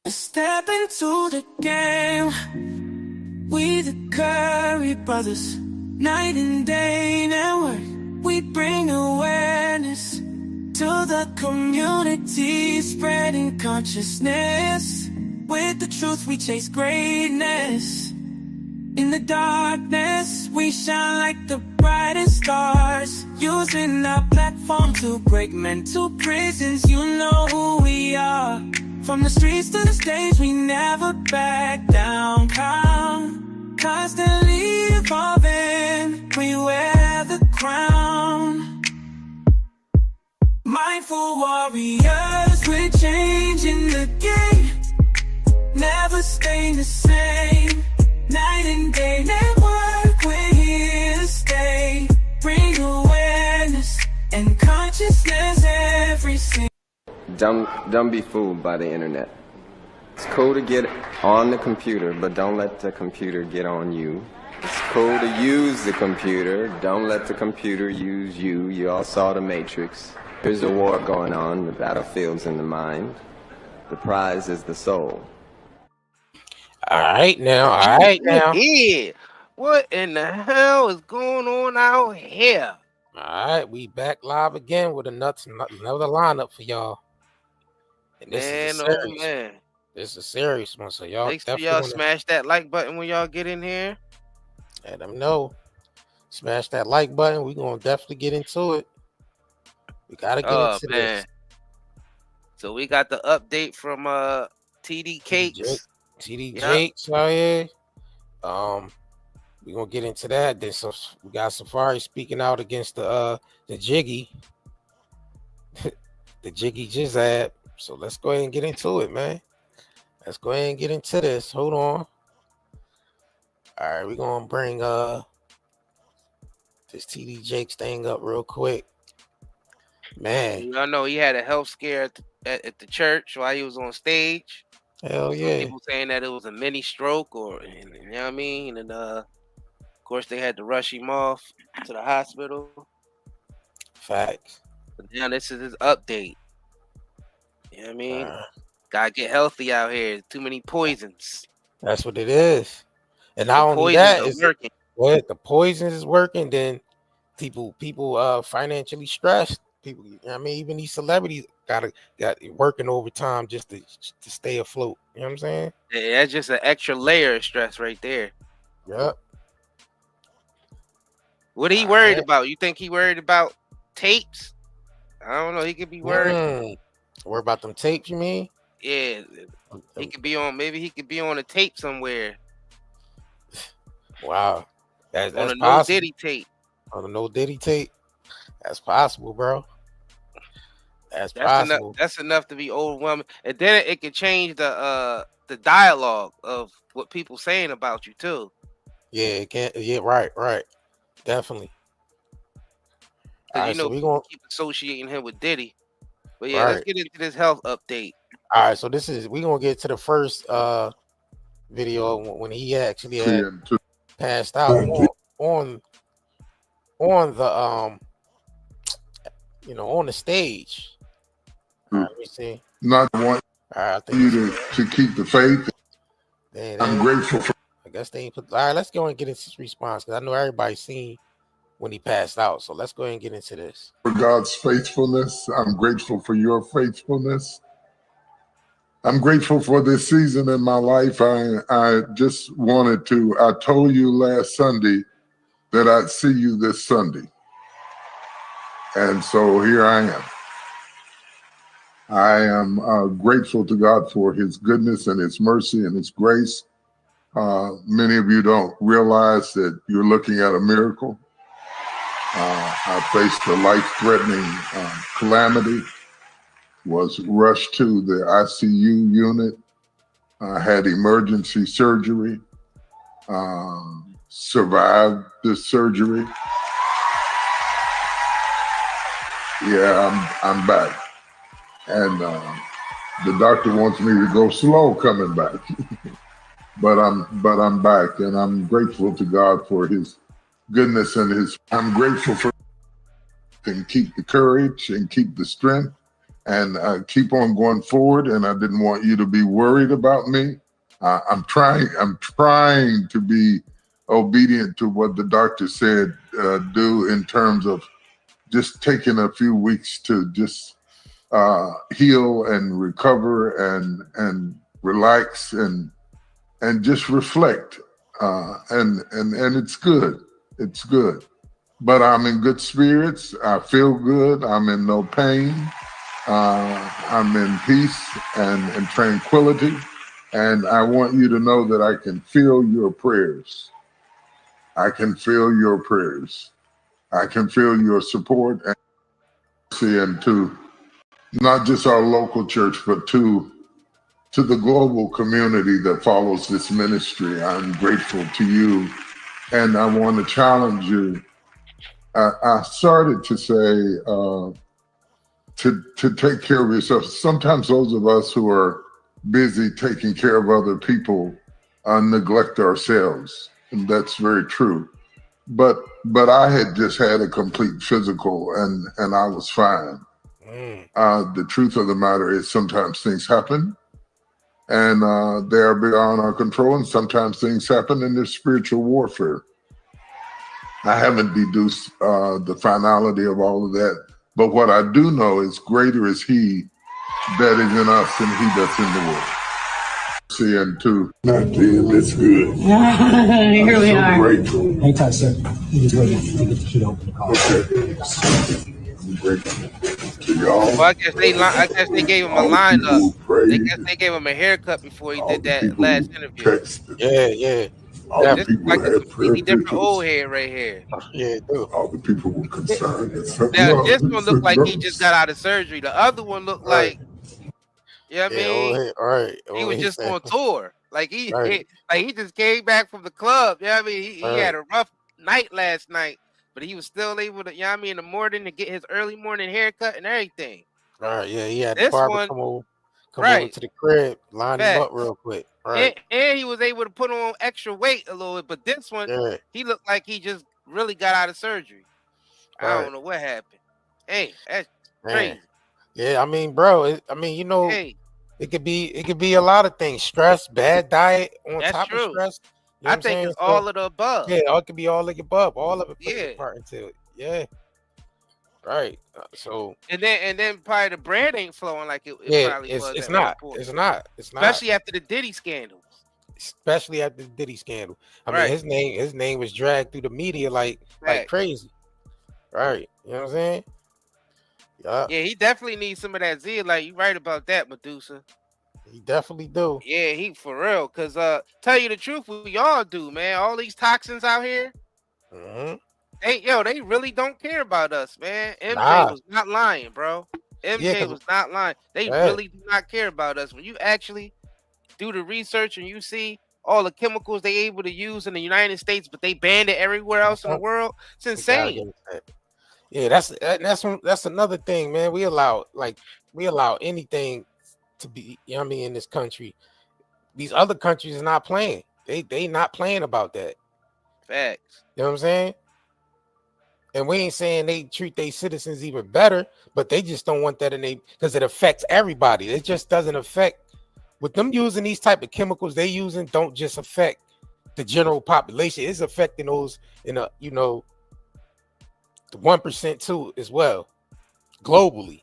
Step into the game. We the Curry brothers, night and day network. We bring awareness to the community, spreading consciousness. With the truth we chase greatness. In the darkness we shine like the brightest stars, using our platform to break mental prisons. You know who we are. From the streets to the stage, we never back down. Constantly evolving, we wear the crown. Mindful warriors, we're changing the game. Never staying the same. Night and day network, we're here to stay. Bring awareness and consciousness every single. Don't be fooled by the internet. It's cool to get on the computer, but don't let the computer get on you. It's cool to use the computer, don't let the computer use you. You all saw The Matrix. There's a war going on, the battlefield's in the mind. The prize is the soul. All right now. Yeah. What in the hell is going on out here? All right, we back live again with another lineup for y'all. And this is a series. Man. This is a serious one, so y'all Make sure definitely y'all smash that like button when y'all get in here. Let them know. Smash that like button. We're gonna definitely get into it. We gotta get into this. So we got the update from TD Cakes. TD Jakes out here. We're gonna get into that. Then so we got Safaree speaking out against the Jiggy. The Jiggy Jizzab. So let's go ahead and get into it, man. Let's go ahead and get into this. Hold on. All right, we're gonna bring this TD Jakes thing up real quick. Man. I know he had a health scare at the church while he was on stage. Hell yeah. People saying that it was a mini stroke or you know what I mean? And of course they had to rush him off to the hospital. Facts. But now this is his update. You know what I mean? Gotta get healthy out here. Too many poisons. That's what it is. And not only that, it's working. What the poisons is working, then people financially stressed. People, you know what I mean, even these celebrities got working overtime just to stay afloat. You know what I'm saying? Yeah, that's just an extra layer of stress right there. Yep. What he worried about? You think he worried about tapes? I don't know. He could be worried. Worry about them tapes, you mean? Yeah. He could be on. Maybe he could be on a tape somewhere. Wow. That's on a possible. No Diddy tape. On a No Diddy tape. That's possible, bro. That's possible. That's enough to be overwhelming. And then it could change the dialogue of what people saying about you too. Yeah, it can. Yeah, right. Definitely. All right, so we're gonna keep associating him with Diddy. But yeah, let's get into this health update. All right, so we're gonna get to the first video when he actually had passed out on the on the stage. Let me see. Not want you to keep the faith. I'm grateful for. I guess they ain't put. All right, let's go and get into this response because I know everybody's seen when he passed out. So let's go ahead and get into this. For God's faithfulness, I'm grateful for your faithfulness. I'm grateful for this season in my life. I just wanted to. I told you last Sunday that I'd see you this Sunday, and so here I am. I am grateful to God for his goodness and his mercy and his grace. Many of you don't realize that you're looking at a miracle. I faced a life-threatening calamity, was rushed to the ICU unit, had emergency surgery, survived this surgery. Yeah, I'm back. And the doctor wants me to go slow coming back, but I'm back, and I'm grateful to God for his goodness and I'm grateful for and keep the courage and keep the strength and keep on going forward. And I didn't want you to be worried about me. I'm trying to be obedient to what the doctor said do in terms of just taking a few weeks to just heal and recover and relax and just reflect. And it's good. It's good. But I'm in good spirits. I feel good. I'm in no pain. I'm in peace and tranquility. And I want you to know that I can feel your prayers. I can feel your prayers. I can feel your support and to not just our local church, but to the global community that follows this ministry. I'm grateful to you. And I want to challenge you. I started to say to take care of yourself. Sometimes those of us who are busy taking care of other people neglect ourselves, and that's very true. But I had just had a complete physical, and I was fine. The truth of the matter is sometimes things happen, and they are beyond our control, and sometimes things happen in there's spiritual warfare. I haven't deduced the finality of all of that, but what I do know is greater is he that is in us than he that's in the world. Seeing too. Not being this good. Here we are. Grateful. Hang tight, sir. I'm just waiting to get the key to open the car. Okay. I'm grateful to y'all. Well, I guess they gave him a lineup. They gave him a haircut before he did that last interview. Yeah. All the This is people like a had completely different pictures. old head right here. Yeah, dude. All the people were concerned. Now this one looked like he just got out of surgery. The other one looked like, you know what I mean? All right. He was just on tour. Like he just came back from the club. You know what I mean? He had a rough night last night, but he was still able to, you know what I mean, in the morning to get his early morning haircut and everything. All right, yeah, he had This the barber one, come over to the crib, line him up facts. real quick. Right. And he was able to put on extra weight a little bit, but this one, he looked like he just really got out of surgery. I don't know what happened. Hey, that's crazy. Yeah, I mean, bro, it could be a lot of things. Stress, bad diet on top of stress. You know I think it's all of the above. Yeah, it could be all of the above. All of it plays a part into it. Yeah. Right. So and then probably the bread ain't flowing like it probably was. It's not. Especially after the Diddy scandals. I mean, his name was dragged through the media like crazy. Right. You know what I'm saying? Yeah, he definitely needs some of that zeolite. You right about that, Medusa. He definitely do. Yeah, he for real. Cause tell you the truth, we all do, man. All these toxins out here. They really don't care about us, man. MJ was not lying, bro. MJ was not lying. They really do not care about us. When you actually do the research and you see all the chemicals they able to use in the United States, but they banned it everywhere else in the world, it's insane. Yeah, that's another thing, man. We allow anything to be, you know what I mean, in this country. These other countries are not playing. They not playing about that. Facts. You know what I'm saying? And we ain't saying they treat their citizens even better, but they just don't want that in they because it affects everybody. It just doesn't affect with them using these type of chemicals they using. Don't just affect the general population. It's affecting those in the 1% too as well, globally.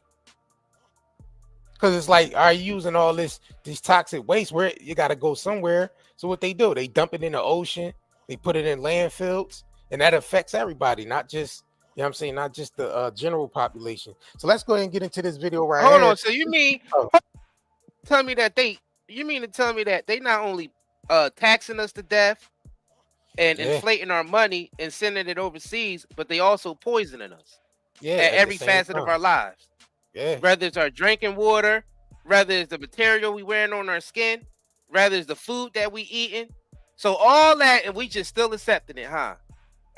Because it's like, are you using all this toxic waste? Where you got to go somewhere. So what they do, they dump it in the ocean, they put it in landfills. And that affects everybody, not just, you know what I'm saying, not just the general population. So let's go ahead and get into this video right here. Hold on. So you mean tell me that they not only taxing us to death and inflating our money and sending it overseas, but they also poisoning us at every facet of our lives. Yeah. Whether it's our drinking water, whether it's the material we wearing on our skin, whether it's the food that we eating. So all that, and we just still accepting it, huh?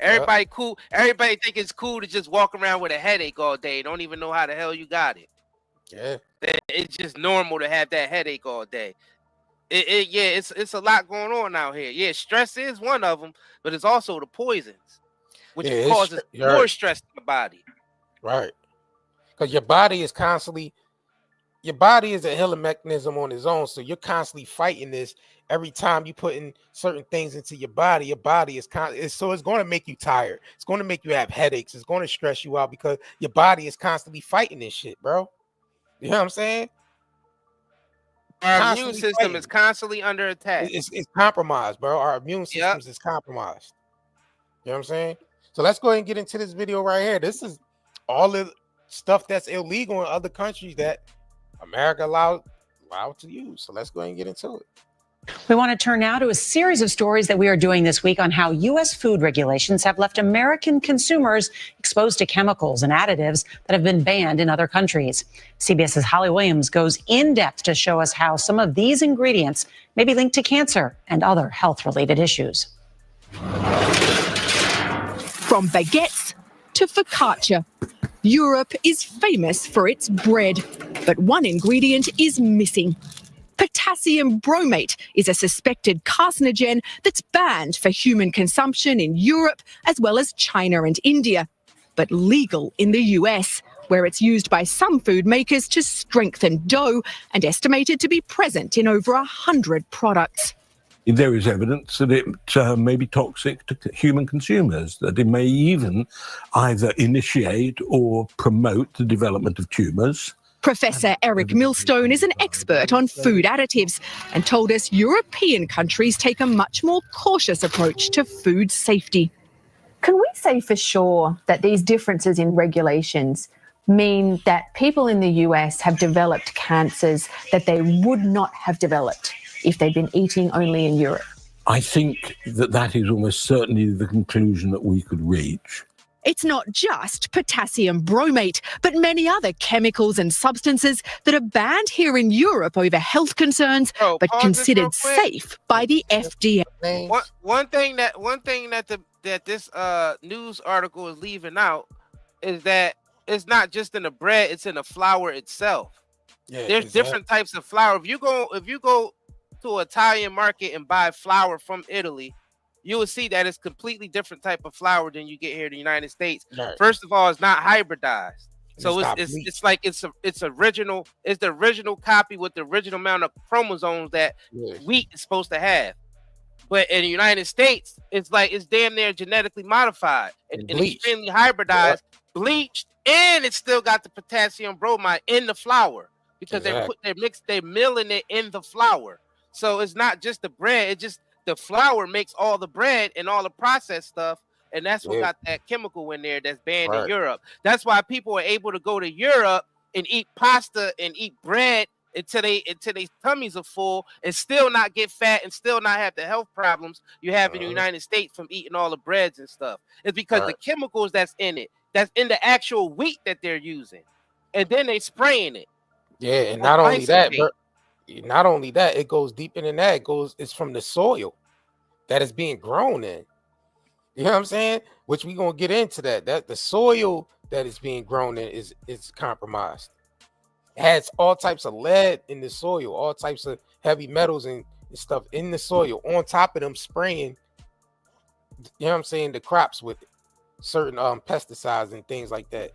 Everybody cool. Everybody think it's cool to just walk around with a headache all day. Don't even know how the hell you got it. Yeah. It's just normal to have that headache all day. It's a lot going on out here. Yeah, stress is one of them, but it's also the poisons, which causes more stress in the body. Right. Because your body is constantly your body is a healing mechanism on its own. So you're constantly fighting this every time you put in certain things into your body. Your body is so it's going to make you tired. It's going to make you have headaches. It's going to stress you out because your body is constantly fighting this shit, bro. You know what I'm saying? Our immune system is constantly under attack. It's compromised, bro. Our immune systems is compromised. You know what I'm saying? So let's go ahead and get into this video right here. This is all the stuff that's illegal in other countries that America allowed to use. So let's go ahead and get into it. We want to turn now to a series of stories that we are doing this week on how U.S. food regulations have left American consumers exposed to chemicals and additives that have been banned in other countries. CBS's Holly Williams goes in depth to show us how some of these ingredients may be linked to cancer and other health-related issues. From baguettes to focaccia, Europe is famous for its bread, but one ingredient is missing. Potassium bromate is a suspected carcinogen that's banned for human consumption in Europe as well as China and India, but legal in the US, where it's used by some food makers to strengthen dough and estimated to be present in over 100 products. There is evidence that it may be toxic to human consumers, that it may even either initiate or promote the development of tumours. Professor Eric Millstone is an expert on food additives and told us European countries take a much more cautious approach to food safety. Can we say for sure that these differences in regulations mean that people in the US have developed cancers that they would not have developed if they'd been eating only in Europe? I think that is almost certainly the conclusion that we could reach. It's not just potassium bromate, but many other chemicals and substances that are banned here in Europe over health concerns, but considered safe by the FDA. One thing that this news article is leaving out is that it's not just in the bread; it's in the flour itself. Yeah, there's different types of flour. If you go to an Italian market and buy flour from Italy, you will see that it's completely different type of flour than you get here in the United States. Right. First of all, it's not hybridized. So it's original. It's the original copy with the original amount of chromosomes that wheat is supposed to have. But in the United States, it's damn near genetically modified and extremely hybridized, bleached, and it's still got the potassium bromide in the flour because they're milling it in the flour. So it's not just the bread, it's just the flour makes all the bread and all the processed stuff, and that's what got that chemical in there that's banned in Europe. That's why people are able to go to Europe and eat pasta and eat bread until their tummies are full and still not get fat and still not have the health problems you have in the United States from eating all the breads and stuff. It's because the chemicals that's in it, that's in the actual wheat that they're using, and then they spraying it. Yeah, and not only that, it goes deeper than that. It's from the soil that is being grown in. You know what I'm saying? Which we're gonna get into that the soil that is being grown in is compromised. It has all types of lead in the soil, all types of heavy metals and stuff in the soil. On top of them spraying, you know what I'm saying, the crops with certain pesticides and things like that.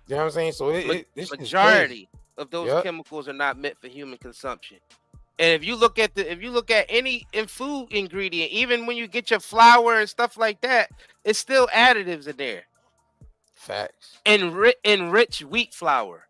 You know what I'm saying? So this majority of those chemicals are not meant for human consumption. And if you look at any food ingredient, even when you get your flour and stuff like that, it's still additives in there. Facts. Enriched wheat flour.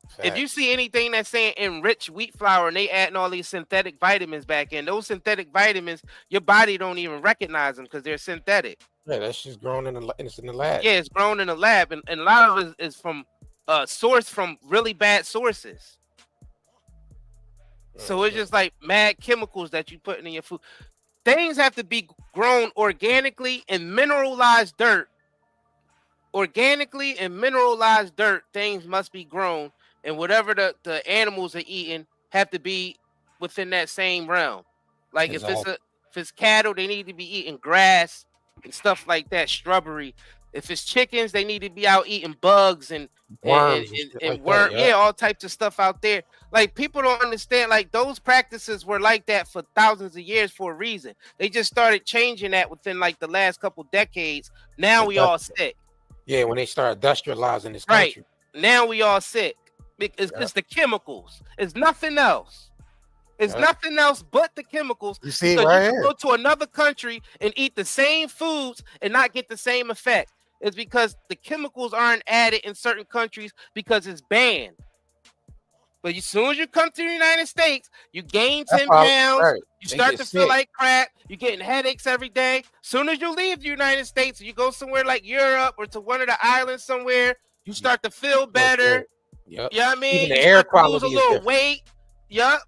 Facts. If you see anything that's saying enriched wheat flour and they adding all these synthetic vitamins back in, those synthetic vitamins, your body don't even recognize them because they're synthetic. Yeah, that's just grown in the lab. Yeah, it's grown in the lab, and a lot of it is from sourced from really bad sources. So it's just like mad chemicals that you put in your food. Things have to be grown organically in mineralized dirt. Organically and mineralized dirt, things must be grown, and whatever the animals are eating have to be within that same realm. Like if it's cattle, they need to be eating grass and stuff like that, shrubbery. If it's chickens, they need to be out eating bugs and worms, all types of stuff out there. Like people don't understand, like those practices were like that for thousands of years for a reason. They just started changing that within like the last couple decades. Now we all sick. Yeah, when they start industrializing this country. Now we all sick. It's the chemicals. It's nothing else. It's nothing else but the chemicals. You see, because right you can here. go to another country and eat the same foods and not get the same effect. It's because the chemicals aren't added in certain countries because it's banned. But as soon as you come to the United States, you gain 10 pounds. Right. You start to feel like crap. You're getting headaches every day. As soon as you leave the United States, you go somewhere like Europe or to one of the islands somewhere, you start to feel better. Yep. You know what I mean? Even the you air start to quality lose a is little different. weight. Yup.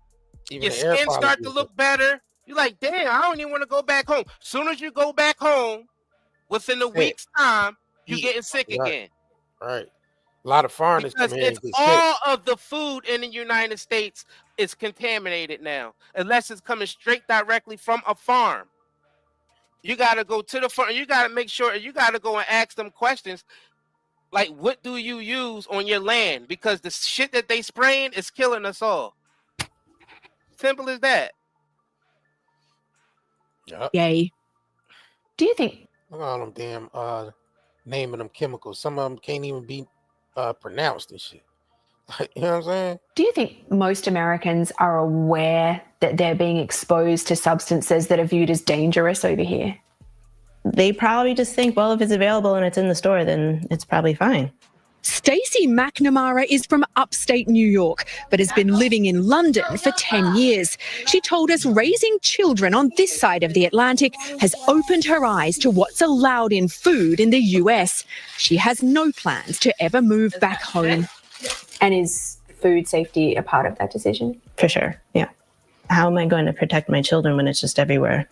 Even Your the air skin quality start is to look better. You're like, damn, I don't even want to go back home. As soon as you go back home, within a week's time, you're getting sick again. Right. A lot of foreigners Because come here it's and get sick. all of the food in the United States is contaminated now, unless it's coming straight directly from a farm. You got to go to the farm. You got to make sure. You got to go and ask them questions like, what do you use on your land? Because the shit that they spraying is killing us all. Simple as that. Yep. Yay. Do you think? Look at all them damn naming them chemicals. Some of them can't even be pronounced and shit. Like, you know what I'm saying? Do you think most Americans are aware that they're being exposed to substances that are viewed as dangerous over here? They probably just think, well, if it's available and it's in the store, then it's probably fine. Stacey McNamara is from upstate New York, but has been living in London for 10 years. She told us raising children on this side of the Atlantic has opened her eyes to what's allowed in food in the US. She has no plans to ever move back home. And is food safety a part of that decision? For sure, yeah. How am I going to protect my children when it's just everywhere?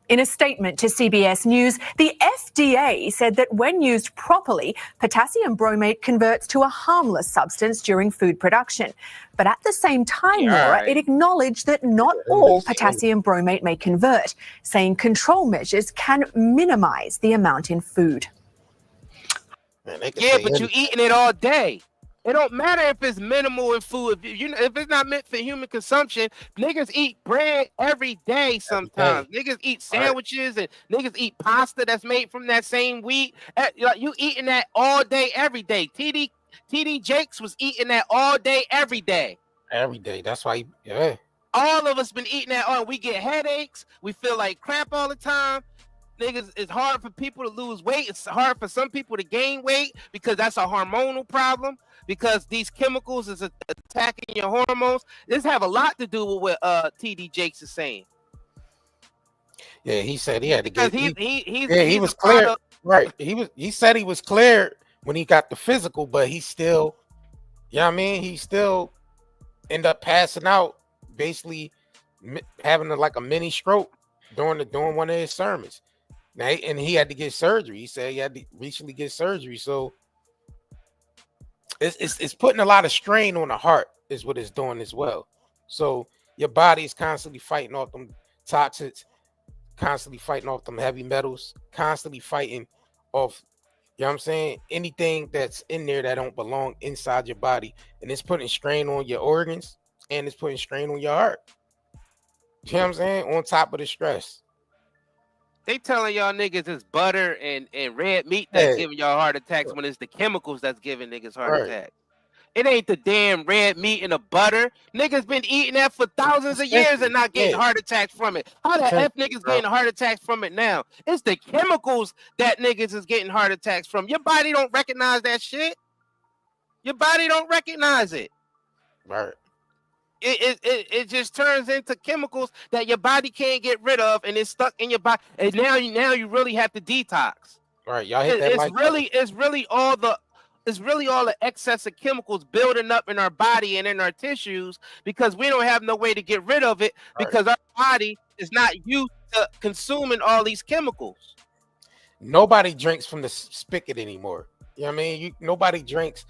In a statement to CBS News, the FDA said that when used properly, potassium bromate converts to a harmless substance during food production. But at the same time, Laura, it acknowledged that not all potassium bromate may convert, saying control measures can minimize the amount in food. Man, yeah, but you eating it all day. It don't matter if it's minimal in food. If it's not meant for human consumption, niggas eat bread every day sometimes. Niggas eat sandwiches and niggas eat pasta that's made from that same wheat. You eating that all day, every day. TD Jakes was eating that all day, every day. Every day. That's why, yeah. All of us been eating that all. We get headaches. We feel like crap all the time. Niggas, it's hard for people to lose weight. It's hard for some people to gain weight because that's a hormonal problem. Because these chemicals is attacking your hormones. This have a lot to do with what TD Jakes is saying. Yeah, he said he had to get. He was clear. Right. He said he was cleared when he got the physical, but he still, you know what I mean? He still ended up passing out, basically having like a mini stroke during one of his sermons. Now, and he had to get surgery. He said he had to recently get surgery. So it's putting a lot of strain on the heart, is what it's doing as well. So your body is constantly fighting off them toxins, constantly fighting off them heavy metals, constantly fighting off, you know what I'm saying, anything that's in there that don't belong inside your body. And it's putting strain on your organs and it's putting strain on your heart. You know what I'm saying? On top of the stress. They telling y'all niggas it's butter and red meat that's giving y'all heart attacks when it's the chemicals that's giving niggas heart attacks. It ain't the damn red meat and the butter. Niggas been eating that for thousands of years and not getting heart attacks from it. How the F niggas getting heart attacks from it now? It's the chemicals that niggas is getting heart attacks from. Your body don't recognize that shit. Your body don't recognize it. Right. It just turns into chemicals that your body can't get rid of, and it's stuck in your body. And now you really have to detox. Right, y'all hit that. It's really all the excess of chemicals building up in our body and in our tissues because we don't have no way to get rid of it because our body is not used to consuming all these chemicals. Nobody drinks from the spigot anymore. You know what I mean? Nobody drinks.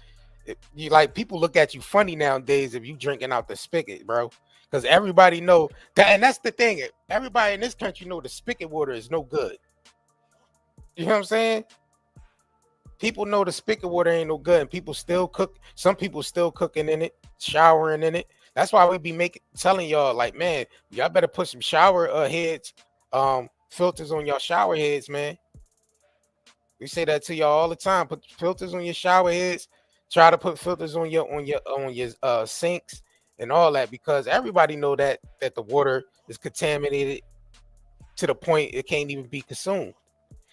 You like, people look at you funny nowadays if you drinking out the spigot, bro, because everybody know that. And that's the thing, everybody in this country know the spigot water is no good. You know what I'm saying? People know the spigot water ain't no good, and people still cook. Some people still cooking in it, showering in it. That's why we be telling y'all, like, man, y'all better put some shower heads, filters on y'all shower heads, man. We say that to y'all all the time. Put filters on your shower heads. Try to put filters on your sinks and all that, because everybody know that the water is contaminated to the point it can't even be consumed.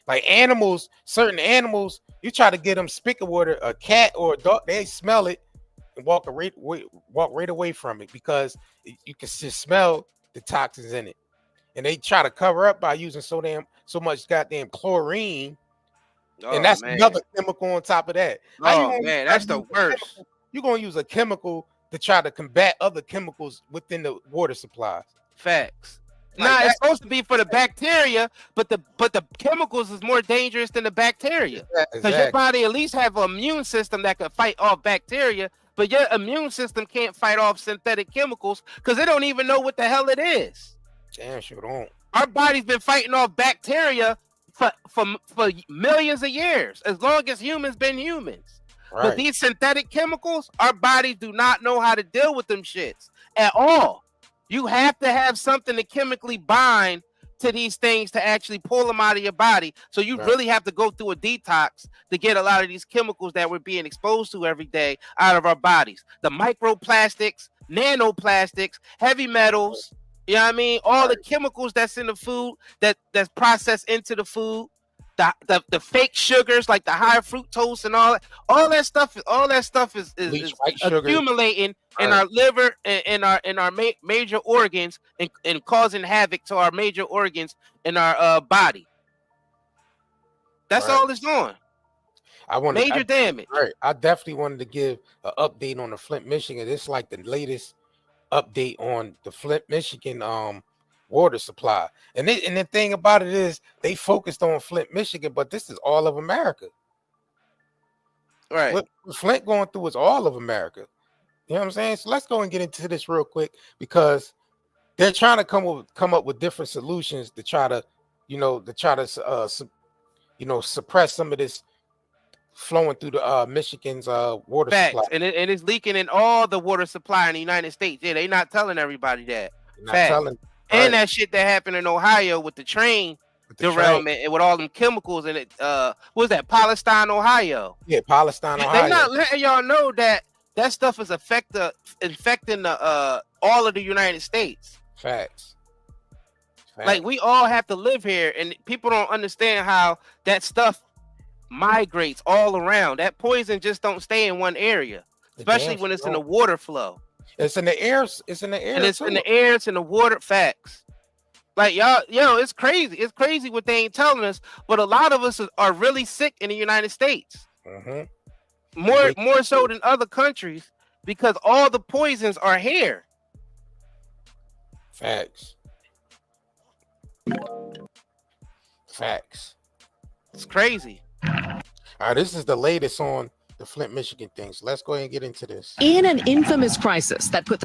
Like animals, certain animals, you try to get them spigot water, a cat or a dog, they smell it and walk right away from it, because you can just smell the toxins in it. And they try to cover up by using so much goddamn chlorine. And that's another chemical on top of that. That's the worst. You're gonna use a chemical to try to combat other chemicals within the water supplies. Facts. It's supposed to be for the bacteria, but the chemicals is more dangerous than the bacteria. Because your body at least have an immune system that can fight off bacteria, but your immune system can't fight off synthetic chemicals because they don't even know what the hell it is. Damn, sure don't. Our body's been fighting off bacteria for millions of years, as long as humans been humans. Right. But these synthetic chemicals, our bodies do not know how to deal with them shits at all. You have to have something to chemically bind to these things to actually pull them out of your body. So you really have to go through a detox to get a lot of these chemicals that we're being exposed to every day out of our bodies. The microplastics, nanoplastics, heavy metals, you know what I mean? All the chemicals that's in the food that's processed into the food, the fake sugars like the high fructose and all that stuff is accumulating in our liver and in our major organs and causing havoc to our major organs in our body. That's all it's doing. Major damage. Right. I definitely wanted to give an update on the Flint, Michigan. It's like the latest update on the Flint, Michigan water supply. And the thing about it is they focused on Flint, Michigan, but this is all of America. Right. What Flint going through is all of America. You know what I'm saying? So let's go and get into this real quick, because they're trying to come up with different solutions to try to, suppress some of this flowing through the Michigan's water supply. And it's leaking in all the water supply in the United States. Yeah, they not telling everybody that. And that shit that happened in Ohio with the train derailment and with all them chemicals in it. What was that? Palestine, Ohio. Yeah, Palestine, Ohio. They're not letting y'all know that stuff is infecting the all of the United States. Facts. Like, we all have to live here, and people don't understand how that stuff migrates all around. That poison just don't stay in one area, especially when it's in the water flow. It's in the air. It's in the air. And it's in the air. It's in the water. Facts. Like, y'all, it's crazy. It's crazy what they ain't telling us. But a lot of us are really sick in the United States. More so than other countries, because all the poisons are here. Facts. It's crazy. All right, this is the latest on the Flint, Michigan thing. So let's go ahead and get into this. In an infamous crisis that put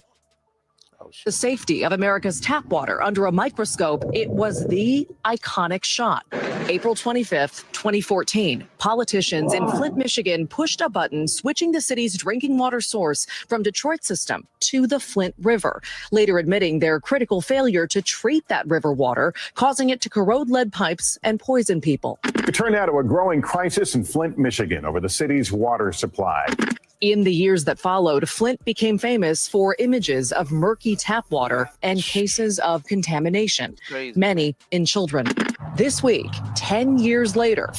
the safety of America's tap water under a microscope, it was the iconic shot. April 25th, 2014, politicians in Flint, Michigan pushed a button switching the city's drinking water source from Detroit system to the Flint River, later admitting their critical failure to treat that river water, causing it to corrode lead pipes and poison people. It turned out to a growing crisis in Flint, Michigan over the city's water supply. In the years that followed, Flint became famous for images of murky tap water and cases of contamination, many in children. This week, 10 years later,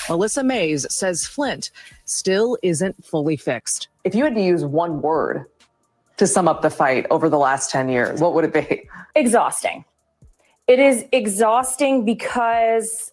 Melissa Mays says Flint still isn't fully fixed. If you had to use one word to sum up the fight over the last 10 years, what would it be? Exhausting. It is exhausting because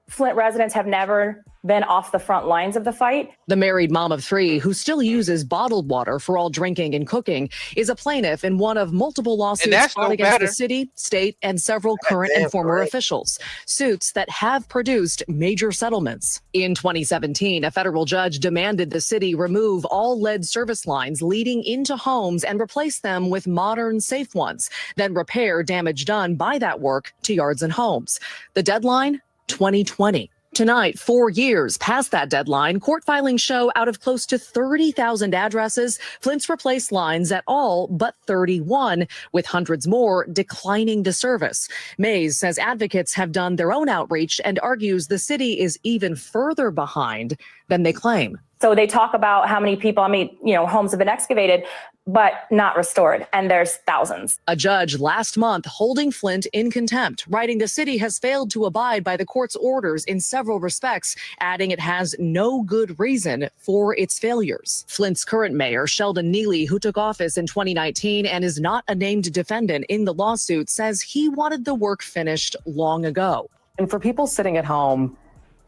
Flint residents have never been off the front lines of the fight. The married mom of three, who still uses bottled water for all drinking and cooking, is a plaintiff in one of multiple lawsuits brought against the city, state, and several current and former officials. Suits that have produced major settlements. In 2017, a federal judge demanded the city remove all lead service lines leading into homes and replace them with modern, safe ones, then repair damage done by that work to yards and homes. The deadline? 2020. Tonight, 4 years past that deadline, court filings show out of close to 30,000 addresses, Flint's replaced lines at all but 31, with hundreds more declining the service. Mays says advocates have done their own outreach and argues the city is even further behind than they claim. So they talk about how many people, homes have been excavated, but not restored. And there's thousands. A judge last month holding Flint in contempt, writing the city has failed to abide by the court's orders in several respects, adding it has no good reason for its failures. Flint's current mayor, Sheldon Neely, who took office in 2019 and is not a named defendant in the lawsuit, says he wanted the work finished long ago. And for people sitting at home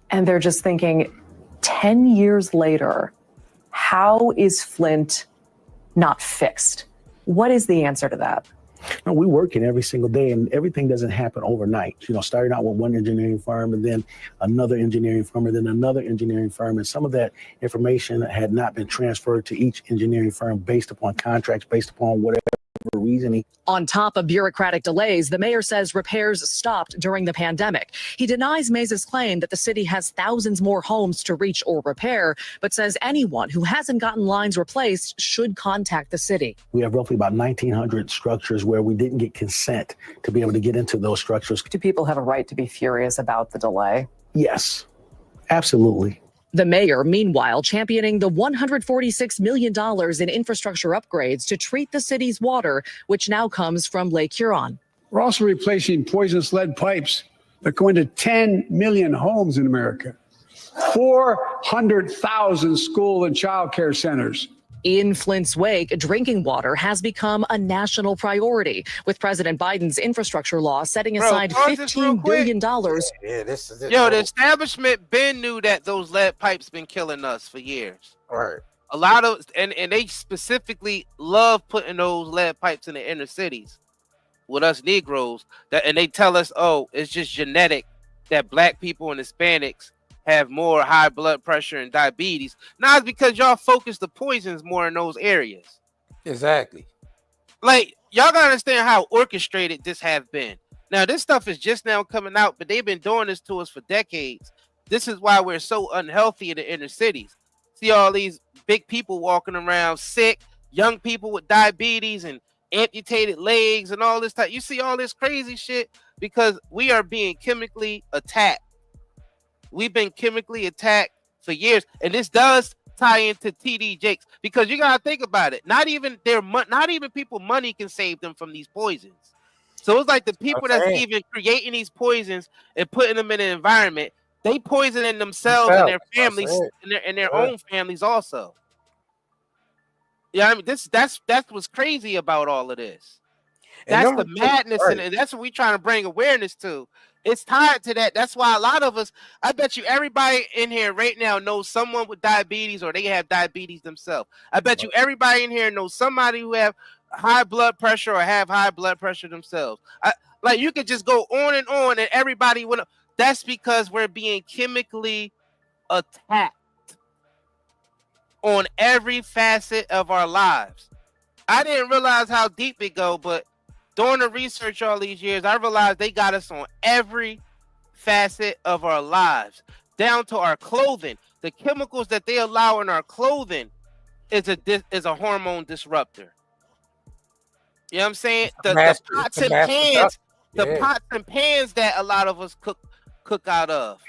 and they're just thinking, 10 years later, how is Flint not fixed? What is the answer to that? No, we work it every single day, and everything doesn't happen overnight. Starting out with one engineering firm and then another engineering firm and then another engineering firm. And some of that information had not been transferred to each engineering firm based upon contracts, based upon whatever reasoning. On top of bureaucratic delays, the mayor says repairs stopped during the pandemic. He denies Mays' claim that the city has thousands more homes to reach or repair, but says anyone who hasn't gotten lines replaced should contact the city. We have roughly about 1,900 structures where we didn't get consent to be able to get into those structures. Do people have a right to be furious about the delay? Yes, absolutely. The mayor, meanwhile, championing the $146 million in infrastructure upgrades to treat the city's water, which now comes from Lake Huron. We're also replacing poisonous lead pipes that go into 10 million homes in America, 400,000 school and child care centers. In Flint's wake, drinking water has become a national priority, with President Biden's infrastructure law setting aside $15 billion. Yeah, this is it. Yo, the establishment been knew that those lead pipes been killing us for years. Right. A lot of and they specifically love putting those lead pipes in the inner cities with us Negroes. And they tell us, oh, it's just genetic that black people and Hispanics have more high blood pressure and diabetes. Now it's because y'all focus the poisons more in those areas. Exactly. Like, y'all gotta understand how orchestrated this have been. Now, this stuff is just now coming out, but they've been doing this to us for decades. This is why we're so unhealthy in the inner cities. See all these big people walking around sick, young people with diabetes and amputated legs and all this type. You see all this crazy shit because we are being chemically attacked. We've been chemically attacked for years, and this does tie into TD Jakes because you gotta think about it. Not even people money can save them from these poisons. So it's like the people that's even creating these poisons and putting them in an environment, they poisoning themselves and their families and their own families also. Yeah, I mean that's what's crazy about all of this. That's the madness, and that's what we're trying to bring awareness to. It's tied to that. That's why a lot of us, I bet you everybody in here right now knows someone with diabetes or they have diabetes themselves. I bet you everybody in here knows somebody who have high blood pressure or have high blood pressure themselves. Like you could just go on and everybody would. That's because we're being chemically attacked on every facet of our lives. I didn't realize how deep it go, but during the research all these years, I realized they got us on every facet of our lives, down to our clothing. The chemicals that they allow in our clothing is a hormone disruptor. You know what I'm saying? The pots and pans that a lot of us cook out of,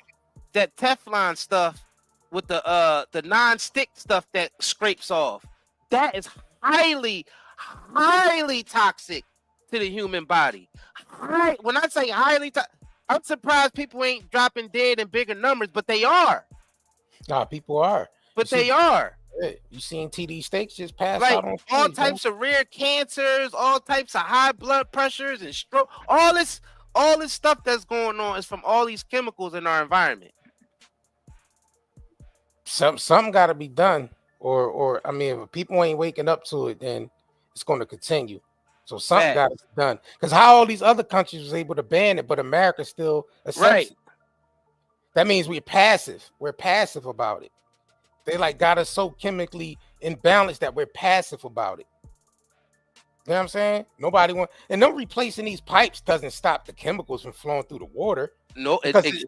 that Teflon stuff with the non-stick stuff that scrapes off, that is highly, highly toxic to the human body. When I say highly, I'm surprised people ain't dropping dead in bigger numbers, but they are. Nah, people are. They are. You seen TD Stakes just pass like out on all types of rare cancers, all types of high blood pressures and stroke. All this stuff that's going on is from all these chemicals in our environment. Something got to be done, or I mean, if people ain't waking up to it, then it's going to continue. So something got to be done. Because how all these other countries was able to ban it, but America still accepts it. That means we're passive. We're passive about it. They like got us so chemically imbalanced that we're passive about it. You know what I'm saying? Nobody want, and them replacing these pipes doesn't stop the chemicals from flowing through the water. No, because it's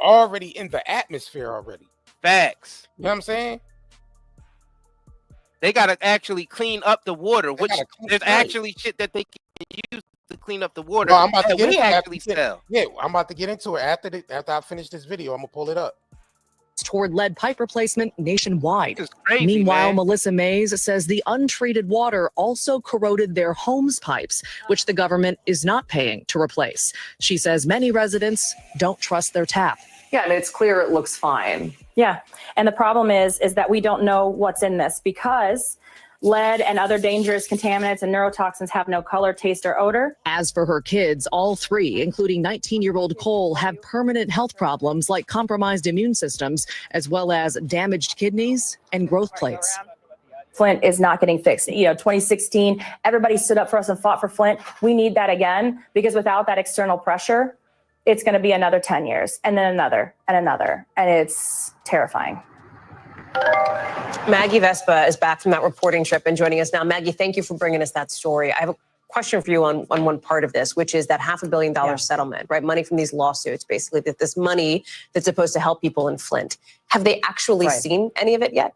already in the atmosphere already. Facts. You know what I'm saying? They gotta actually clean up the water, which there's actually shit that they can use to clean up the water. No, I'm about to get we actually sell. Yeah, I'm about to get into it after I finish this video. I'm gonna pull it up. toward lead pipe replacement nationwide. Crazy, Meanwhile, man. Melissa Mays says the untreated water also corroded their homes' pipes, which the government is not paying to replace. She says many residents don't trust their tap. Yeah, and it's clear it looks fine. Yeah. And the problem is that we don't know what's in this because lead and other dangerous contaminants and neurotoxins have no color, taste, or odor. As for her kids, all three, including 19-year-old Cole, have permanent health problems like compromised immune systems, as well as damaged kidneys and growth plates. Flint is not getting fixed. 2016, everybody stood up for us and fought for Flint. We need that again, because without that external pressure, it's going to be another 10 years and then another and another. And it's terrifying. Maggie Vespa is back from that reporting trip and joining us now. Maggie, thank you for bringing us that story. I have a question for you on one part of this, which is that $500 million settlement, right? Money from these lawsuits, basically, that this money that's supposed to help people in Flint. Have they actually seen any of it yet?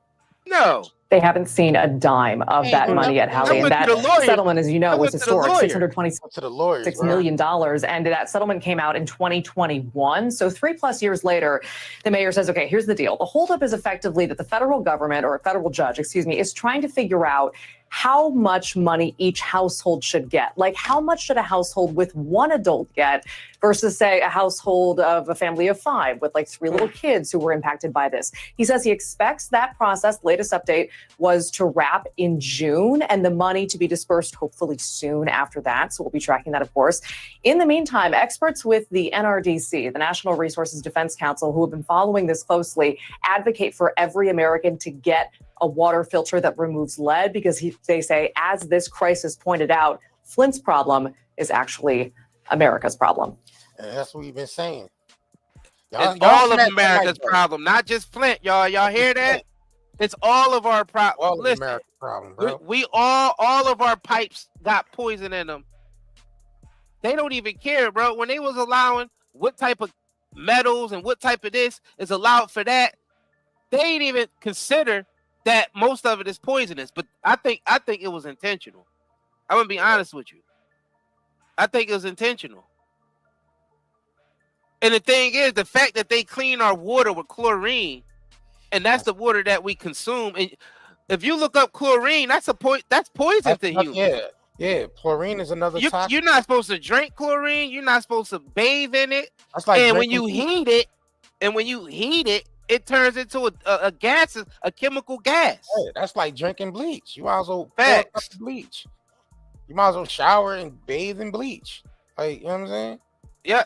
No. They haven't seen a dime of that money yet, Hallie. And that settlement, as you know, was historic, $626 million. And that settlement came out in 2021. So 3+ years later, the mayor says, okay, here's the deal. The holdup is effectively that the federal government, or a federal judge, is trying to figure out how much money each household should get. Like, how much should a household with one adult get versus, say, a household of a family of 5 with like 3 little kids who were impacted by this? He says he expects that process, latest update, was to wrap in June and the money to be dispersed hopefully soon after that. So we'll be tracking that, of course. In the meantime, experts with the NRDC, the National Resources Defense Council, who have been following this closely, advocate for every American to get a water filter that removes lead, because they say, as this crisis pointed out, Flint's problem is actually America's problem. And that's what we've been saying. It's all of America's problem, not just Flint, y'all. Y'all hear that? It's all of our problem. All of America's problem, bro. We all of our pipes got poison in them. They don't even care, bro. When they was allowing what type of metals and what type of this is allowed for that, they ain't even consider that most of it is poisonous. But I think it was intentional. I'm gonna be honest with you. I think it was intentional. And the thing is, the fact that they clean our water with chlorine, and that's the water that we consume. And if you look up chlorine, that's poison to you. Yeah. Chlorine is another toxin. You're not supposed to drink chlorine. You're not supposed to bathe in it. That's like, and when you heat it, it turns into a gas, a chemical gas. Yeah, that's like drinking bleach. You might as well bleach. You might as well shower and bathe in bleach. Like, you know what I'm saying? Yeah.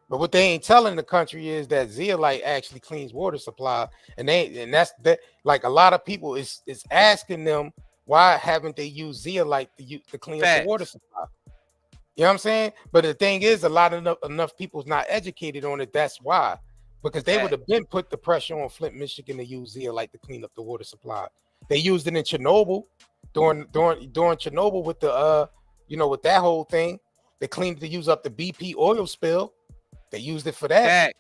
But what they ain't telling the country is that zeolite actually cleans water supply, and that's like a lot of people is asking them, why haven't they used zeolite to clean up the water supply? You know what I'm saying? But the thing is, enough people's not educated on it. That's why. Because they would have been put the pressure on Flint, Michigan to use zeolite to clean up the water supply. They used it in Chernobyl during Chernobyl with the with that whole thing. They to use up the BP oil spill. They used it for that.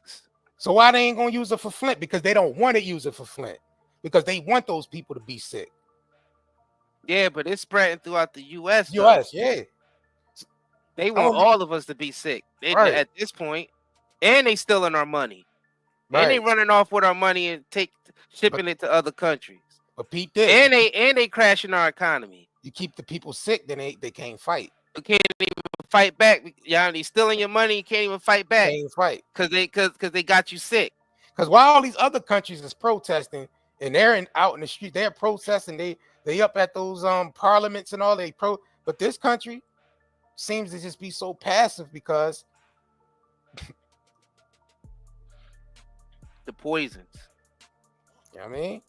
So why they ain't gonna use it for Flint? Because they don't want to use it for Flint. Because they want those people to be sick. Yeah, but it's spreading throughout the U.S. Yeah. They want all of us to be sick at this point, and they stealing our money. And they running off with our money and shipping it to other countries. But Pete did. And they crashing our economy. You keep the people sick, then they can't fight. You can't even fight back. Y'all, they stealing your money. You can't even fight back. Can't fight because they got you sick. Because while all these other countries is protesting and they're out in the street, they're protesting. They up at those parliaments and all but this country seems to just be so passive because the poisons. You know what I mean?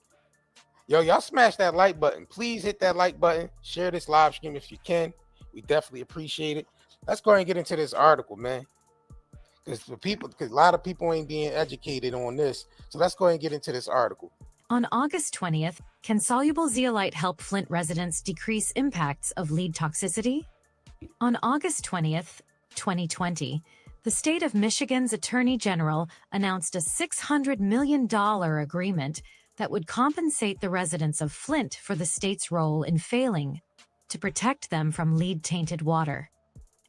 Yo, y'all smash that like button. Please hit that like button. Share this live stream if you can. We definitely appreciate it. Let's go ahead and get into this article, man. Because a lot of people ain't being educated on this. So let's go ahead and get into this article. On August 20th, can soluble zeolite help Flint residents decrease impacts of lead toxicity? On August 20th, 2020, the state of Michigan's Attorney General announced a $600 million agreement that would compensate the residents of Flint for the state's role in failing to protect them from lead-tainted water.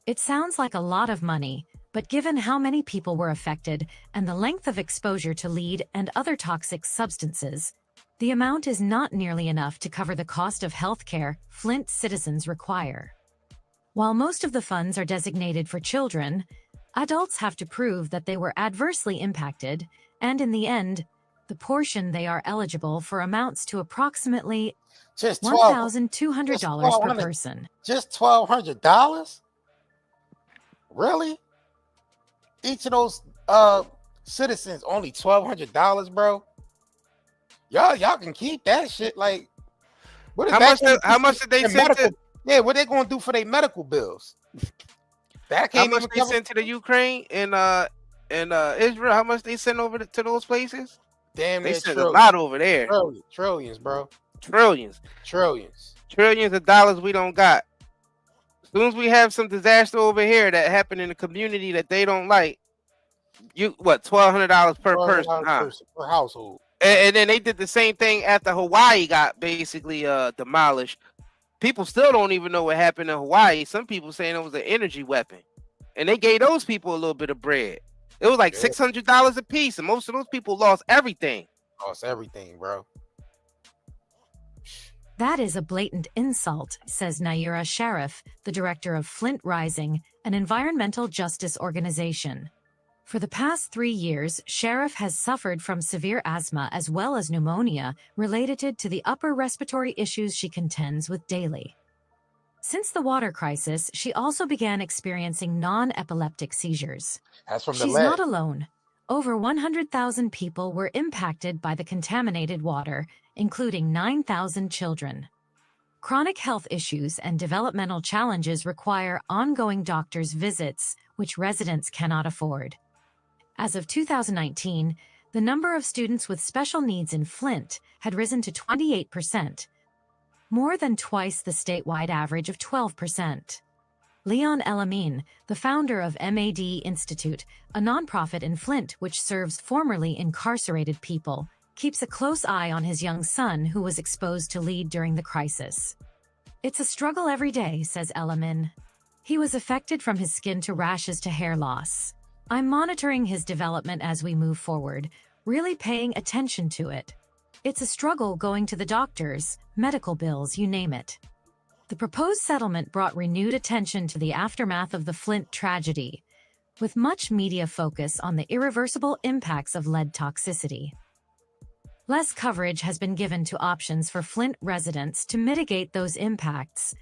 It sounds like a lot of money, But given how many people were affected and the length of exposure to lead and other toxic substances, the amount is not nearly enough to cover the cost of health care Flint citizens require. While most of the funds are designated for children, adults have to prove that they were adversely impacted, and in the end, the portion they are eligible for amounts to approximately just $1,200 per person. Just $1,200? Really? Each of those citizens only $1,200, bro. Y'all can keep that shit. Like, what is how much did they send to? Yeah, what they gonna do for their medical bills? That how much they sent to the Ukraine and Israel? How much they sent over to those places? Damn, they sent a lot over there. Trillions, bro. Trillions of dollars we don't got. As soon as we have some disaster over here that happened in the community that they don't like, $1,200 per person, per household. And then they did the same thing after Hawaii got basically demolished. People still don't even know what happened in Hawaii. Some people saying it was an energy weapon, and they gave those people a little bit of bread. It was like $600 a piece, and most of those people lost everything. Lost everything, bro. That is a blatant insult, says Naira Sharif, the director of Flint Rising, an environmental justice organization. For the past 3 years, Sharif has suffered from severe asthma as well as pneumonia related to the upper respiratory issues she contends with daily. Since the water crisis, she also began experiencing non-epileptic seizures. She's not alone. Over 100,000 people were impacted by the contaminated water, including 9,000 children. Chronic health issues and developmental challenges require ongoing doctors' visits, which residents cannot afford. As of 2019, the number of students with special needs in Flint had risen to 28%, more than twice the statewide average of 12%. Leon Elamin, the founder of MAD Institute, a nonprofit in Flint which serves formerly incarcerated people, keeps a close eye on his young son who was exposed to lead during the crisis. It's a struggle every day, says Elamin. He was affected from his skin to rashes to hair loss. I'm monitoring his development as we move forward, really paying attention to it. It's a struggle going to the doctors, medical bills, you name it. The proposed settlement brought renewed attention to the aftermath of the Flint tragedy, with much media focus on the irreversible impacts of lead toxicity. Less coverage has been given to options for Flint residents to mitigate those impacts,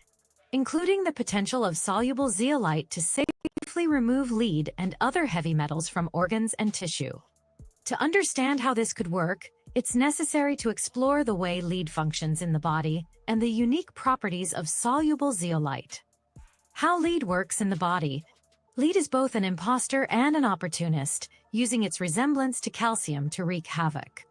including the potential of soluble zeolite to safely remove lead and other heavy metals from organs and tissue. To understand how this could work, it's necessary to explore the way lead functions in the body and the unique properties of soluble zeolite. How lead works in the body. Lead is both an imposter and an opportunist, using its resemblance to calcium to wreak havoc.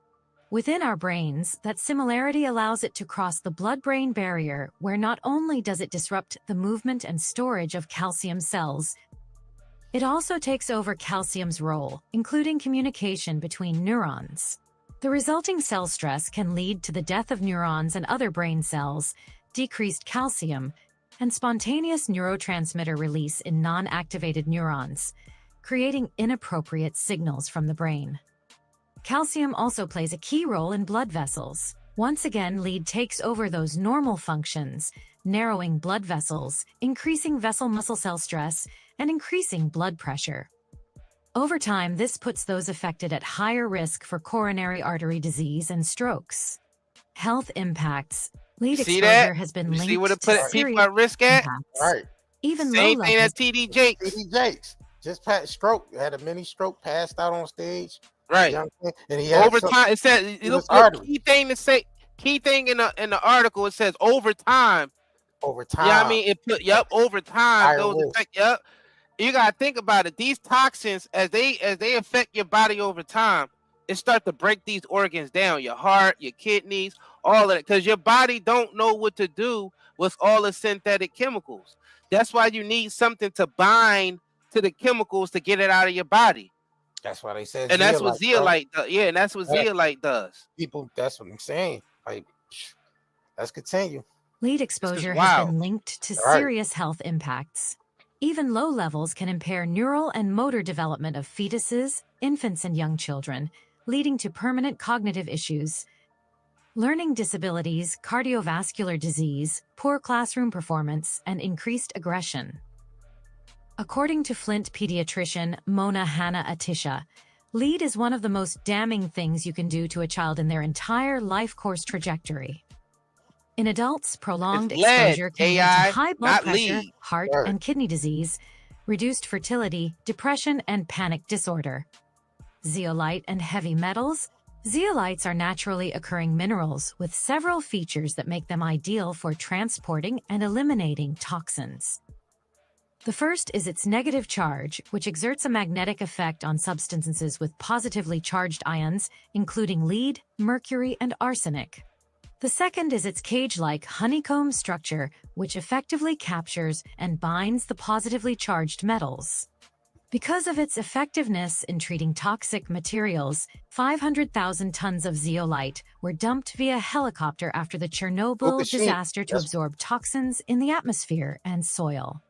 Within our brains, that similarity allows it to cross the blood-brain barrier, where not only does it disrupt the movement and storage of calcium cells, it also takes over calcium's role, including communication between neurons. The resulting cell stress can lead to the death of neurons and other brain cells, decreased calcium, and spontaneous neurotransmitter release in non-activated neurons, creating inappropriate signals from the brain. Calcium also plays a key role in blood vessels. Once again, lead takes over those normal functions, narrowing blood vessels, increasing vessel muscle cell stress, and increasing blood pressure. Over time, this puts those affected at higher risk for coronary artery disease and strokes. Health impacts. Lead exposure has been linked see what it to put people at risk at? Right. Even Same low thing levels. that TD Jakes. TD Jakes just had stroke, had a mini stroke, passed out on stage. Right. And he had over time. It says it looks key thing to say. Key thing in the article. It says over time. Over time. Yeah, I mean it put over time. Those affect. You gotta think about it. These toxins, as they affect your body over time, it start to break these organs down. Your heart, your kidneys, all of it, because your body don't know what to do with all the synthetic chemicals. That's why you need something to bind to the chemicals to get it out of your body. That's why they said, and that's what zeolite does. Yeah, and that's what zeolite does. People, that's what I'm saying. Like, let's continue. Lead exposure has been linked to serious health impacts. Even low levels can impair neural and motor development of fetuses, infants, and young children, leading to permanent cognitive issues, learning disabilities, cardiovascular disease, poor classroom performance, and increased aggression. According to Flint pediatrician Mona Hanna-Attisha, lead is one of the most damning things you can do to a child in their entire life course trajectory. In adults, prolonged exposure can lead to high blood pressure, heart and kidney disease, reduced fertility, depression, and panic disorder. Zeolite and heavy metals. Zeolites are naturally occurring minerals with several features that make them ideal for transporting and eliminating toxins. The first is its negative charge, which exerts a magnetic effect on substances with positively charged ions, including lead, mercury, and arsenic. The second is its cage-like honeycomb structure, which effectively captures and binds the positively charged metals. Because of its effectiveness in treating toxic materials, 500,000 tons of zeolite were dumped via helicopter after the Chernobyl disaster to absorb toxins in the atmosphere and soil.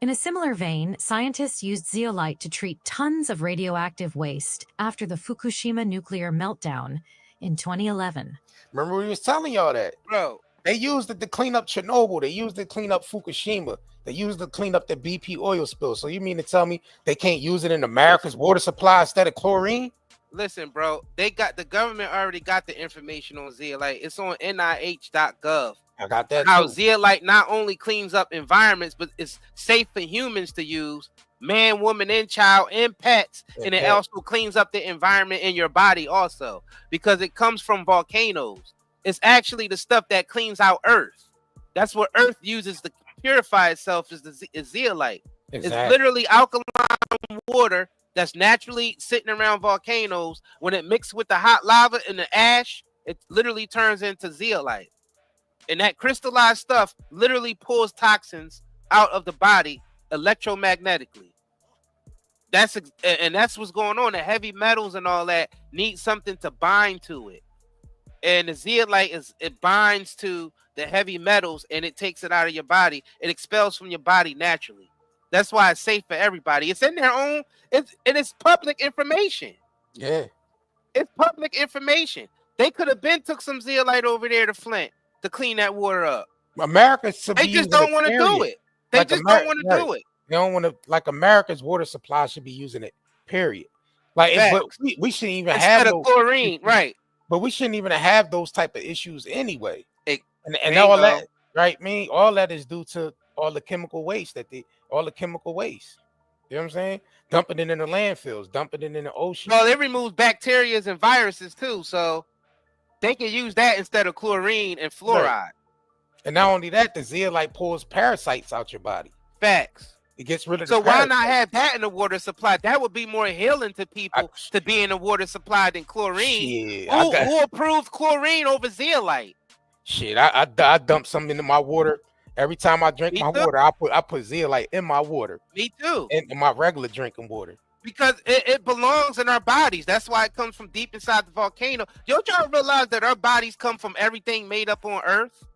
In a similar vein, scientists used zeolite to treat tons of radioactive waste after the Fukushima nuclear meltdown in 2011. Remember we was telling y'all that, bro. They used it to clean up Chernobyl. They used it to clean up Fukushima. They used it to clean up the BP oil spill. So you mean to tell me they can't use it in America's water supply instead of chlorine? Listen, bro, the government already got the information on zeolite. It's on NIH.gov. I got that. How too. zeolite not only cleans up environments, but it's safe for humans to use, man, woman, and child, and pets. And it also cleans up the environment in your body also, because it comes from volcanoes. It's actually the stuff that cleans out Earth. That's what Earth uses to purify itself is zeolite. Exactly. It's literally alkaline water that's naturally sitting around volcanoes. When it mixes with the hot lava and the ash, it literally turns into zeolite. And that crystallized stuff literally pulls toxins out of the body electromagnetically. That's what's going on. The heavy metals and all that need something to bind to it. And the zeolite it binds to the heavy metals and it takes it out of your body. It expels from your body naturally. That's why it's safe for everybody. It's in their own, it's public information. Yeah. It's public information. They could have been took some zeolite over there to Flint to clean that water up. America they just don't want to do it. They just don't want to do it. They don't want to, like America's water supply should be using it, period. Like, but we shouldn't even have those chlorine, right? But we shouldn't even have those type of issues anyway. And all that, right? All that is due to all the chemical waste all the chemical waste. You know what I'm saying? Dumping it in the landfills, dumping it in the ocean. Well, it removes bacteria and viruses too, so they can use that instead of chlorine and fluoride. Right. And not only that, the zeolite pulls parasites out your body. Facts. It gets rid of so why not have that in the water supply? That would be more healing to people to be in the water supply than chlorine. Who approved chlorine over zeolite? Shit, I dump something into my water. Every time I drink water, I put zeolite in my water. Me too. In my regular drinking water. Because it belongs in our bodies. That's why it comes from deep inside the volcano. Don't y'all realize that our bodies come from everything made up on Earth?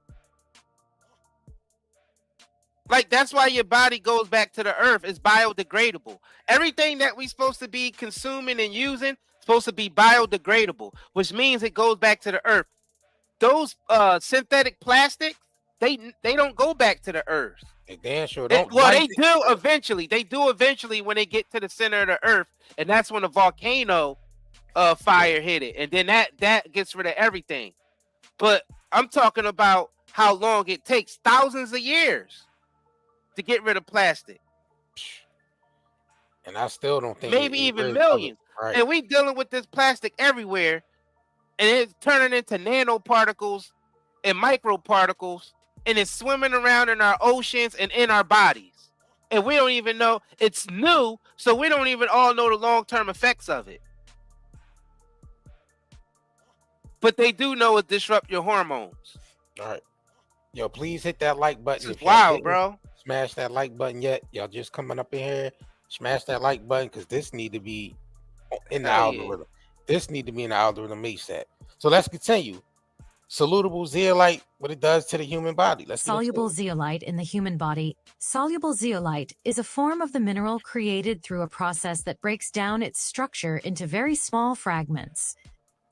Like, that's why your body goes back to the earth. It's biodegradable. Everything that we're supposed to be consuming and using is supposed to be biodegradable, which means it goes back to the earth. Those synthetic plastics, they don't go back to the earth. They damn sure don't. They do eventually. They do eventually when they get to the center of the earth, and that's when the volcano fire hit it, and then that gets rid of everything. But I'm talking about how long it takes, thousands of years to get rid of plastic. And I still don't think maybe even millions. Right. And we dealing with this plastic everywhere, and it's turning into nanoparticles and microparticles, and it's swimming around in our oceans and in our bodies. And we don't even know it's new, so we don't even all know the long-term effects of it. But they do know it disrupt your hormones. All right. Yo, please hit that like button. This is wild, bro. Smash that like button yet. Y'all just coming up in here. Smash that like button because this need to be in the algorithm. This need to be in the algorithm ASAP. So let's continue. soluble zeolite, what it does to the human body. Soluble zeolite in the human body. Soluble zeolite is a form of the mineral created through a process that breaks down its structure into very small fragments,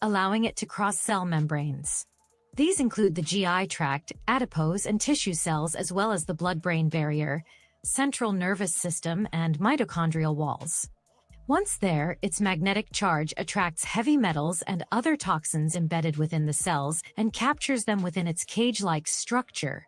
allowing it to cross cell membranes. These include the GI tract, adipose and tissue cells, as well as the blood-brain barrier, central nervous system, and mitochondrial walls. Once there, its magnetic charge attracts heavy metals and other toxins embedded within the cells and captures them within its cage-like structure,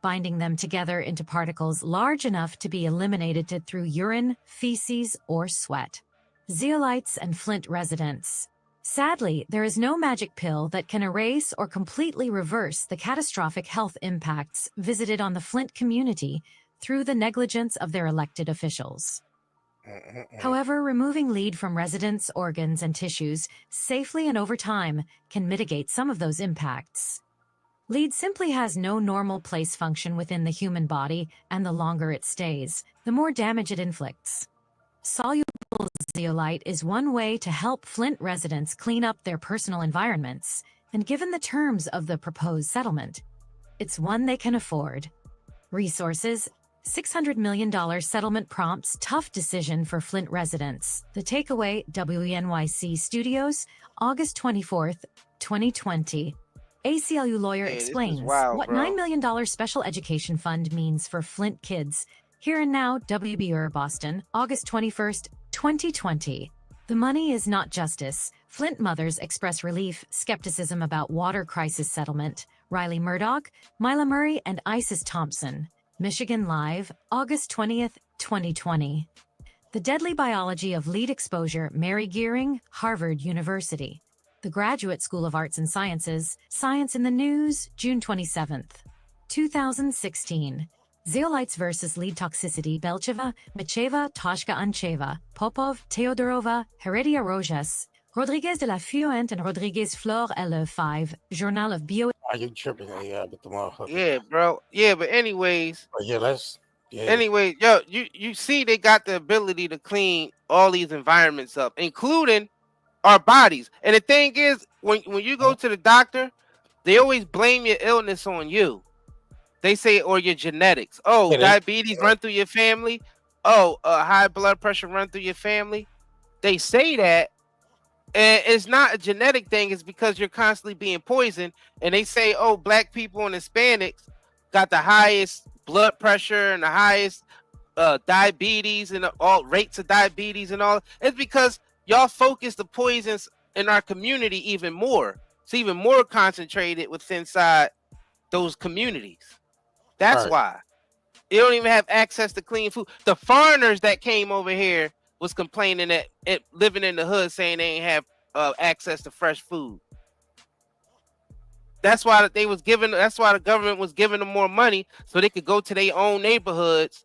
binding them together into particles large enough to be eliminated through urine, feces, or sweat. Zeolites and Flint residents. Sadly, there is no magic pill that can erase or completely reverse the catastrophic health impacts visited on the Flint community through the negligence of their elected officials. However, removing lead from residents' organs and tissues safely and over time can mitigate some of those impacts. Lead simply has no normal place function within the human body, and the longer it stays, the more damage it inflicts. Soluble zeolite is one way to help Flint residents clean up their personal environments, and given the terms of the proposed settlement, it's one they can afford. Resources: $600 million settlement prompts tough decision for Flint residents. The takeaway: WNYC Studios, August 24th, 2020. ACLU lawyer explains what $9 million special education fund means for Flint kids. Here and now, WBUR Boston, August 21st, 2020. The money is not justice. Flint mothers express relief, skepticism about water crisis settlement. Riley Murdoch, Mila Murray, and Isis Thompson. Michigan Live, August 20th, 2020. The Deadly Biology of Lead Exposure, Mary Gearing, Harvard University. The Graduate School of Arts and Sciences, Science in the News, June 27th, 2016. Zeolites versus lead toxicity: Belcheva, Macheva, Toshka Ancheva, Popov, Teodorova, Heredia Rojas, Rodriguez de la Fuente, and Rodriguez Flore LE5, Journal of Bio. Are you tripping? Yeah, bro. Yeah, but anyways. Yeah. Anyway, yo, you see they got the ability to clean all these environments up, including our bodies. And the thing is, when you go to the doctor, they always blame your illness on you. They say, or your genetics. Oh, diabetes run through your family. Oh, high blood pressure run through your family. They say that, and it's not a genetic thing. It's because you're constantly being poisoned. And they say, oh, black people and Hispanics got the highest blood pressure and the highest diabetes and all rates of diabetes and all. It's because y'all focus the poisons in our community even more. It's even more concentrated within inside those communities. That's why you don't even have access to clean food. The foreigners that came over here was complaining that living in the hood, saying they ain't have access to fresh food. That's why they was giving. That's why the government was giving them more money so they could go to their own neighborhoods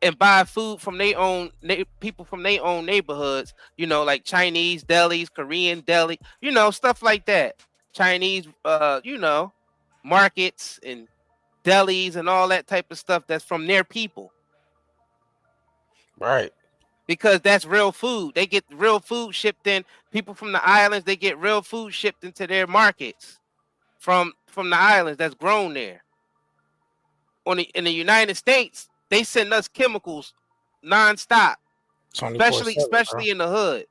and buy food from their own people from their own neighborhoods. You know, like Chinese delis, Korean deli. You know, stuff like that. Chinese, you know, markets and delis and all that type of stuff that's from their people. Right. Because that's real food. They get real food shipped in. People from the islands, they get real food shipped into their markets from the islands that's grown there. In the United States, they send us chemicals nonstop, especially in the hood.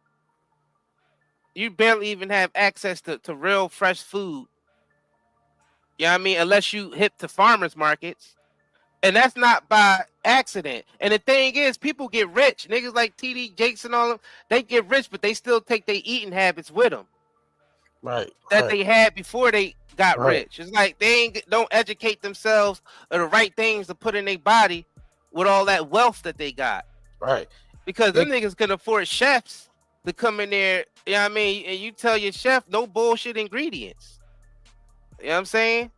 You barely even have access to real fresh food. You know what I mean? Unless you hit to farmers markets. And that's not by accident. And the thing is, people get rich. Niggas like TD Jakes and all of them, they get rich, but they still take their eating habits with them. Right. That they had before they got rich. It's like they don't educate themselves of the right things to put in their body with all that wealth that they got. Right. Because them niggas can afford chefs to come in there, you know what I mean? And you tell your chef, no bullshit ingredients. You know what I'm saying?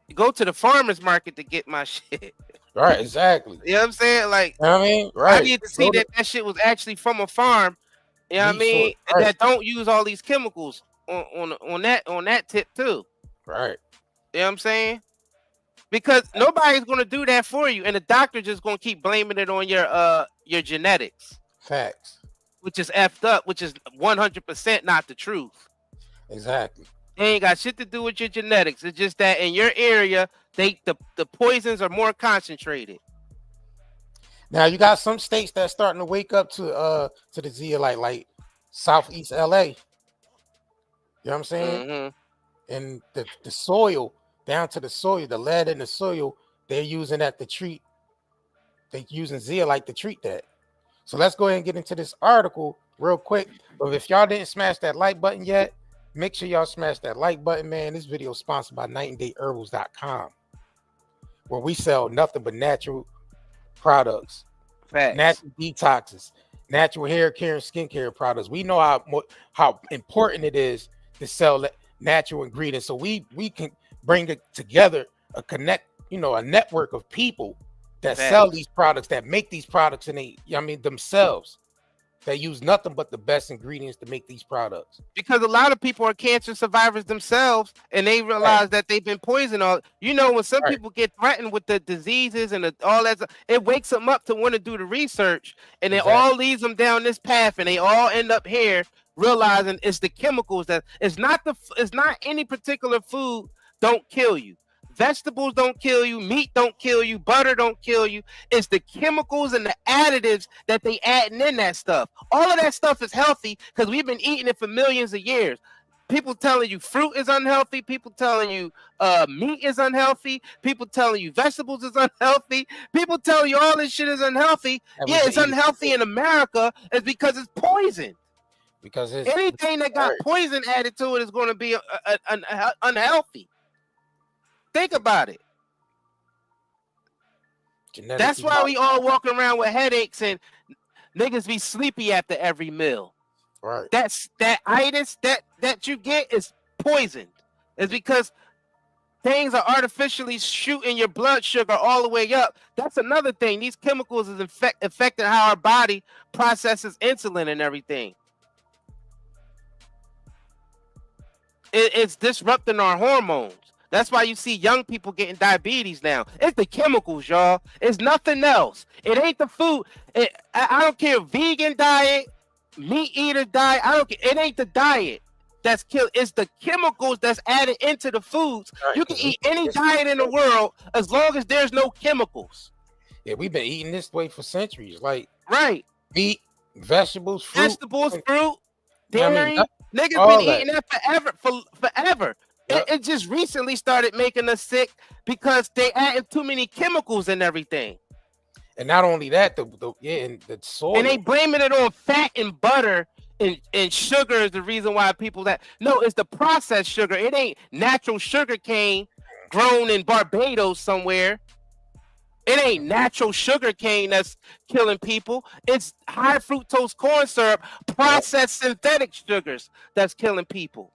You go to the farmer's market to get my shit. Right, exactly. You know what I'm saying? Like, you know what I mean? Right. I need to see that shit was actually from a farm. You know what I mean? And that don't use all these chemicals on that tip too. Right. You know what I'm saying? Because nobody's gonna do that for you, and the doctor just gonna keep blaming it on your genetics. Facts. Which is effed up, which is 100% not the truth. Exactly. It ain't got shit to do with your genetics. It's just that in your area, the poisons are more concentrated. Now you got some states that's starting to wake up to the zeolite, like Southeast LA. You know what I'm saying? And the soil, down to the soil, the lead in the soil, they're using that to treat. They're using zeolite to treat that. So let's go ahead and get into this article real quick. But if y'all didn't smash that like button yet, make sure y'all smash that like button, man. This video is sponsored by NightandDayHerbals.com, where we sell nothing but natural products, natural detoxes, natural hair care and skincare products. We know how important it is to sell natural ingredients, so we can bring it together, a network of people that sell these products, that make these products, and themselves. They use nothing but the best ingredients to make these products. Because a lot of people are cancer survivors themselves, and they realize that they've been poisoned. When some people get threatened with the diseases and all that, it wakes them up to want to do the research, and it all leads them down this path, and they all end up here realizing it's the chemicals that it's not any particular food don't kill you. Vegetables don't kill you, meat don't kill you, butter don't kill you. It's the chemicals and the additives that they adding in that stuff. All of that stuff is healthy because we've been eating it for millions of years. People telling you fruit is unhealthy. People telling you meat is unhealthy. People telling you vegetables is unhealthy. People telling you all this shit is unhealthy. Yeah, it's unhealthy in America. It's because it's poison. Because anything that got poison added to it is going to be unhealthy. Think about it. That's why we all walk around with headaches and niggas be sleepy after every meal. Right. That itis that you get is poisoned. It's because things are artificially shooting your blood sugar all the way up. That's another thing. These chemicals is affecting how our body processes insulin and everything. It's disrupting our hormones. That's why you see young people getting diabetes now. It's the chemicals, y'all. It's nothing else. It ain't the food. I don't care, vegan diet, meat eater diet. I don't care. It ain't the diet that's killed. It's the chemicals that's added into the foods. Right. You can eat any diet in the world as long as there's no chemicals. Yeah, we've been eating this way for centuries. Like meat, vegetables, fruit, dairy. Niggas been eating that forever. Yep. It just recently started making us sick because they adding too many chemicals and everything. And not only that, and the soil. And they blaming it on fat and butter and sugar is the reason why people no, it's the processed sugar. It ain't natural sugar cane grown in Barbados somewhere. It ain't natural sugar cane that's killing people. It's high fructose corn syrup, processed synthetic sugars that's killing people.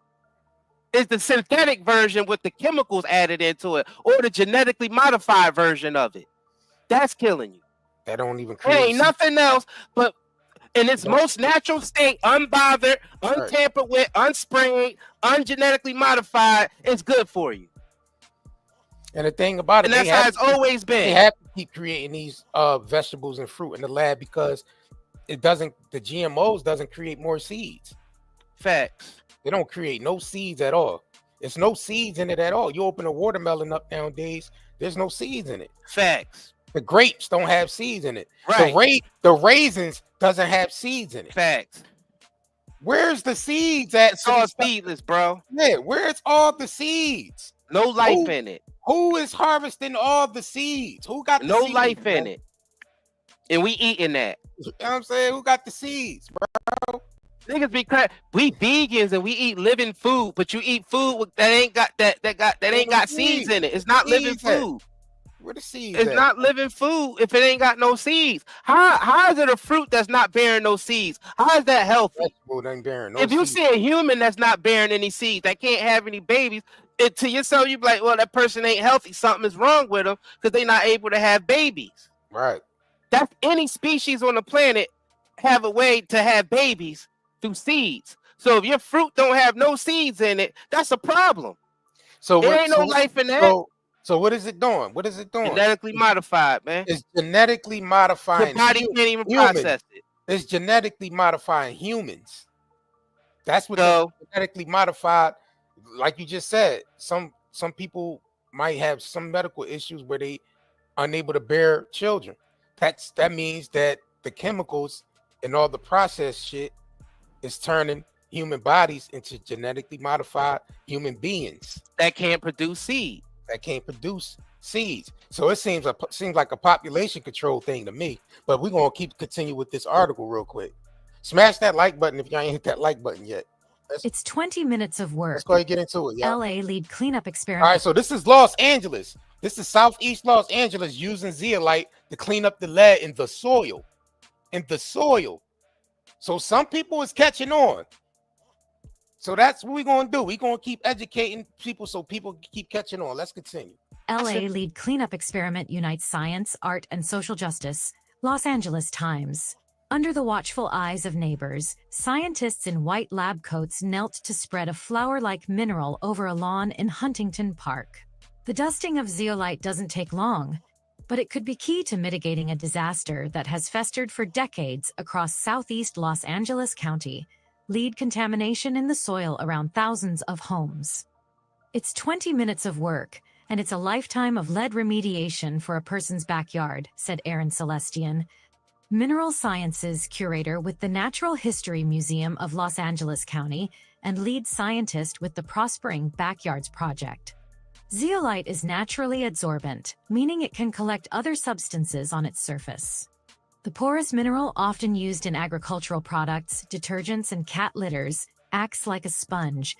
It's the synthetic version with the chemicals added into it, or the genetically modified version of it. That's killing you. That don't even create. It ain't nothing else but in its most natural state, unbothered, untampered with, unsprayed, ungenetically modified. It's good for you. And the thing about it, and that's how it's always been. They have to keep creating these vegetables and fruit in the lab because the GMOs doesn't create more seeds. Facts. They don't create no seeds at all. There's no seeds in it at all. You open a watermelon up nowadays, there's no seeds in it. Facts. The grapes don't have seeds in it. Right. The raisins doesn't have seeds in it. Facts. Where's the seeds at? It's all seedless, bro. Yeah, where's all the seeds? No life in it. Who is harvesting all the seeds? Who got no life in it? And we eating that. You know what I'm saying? Who got the seeds, bro? Niggas be crap. We vegans and we eat living food, but you eat food that ain't got seeds in it. It's not living food. Where the seeds? It's not living food if it ain't got no seeds. How is it a fruit that's not bearing no seeds? How is that healthy? If you see a human that's not bearing any seeds, that can't have any babies, to yourself you be like, well, that person ain't healthy. Something is wrong with them because they're not able to have babies. Right. That's any species on the planet have a way to have babies through seeds. So if your fruit don't have no seeds in it, that's a problem. So there ain't no life in that. So what is it doing? What is it doing? Genetically modified, man. It's genetically modifying. The body can't even process it. It's genetically modifying humans. That's what genetically modified. like you just said, some people might have some medical issues where they unable to bear children. That means that the chemicals and all the processed shit is turning human bodies into genetically modified human beings that can't produce seed. Seeds. So it seems like a population control thing to me. But we're gonna continue with this article real quick. Smash that like button if y'all ain't hit that like button yet. It's 20 minutes of work. Let's go ahead and get into it. LA lead cleanup experiment. All right, so this is Los Angeles. This is Southeast Los Angeles using zeolite to clean up the lead in the soil. So some people is catching on. So that's what we're going to do. We're going to keep educating people so people keep catching on. Let's continue. LA lead cleanup experiment unites science, art, and social justice. Los Angeles Times. Under the watchful eyes of neighbors, scientists in white lab coats knelt to spread a flower-like mineral over a lawn in Huntington Park. The dusting of zeolite doesn't take long, but it could be key to mitigating a disaster that has festered for decades across southeast Los Angeles County, lead contamination in the soil around thousands of homes. It's 20 minutes of work, and it's a lifetime of lead remediation for a person's backyard, said Aaron Celestian, mineral sciences curator with the Natural History Museum of Los Angeles County and lead scientist with the prospering Backyards Project. Zeolite is naturally adsorbent, meaning it can collect other substances on its surface. The porous mineral, often used in agricultural products, detergents, and cat litters, acts like a sponge,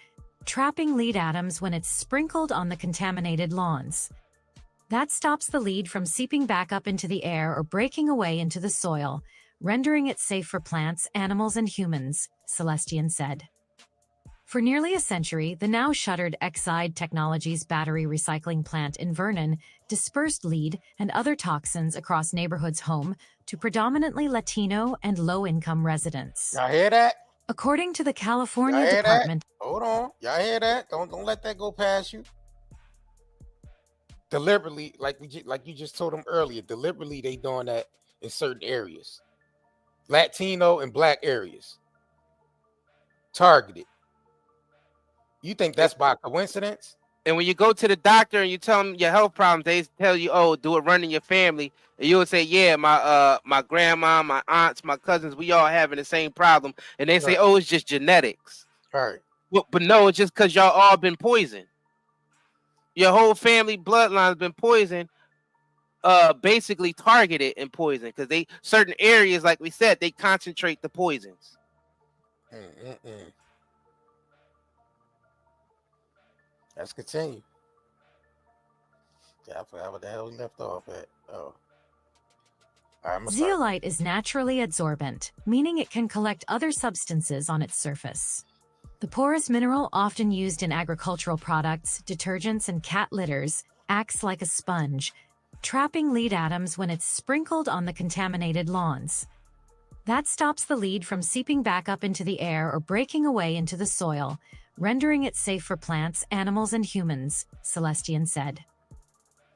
trapping lead atoms when it's sprinkled on the contaminated lawns. That stops the lead from seeping back up into the air or breaking away into the soil, rendering it safe for plants, animals, and humans, Celestian said. For nearly a century, the now shuttered Exide Technologies battery recycling plant in Vernon dispersed lead and other toxins across neighborhoods home to predominantly Latino and low-income residents. Y'all hear that? According to the California Department... Hold on. Y'all hear that? Don't let that go past you. Deliberately, like you just told them earlier, deliberately they doing that in certain areas. Latino and black areas. Targeted. You think that's by coincidence? And when you go to the doctor and you tell them your health problems, they tell you, "Oh, do it run in your family." And you would say, "Yeah, my grandma, my aunts, my cousins, we all having the same problem." And they say, "Oh, it's just genetics." Right. But no, it's just because y'all all been poisoned. Your whole family bloodline has been poisoned, basically targeted and poisoned because they certain areas, like we said, they concentrate the poisons. Let's continue. Yeah, I forgot what the hell we left off at. Oh. Zeolite is naturally adsorbent, meaning it can collect other substances on its surface. The porous mineral, often used in agricultural products, detergents, and cat litters, acts like a sponge, trapping lead atoms when it's sprinkled on the contaminated lawns. That stops the lead from seeping back up into the air or breaking away into the soil, rendering it safe for plants, animals, and humans, Celestian said.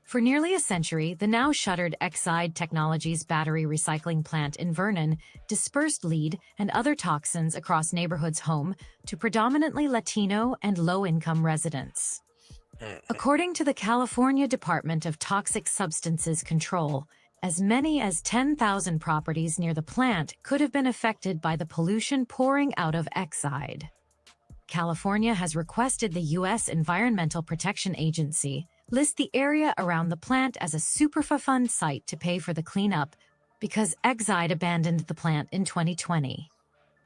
For nearly a century, the now shuttered Exide Technologies battery recycling plant in Vernon dispersed lead and other toxins across neighborhoods home to predominantly Latino and low-income residents. According to the California Department of Toxic Substances Control, as many as 10,000 properties near the plant could have been affected by the pollution pouring out of Exide. California has requested the U.S. Environmental Protection Agency list the area around the plant as a Superfund site to pay for the cleanup because Exide abandoned the plant in 2020.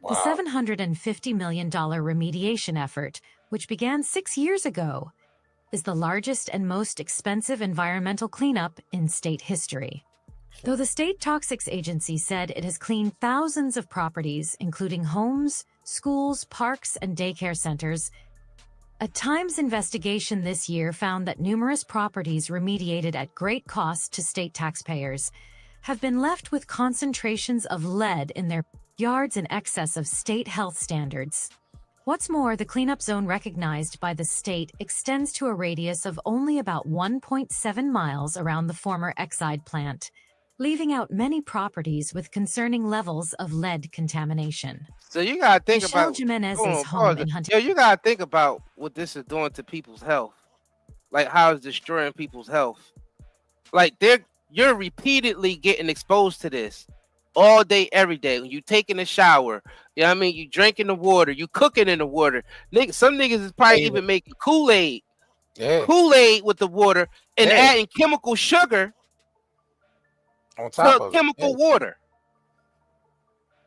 Wow. The $750 million remediation effort, which began 6 years ago, is the largest and most expensive environmental cleanup in state history. Though the state toxics agency said it has cleaned thousands of properties, including homes, schools, parks, and daycare centers, a Times investigation this year found that numerous properties remediated at great cost to state taxpayers have been left with concentrations of lead in their yards in excess of state health standards. What's more, the cleanup zone recognized by the state extends to a radius of only about 1.7 miles around the former Exide plant, leaving out many properties with concerning levels of lead contamination. So you gotta think Michelle about Jimenez's home in Huntington. Yo, you gotta think about what this is doing to people's health. Like how it's destroying people's health. Like you're repeatedly getting exposed to this all day, every day. When you taking a shower, you know what I mean? You drinking the water, you cooking in the water. Some niggas is probably even making Kool-Aid. Yeah. Kool-Aid with the water and adding chemical sugar on top of chemical water.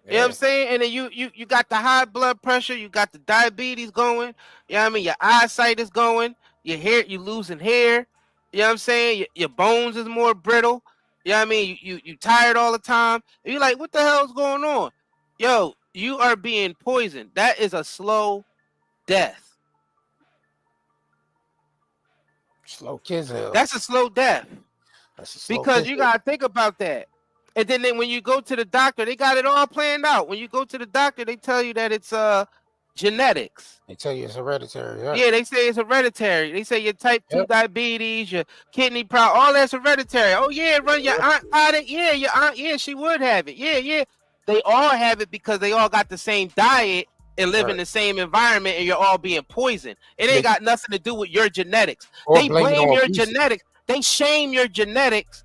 You know what I'm saying? And then you got the high blood pressure, you got the diabetes going, you know what I mean? Your eyesight is going, your hair, you losing hair, you know what I'm saying? Your bones is more brittle, you know what I mean? You tired all the time. And you're like, what the hell is going on? Yo, you are being poisoned. That is a slow death. Slow kids hell. That's a slow death. That's a slow because you gotta think about that. And then when you go to the doctor, they got it all planned out. When you go to the doctor, they tell you that it's genetics. They tell you it's hereditary. Yeah, they say it's hereditary. They say your type 2 diabetes, your kidney problem, all that's hereditary. Oh yeah, run your aunt got it. Yeah, your aunt, yeah, she would have it. Yeah. They all have it because they all got the same diet and live in the same environment, and you're all being poisoned. It ain't got nothing to do with your genetics. They blame your genetics. They shame your genetics.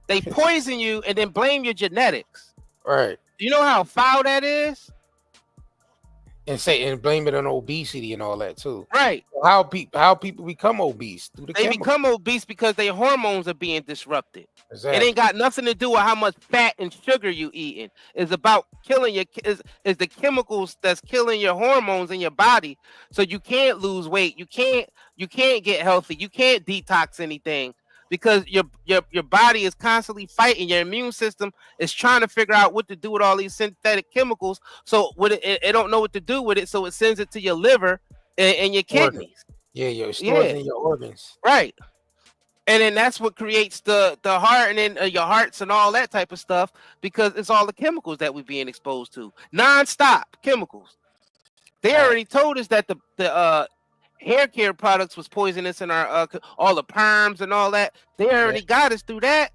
They poison you and then blame your genetics. Right. You know how foul that is? And blame it on obesity and all that too. Right. How people become obese? They become obese because their hormones are being disrupted. Exactly. It ain't got nothing to do with how much fat and sugar you eating. It's about killing is the chemicals that's killing your hormones in your body. So you can't lose weight. You can't get healthy. You can't detox anything. Because your body is constantly fighting. Your immune system is trying to figure out what to do with all these synthetic chemicals. So it don't know what to do with it. So it sends it to your liver and your kidneys. Yeah, it stores in your organs. Right. And then that's what creates the heart and then your hearts and all that type of stuff, because it's all the chemicals that we're being exposed to. Non-stop chemicals. They already told us that the hair care products was poisonous in our all the perms and all that. They already got us through that.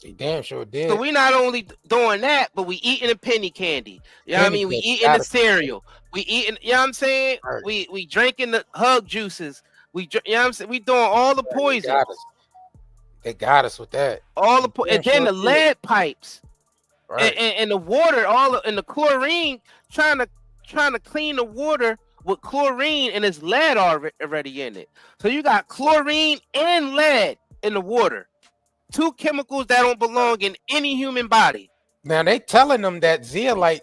They damn sure did. So we not only doing that, but we eating the penny candy. You know what I mean? We eating the cereal. We eating, you know what I'm saying? Right. We drinking the hug juices. You know what I'm saying? We doing all the poison. They got us with that. All the and then the lead pipes. Right. And the water, and the chlorine, trying to clean the water with chlorine, and it's lead already in it. So you got chlorine and lead in the water. Two chemicals that don't belong in any human body. Now they telling them that zeolite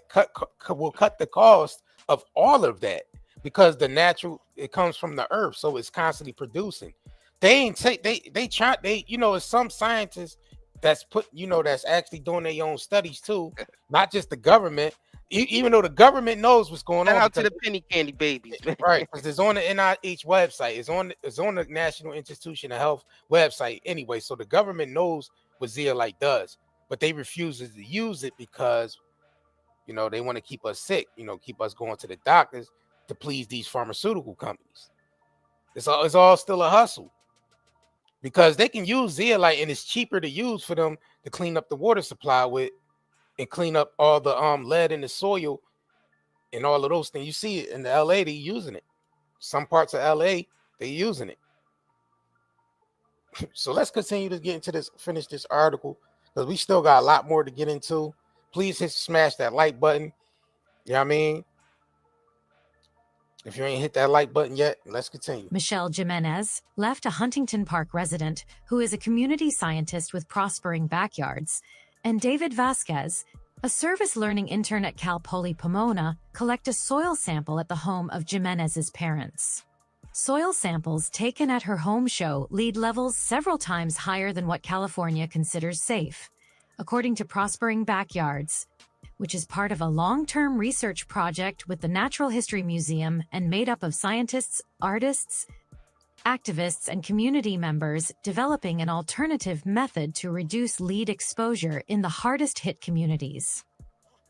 will cut the cost of all of that, because it comes from the earth, so it's constantly producing. It's some scientists that's that's actually doing their own studies too, not just the government. Even though the government knows what's going on. Shout out to the penny candy babies, right? Because it's on the NIH website. It's on the National Institution of Health website anyway. So the government knows what zeolite does, but they refuse to use it because they want to keep us sick. Keep us going to the doctors to please these pharmaceutical companies. It's all still a hustle, because they can use zeolite and it's cheaper to use for them to clean up the water supply with. And clean up all the lead in the soil and all of those things. You see it in the LA, they using it. Some parts of LA, they using it. So let's continue to get into finish this article, because we still got a lot more to get into. Please smash that like button. You know what I mean? If you ain't hit that like button yet, let's continue. Michelle Jimenez left a Huntington Park resident who is a community scientist with prospering backyards, and David Váccınes, a service learning intern at Cal Poly Pomona, collect a soil sample at the home of Jimenez's parents. Soil samples taken at her home show lead levels several times higher than what California considers safe, according to Prospering Backyards, which is part of a long-term research project with the Natural History Museum and made up of scientists, artists, activists, and community members developing an alternative method to reduce lead exposure in the hardest-hit communities.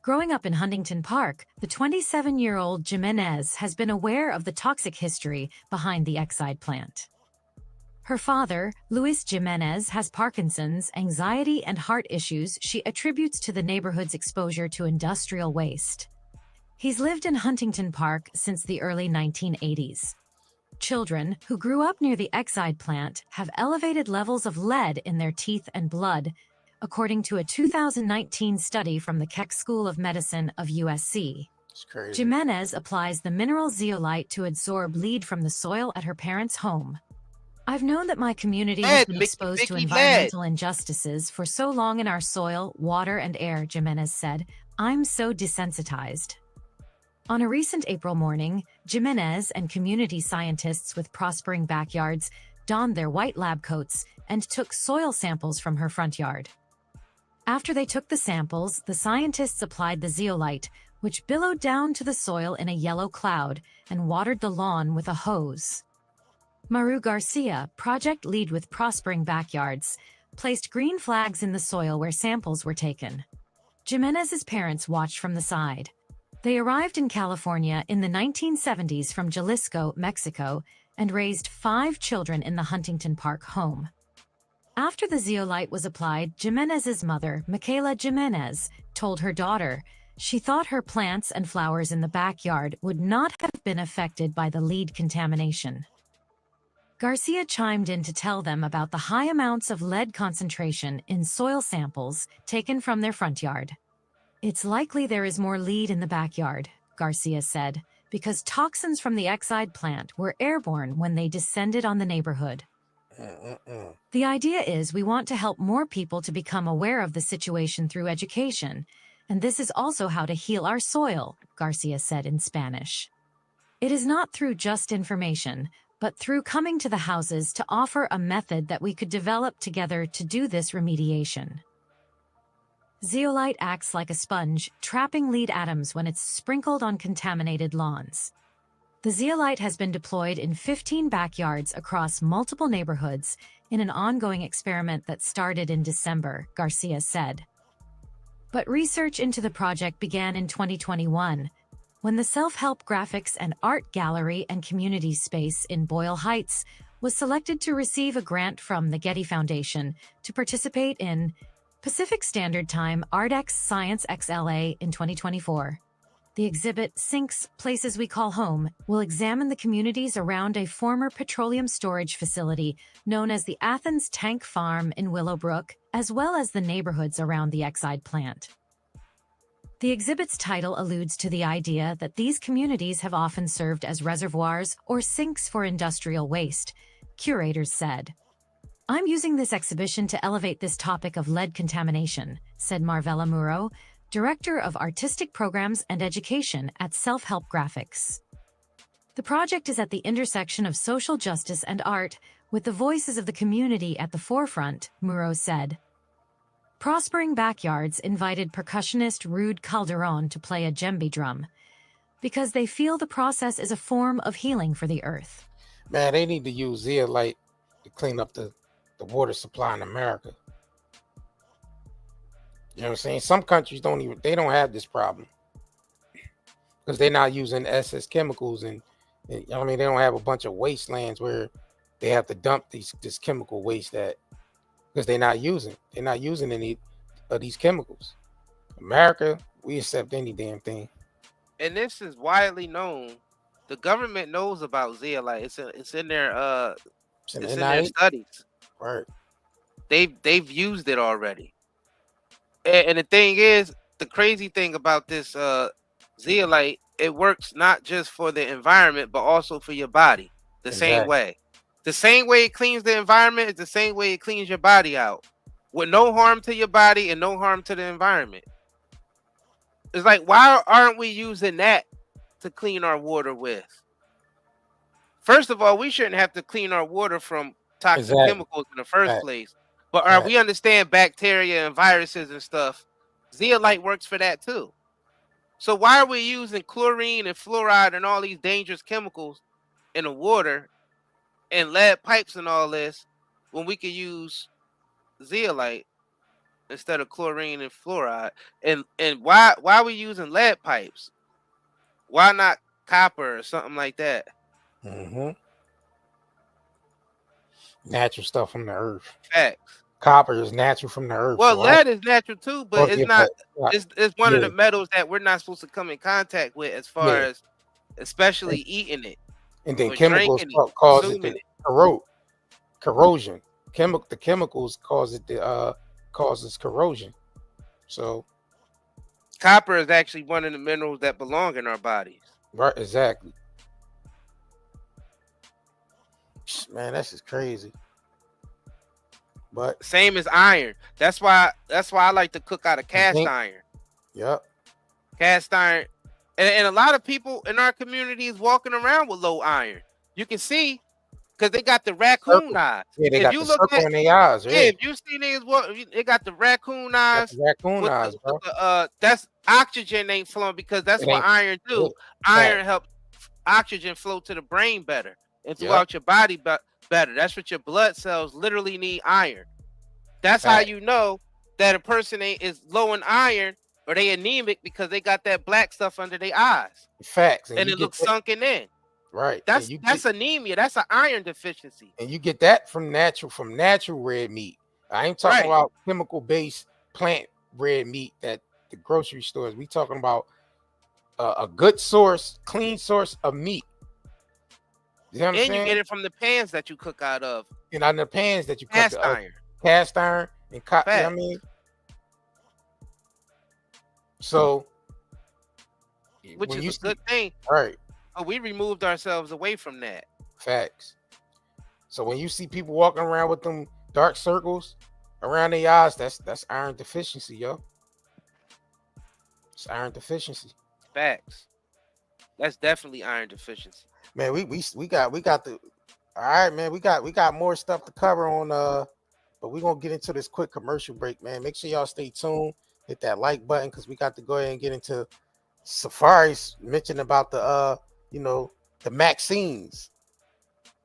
Growing up in Huntington Park, the 27-year-old Jimenez has been aware of the toxic history behind the Exide plant. Her father, Luis Jimenez, has Parkinson's, anxiety, and heart issues she attributes to the neighborhood's exposure to industrial waste. He's lived in Huntington Park since the early 1980s. Children who grew up near the Exide plant have elevated levels of lead in their teeth and blood, according to a 2019 study from the Keck School of Medicine of USC. It's crazy. Jimenez applies the mineral zeolite to absorb lead from the soil at her parents' home. I've known that my community has been exposed to environmental injustices for so long in our soil, water, and air, Jimenez said. I'm so desensitized. On a recent April morning, Jimenez and community scientists with Prospering Backyards donned their white lab coats and took soil samples from her front yard. After they took the samples, the scientists applied the zeolite, which billowed down to the soil in a yellow cloud, and watered the lawn with a hose. Maru Garcia, project lead with Prospering Backyards, placed green flags in the soil where samples were taken. Jimenez's parents watched from the side. They arrived in California in the 1970s from Jalisco, Mexico, and raised 5 children in the Huntington Park home. After the zeolite was applied, Jimenez's mother, Michaela Jimenez, told her daughter she thought her plants and flowers in the backyard would not have been affected by the lead contamination. Garcia chimed in to tell them about the high amounts of lead concentration in soil samples taken from their front yard. It's likely there is more lead in the backyard, Garcia said, because toxins from the Exide plant were airborne when they descended on the neighborhood. The idea is we want to help more people to become aware of the situation through education, and this is also how to heal our soil, Garcia said in Spanish. It is not through just information, but through coming to the houses to offer a method that we could develop together to do this remediation. Zeolite acts like a sponge, trapping lead atoms when it's sprinkled on contaminated lawns. The zeolite has been deployed in 15 backyards across multiple neighborhoods in an ongoing experiment that started in December, Garcia said. But research into the project began in 2021, when the self-help graphics and art gallery and community space in Boyle Heights was selected to receive a grant from the Getty Foundation to participate in Pacific Standard Time ArtX Science XLA in 2024. The exhibit, Sinks, Places We Call Home, will examine the communities around a former petroleum storage facility known as the Athens Tank Farm in Willowbrook, as well as the neighborhoods around the Exide plant. The exhibit's title alludes to the idea that these communities have often served as reservoirs or sinks for industrial waste, curators said. I'm using this exhibition to elevate this topic of lead contamination, said Marvella Muro, Director of Artistic Programs and Education at Self-Help Graphics. The project is at the intersection of social justice and art, with the voices of the community at the forefront, Muro said. Prospering Backyards invited percussionist Rude Calderon to play a djembe drum, because they feel the process is a form of healing for the earth. Man, they need to use zeolite to clean up the water supply in America. You know what I'm saying? Some countries don't have this problem because they're not using excess chemicals, and they don't have a bunch of wastelands where they have to dump this chemical waste because they're not using any of these chemicals. America, we accept any damn thing. And this is widely known. The government knows about zeolite. It's in their studies. Right. They've used it already. And the thing is, the crazy thing about this zeolite, it works not just for the environment, but also for your body. Same way. The same way it cleans the environment is the same way it cleans your body out, with no harm to your body and no harm to the environment. It's like, why aren't we using that to clean our water with? First of all, we shouldn't have to clean our water from toxic chemicals in the first place. But we understand bacteria and viruses and stuff. Zeolite works for that too. So why are we using chlorine and fluoride and all these dangerous chemicals in the water and lead pipes and all this when we could use zeolite instead of chlorine and fluoride? And why are we using lead pipes? Why not copper or something like that? Mm-hmm. natural stuff from the earth. Facts. Copper is natural from the earth. Well, so lead is natural too, but it's not. It's one of the metals that we're not supposed to come in contact with, as far as especially eating it. And then chemicals cause it to corrode. Corrosion. The chemicals causes corrosion. So copper is actually one of the minerals that belong in our bodies. Right, exactly. Man, that's just crazy. But same as iron. That's why I like to cook out of cast iron. Yep. Cast iron. And a lot of people in our community is walking around with low iron. You can see because they got the raccoon eyes. Yeah, they got the circle in their eyes. Yeah, if you see niggas, they got the raccoon eyes. Raccoon eyes, bro. That's oxygen ain't flowing because that's what iron do. Iron helps oxygen flow to the brain better and throughout your body better. That's what your blood cells literally need iron. That's how you know that a person is low in iron or they anemic because they got that black stuff under their eyes. Facts. And it looks sunken in. Right. That's anemia. That's an iron deficiency. And you get that from natural red meat. I ain't talking about chemical based plant red meat that the grocery stores. We talking about a good source, clean source of meat. You know what I'm saying? You get it from the pans that you cook out of. And on the pans that you cast cook iron. Cast iron and cotton. You know what I mean? So which is a good thing. Right. But we removed ourselves away from that. Facts. So when you see people walking around with them dark circles around their eyes, that's iron deficiency, yo. It's iron deficiency. Facts. That's definitely iron deficiency. Man, we got the all right, man. We got more stuff to cover on but we're gonna get into this quick commercial break, man. Make sure y'all stay tuned, hit that like button because we got to go ahead and get into Safaree's mention about the the vaccines.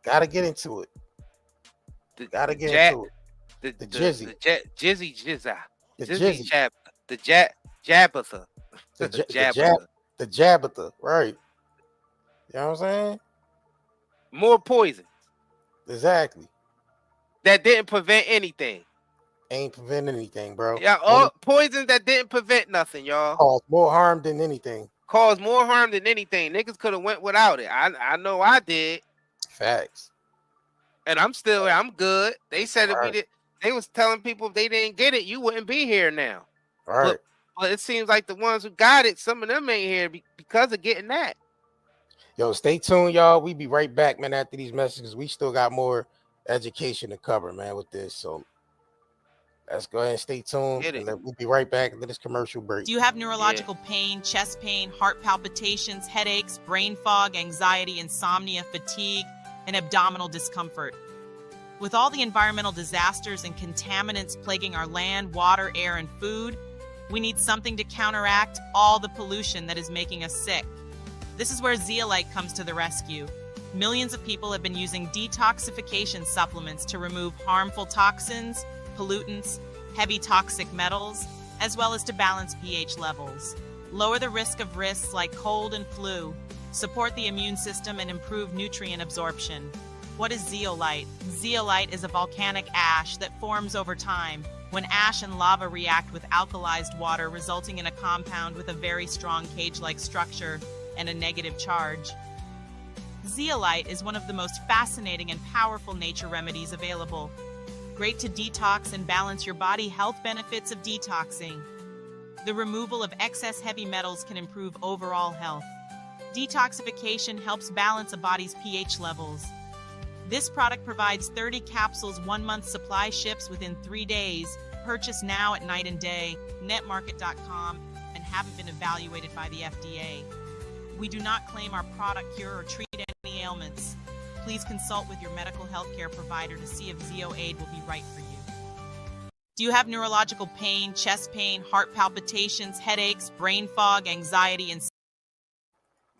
Gotta get into it. The jizzy. The Jabbatha. The Jabbatha, right. You know what I'm saying? More poison. Exactly. That didn't prevent anything. Ain't prevent anything, bro. Yeah, all poisons that didn't prevent nothing, y'all. Caused more harm than anything. Caused more harm than anything. Niggas could have went without it. I know I did. Facts. And I'm good. They said if we did, they was telling people if they didn't get it, you wouldn't be here now. All right. But it seems like the ones who got it, some of them ain't here because of getting that. Yo, stay tuned, y'all. We be right back, man, after these messages. We still got more education to cover, man, with this. So let's go ahead and stay tuned. And we'll be right back after this commercial break. Do you have neurological pain, chest pain, heart palpitations, headaches, brain fog, anxiety, insomnia, fatigue, and abdominal discomfort? With all the environmental disasters and contaminants plaguing our land, water, air, and food, we need something to counteract all the pollution that is making us sick. This is where Zeolite comes to the rescue. Millions of people have been using detoxification supplements to remove harmful toxins, pollutants, heavy toxic metals, as well as to balance pH levels. Lower the risk of risks like cold and flu, support the immune system, and improve nutrient absorption. What is zeolite? Zeolite is a volcanic ash that forms over time when ash and lava react with alkalized water, resulting in a compound with a very strong cage-like structure and a negative charge. Zeolite is one of the most fascinating and powerful nature remedies available. Great to detox and balance your body. Health benefits of detoxing. The removal of excess heavy metals can improve overall health. Detoxification helps balance a body's pH levels. This product provides 30 capsules, 1 month supply, ships within 3 days. Purchase now at Night and Day, netmarket.com, and haven't been evaluated by the FDA. We do not claim our product cure or treat any ailments. Please consult with your medical healthcare provider to see if ZeoAid will be right for you. Do you have neurological pain, chest pain, heart palpitations, headaches, brain fog, anxiety, and...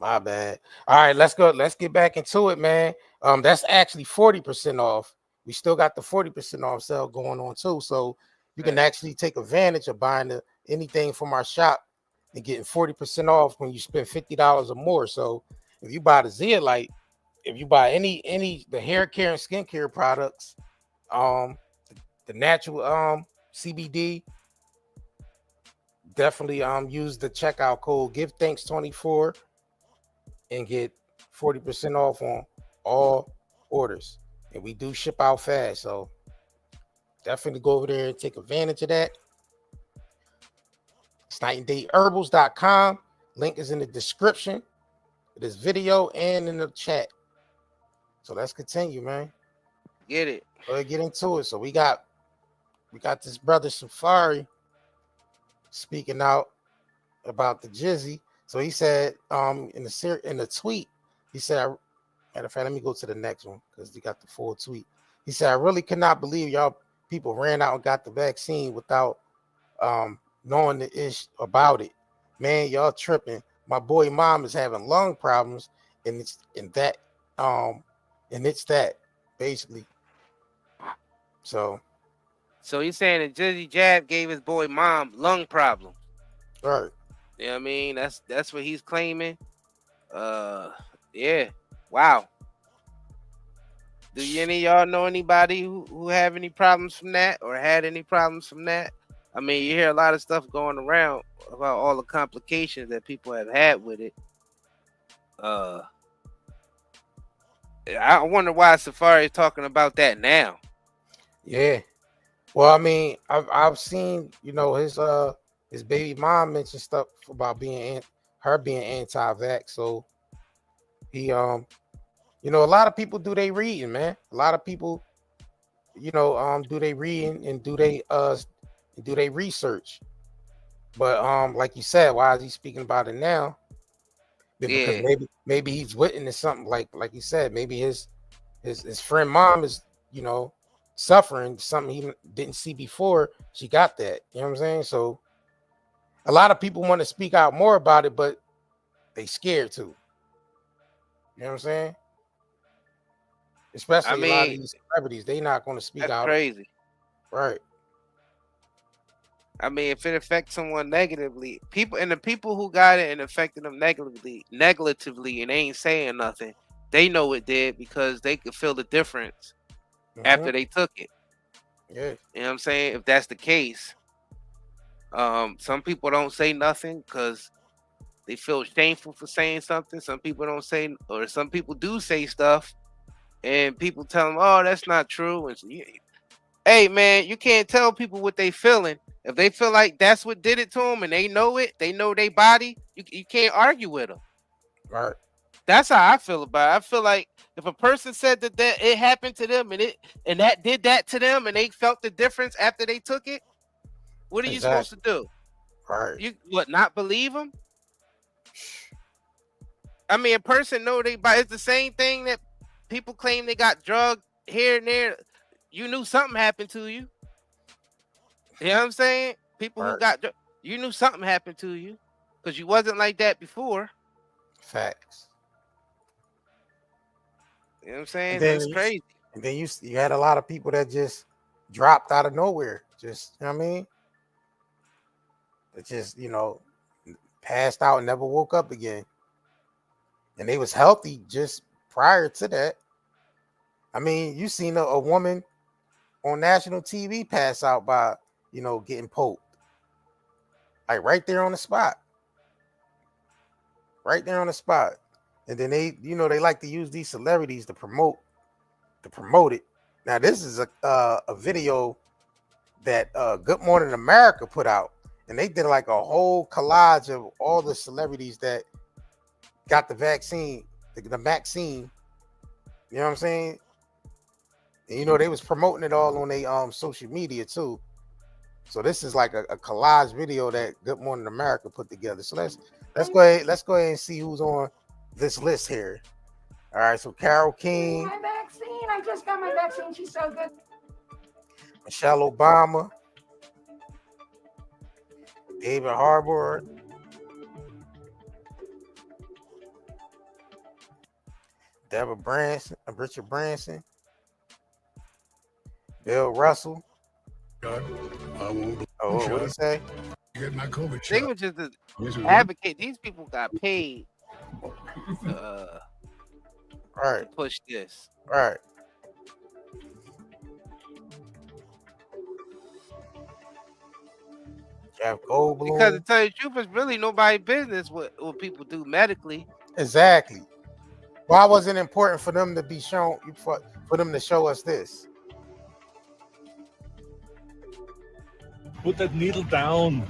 My bad. All right, let's go. Let's get back into it, man. That's actually 40% off. We still got the 40% off sale going on too. So you can actually take advantage of buying anything from our shop and getting 40% off when you spend $50 or more. So if you buy the Zeolite, if you buy any the hair care and skincare products, the natural CBD. Definitely use the checkout code Give Thanks 24 and get 40% off on all orders. And we do ship out fast, so definitely go over there and take advantage of that. It's nightandayherbals.com. Link is in the description of this video and in the chat. So let's continue, man. Get it. Go ahead, get into it. So we got this brother Safaree speaking out about the Jizzy. So he said in the tweet, he said, matter of fact, let me go to the next one because you got the full tweet. He said, I really could not believe y'all people ran out and got the vaccine without knowing the ish about it. Man, y'all tripping. My boy mom is having lung problems, and it's that basically. So he's saying that Jizzy Jab gave his boy mom lung problem. Right. You know what I mean? That's what he's claiming. Yeah. Wow. Do any of y'all know anybody who have any problems from that or had any problems from that? I mean, you hear a lot of stuff going around about all the complications that people have had with it. I wonder why Safaree is talking about that now. Yeah. Well, I mean, I've seen, his baby mom mention stuff about her being anti-vax. So he, a lot of people do they reading, man. A lot of people, do they reading and do they research. But like you said, why is he speaking about it now? Because maybe he's witnessed something like you said, maybe his friend mom is, suffering something he didn't see before she got that. You know what I'm saying? So a lot of people want to speak out more about it, but they scared to. You know what I'm saying? Especially a lot of these celebrities, they not going to speak out. Crazy. Right. I mean, if it affects someone negatively, the people who got it and affected them negatively, and they ain't saying nothing, they know it did because they could feel the difference after they took it. Yeah. You know what I'm saying? If that's the case, some people don't say nothing because they feel shameful for saying something. Some people don't say, or some people do say stuff, and people tell them, "Oh, that's not true." And so, hey, man, you can't tell people what they feeling. If they feel like that's what did it to them and they know it, they know their body, you can't argue with them. Right. That's how I feel about it. I feel like if a person said that it happened to them and that did that to them and they felt the difference after they took it, what are you supposed to do? Right. You not believe them? I mean, a person know they body. It's the same thing that people claim they got drugged here and there. You knew something happened to you. You know what I'm saying? People who got, you knew something happened to you because you wasn't like that before. Facts. You know what I'm saying? It's crazy. And then you had a lot of people that just dropped out of nowhere. Just, you know what I mean? That just, passed out and never woke up again. And they was healthy just prior to that. I mean, you seen a woman on national TV pass out by, getting poked. Like right there on the spot. Right there on the spot. And then they like to use these celebrities to promote it. Now, this is a video that Good Morning America put out. And they did like a whole collage of all the celebrities that got the vaccine, the vaccine. You know what I'm saying? And, they was promoting it all on their social media too. So this is like a collage video that Good Morning America put together. So let's go ahead and see who's on this list here. All right, so Carol King, My vaccine. I just got my vaccine. She's so good. Michelle Obama, David Harbour, Deborah Branson, Richard Branson, Bill Russell. I won't. Oh, what did he say? Get my COVID shot. They were just advocate. These people got paid to right. push this. Right. Have gold balloons. Because to tell you the truth, it's really nobody's business what people do medically. Exactly. Why wasn't it important for them to be shown, for them to show us this? Put that needle down.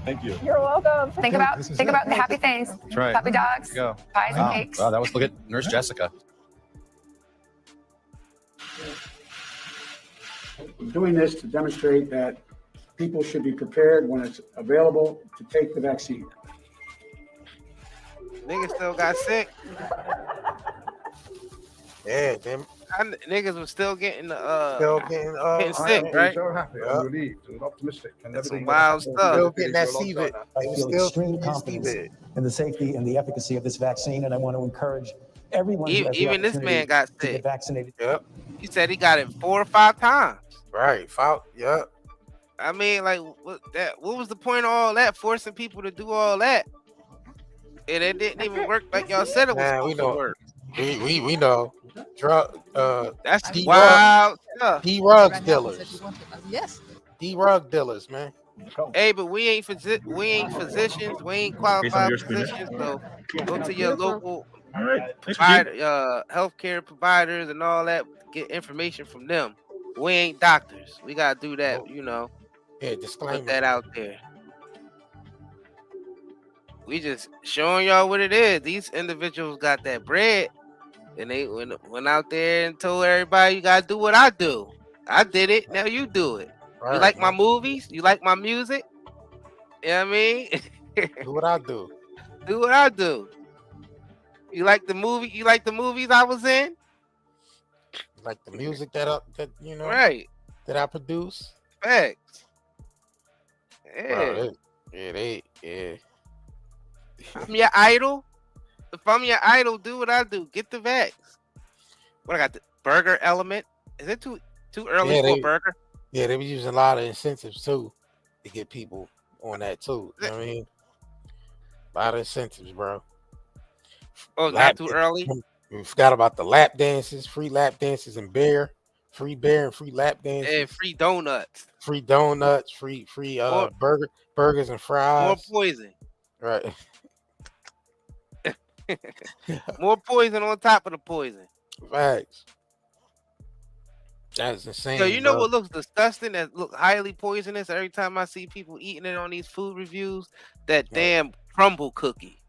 Thank you. You're welcome. Think about the happy things. That's right. Puppy dogs, Go. pies and cakes. Wow, that was, look at Nurse Jessica. We're doing this to demonstrate that people should be prepared when it's available to take the vaccine. Niggas still got sick. Yeah, them niggas was still getting getting sick, right? So happy, I'm relieved and optimistic. And That's some wild stuff. Still getting that CVID. I feel extreme confidence in the safety and the efficacy of this vaccine, and I want to encourage everyone. Even this man got to sick. get vaccinated. Yep. He said he got it 4 or 5 times. Right. Yep. I mean, like, what was the point of all that? Forcing people to do all that, and it didn't even work like y'all said it was supposed to work. We know. Drug. That's wild stuff. D-rug dealers. Yes. D-rug dealers, man. Hey, but we ain't physicians. We ain't qualified physicians. So go to your local healthcare providers and all that. Get information from them. We ain't doctors. We gotta do that. You know. Yeah, disclaimer. Put that out there. We just showing y'all what it is. These individuals got that bread, and they went out there and told everybody, "You gotta do what I do. I did it. Now you do it. Right, you like my movies? You like my music? You know what I mean? Do what I do. Do what I do. You like the movie? You like the movies I was in? Like the music that you know, right? That I produce. Facts. Yeah. Yeah. Yeah. I'm your idol. If I'm your idol, do what I do. Get the vax. What I got? The burger element. Is it too early for a burger? Yeah, they were using a lot of incentives too to get people on that too. You know what I mean? A lot of incentives, bro. Oh, not too early? We forgot about the lap dances, free lap dances and free bear and free lap dances. And free donuts. Free donuts, free burgers and fries. More poison. Right. More poison on top of the poison. Facts. That's insane. So you know what looks disgusting, that look highly poisonous every time I see people eating it on these food reviews? That damn crumble cookie.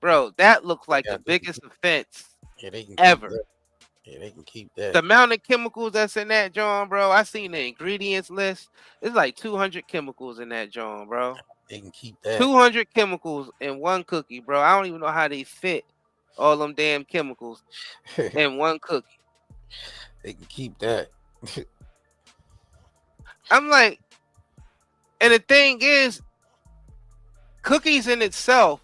Bro, that looks like the biggest offense ever. Yeah, they can keep that. The amount of chemicals that's in that John, bro. I seen the ingredients list. It's like 200 chemicals in that John, bro. They can keep that. 200 chemicals in one cookie, bro. I don't even know how they fit all them damn chemicals in one cookie. They can keep that. I'm like, and the thing is, cookies in itself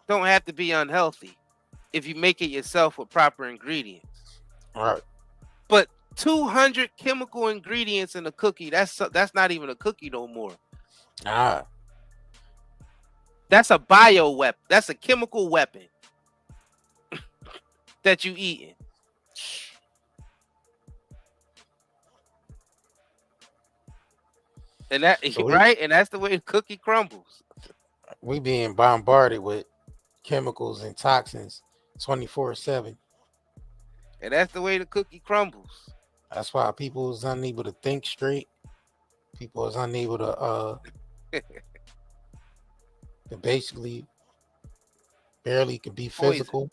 don't have to be unhealthy if you make it yourself with proper ingredients. All right. But 200 chemical ingredients in a cookie, that's not even a cookie no more. That's a bio weapon. That's a chemical weapon that you eating. And that right, and that's the way the cookie crumbles. We being bombarded with chemicals and toxins 24/7. And that's the way the cookie crumbles. That's why people is unable to think straight. People is unable to to basically barely could be physical.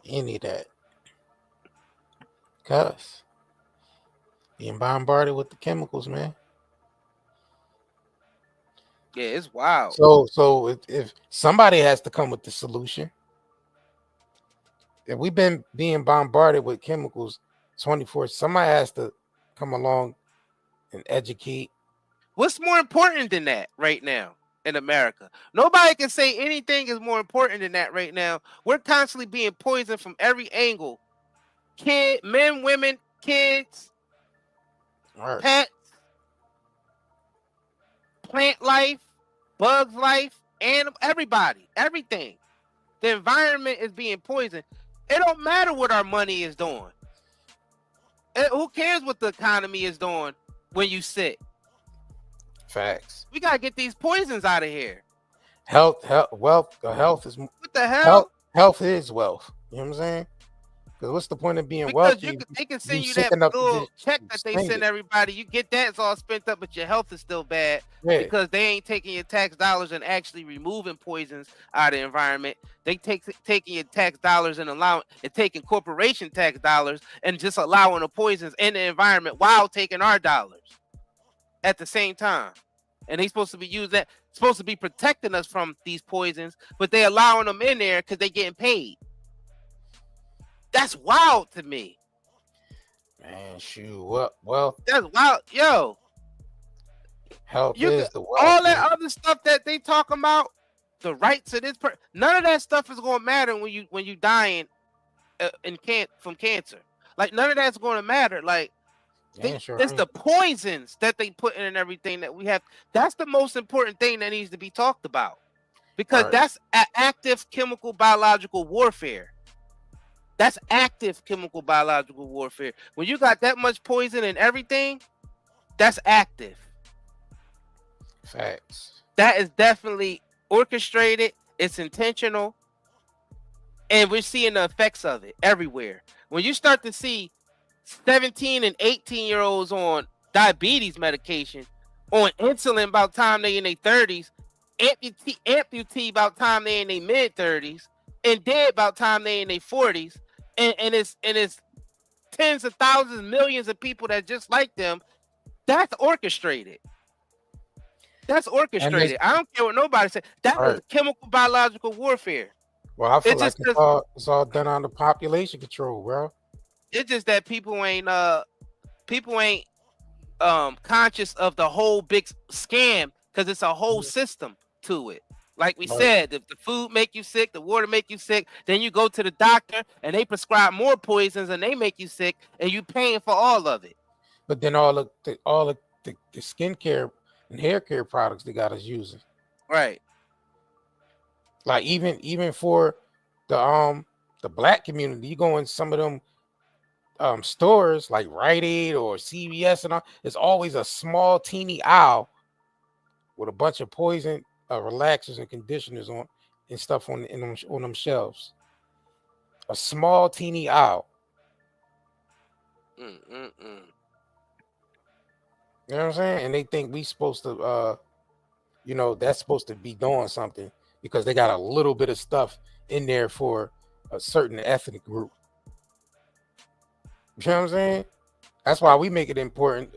Any of that. Cause being bombarded with the chemicals, man. Yeah, it's wild. So if somebody has to come with the solution, if we've been being bombarded with chemicals 24, somebody has to come along and educate. What's more important than that right now in America? Nobody can say anything is more important than that right now. We're constantly being poisoned from every angle. Men, women, kids, pets, plant life, bugs life, and everybody, everything. The environment is being poisoned. It don't matter what our money is doing. Who cares what the economy is doing when you sick? Facts. We gotta get these poisons out of here. Wealth is what the hell? Health is wealth. You know what I'm saying? Because what's the point of being wealthy? They can send you that little check that they send everybody. You get that, it's all spent up, but your health is still bad because they ain't taking your tax dollars and actually removing poisons out of the environment. They taking your tax dollars and taking corporation tax dollars and just allowing the poisons in the environment while taking our dollars at the same time. And they supposed to be supposed to be protecting us from these poisons, but they allowing them in there because they getting paid. That's wild to me. Man, shoot. Well, that's wild. Yo. Health is the wealth. All that other stuff that they talking about, the rights of this person, none of that stuff is going to matter when you dying from cancer. Like, none of that's going to matter. Like, it's the poisons that they put in and everything that we have. That's the most important thing that needs to be talked about. Because that's active chemical biological warfare. That's active chemical biological warfare. When you got that much poison in everything, that's active. Facts. That is definitely orchestrated. It's intentional. And we're seeing the effects of it everywhere. When you start to see 17 and 18-year-olds on diabetes medication, on insulin about time they in their 30s, amputee about time they in their mid-30s, and dead about time they in their 40s, and it's tens of thousands, millions of people that just like them. That's orchestrated. That's orchestrated. I don't care what nobody says. That is chemical biological warfare. Well, I feel it's all done under population control, bro. It's just that people ain't conscious of the whole big scam because it's a whole system to it. Like we said, if the food make you sick, the water make you sick, then you go to the doctor and they prescribe more poisons and they make you sick, and you paying for all of it. But then all the skincare and hair care products they got us using, right? Like even for the black community, you go in some of them stores like Rite Aid or CVS and all, it's always a small teeny aisle with a bunch of poison relaxers and conditioners on and stuff on them shelves. A small teeny aisle. You know what I'm saying? And they think we supposed to that's supposed to be doing something because they got a little bit of stuff in there for a certain ethnic group. You know what I'm saying? That's why we make it important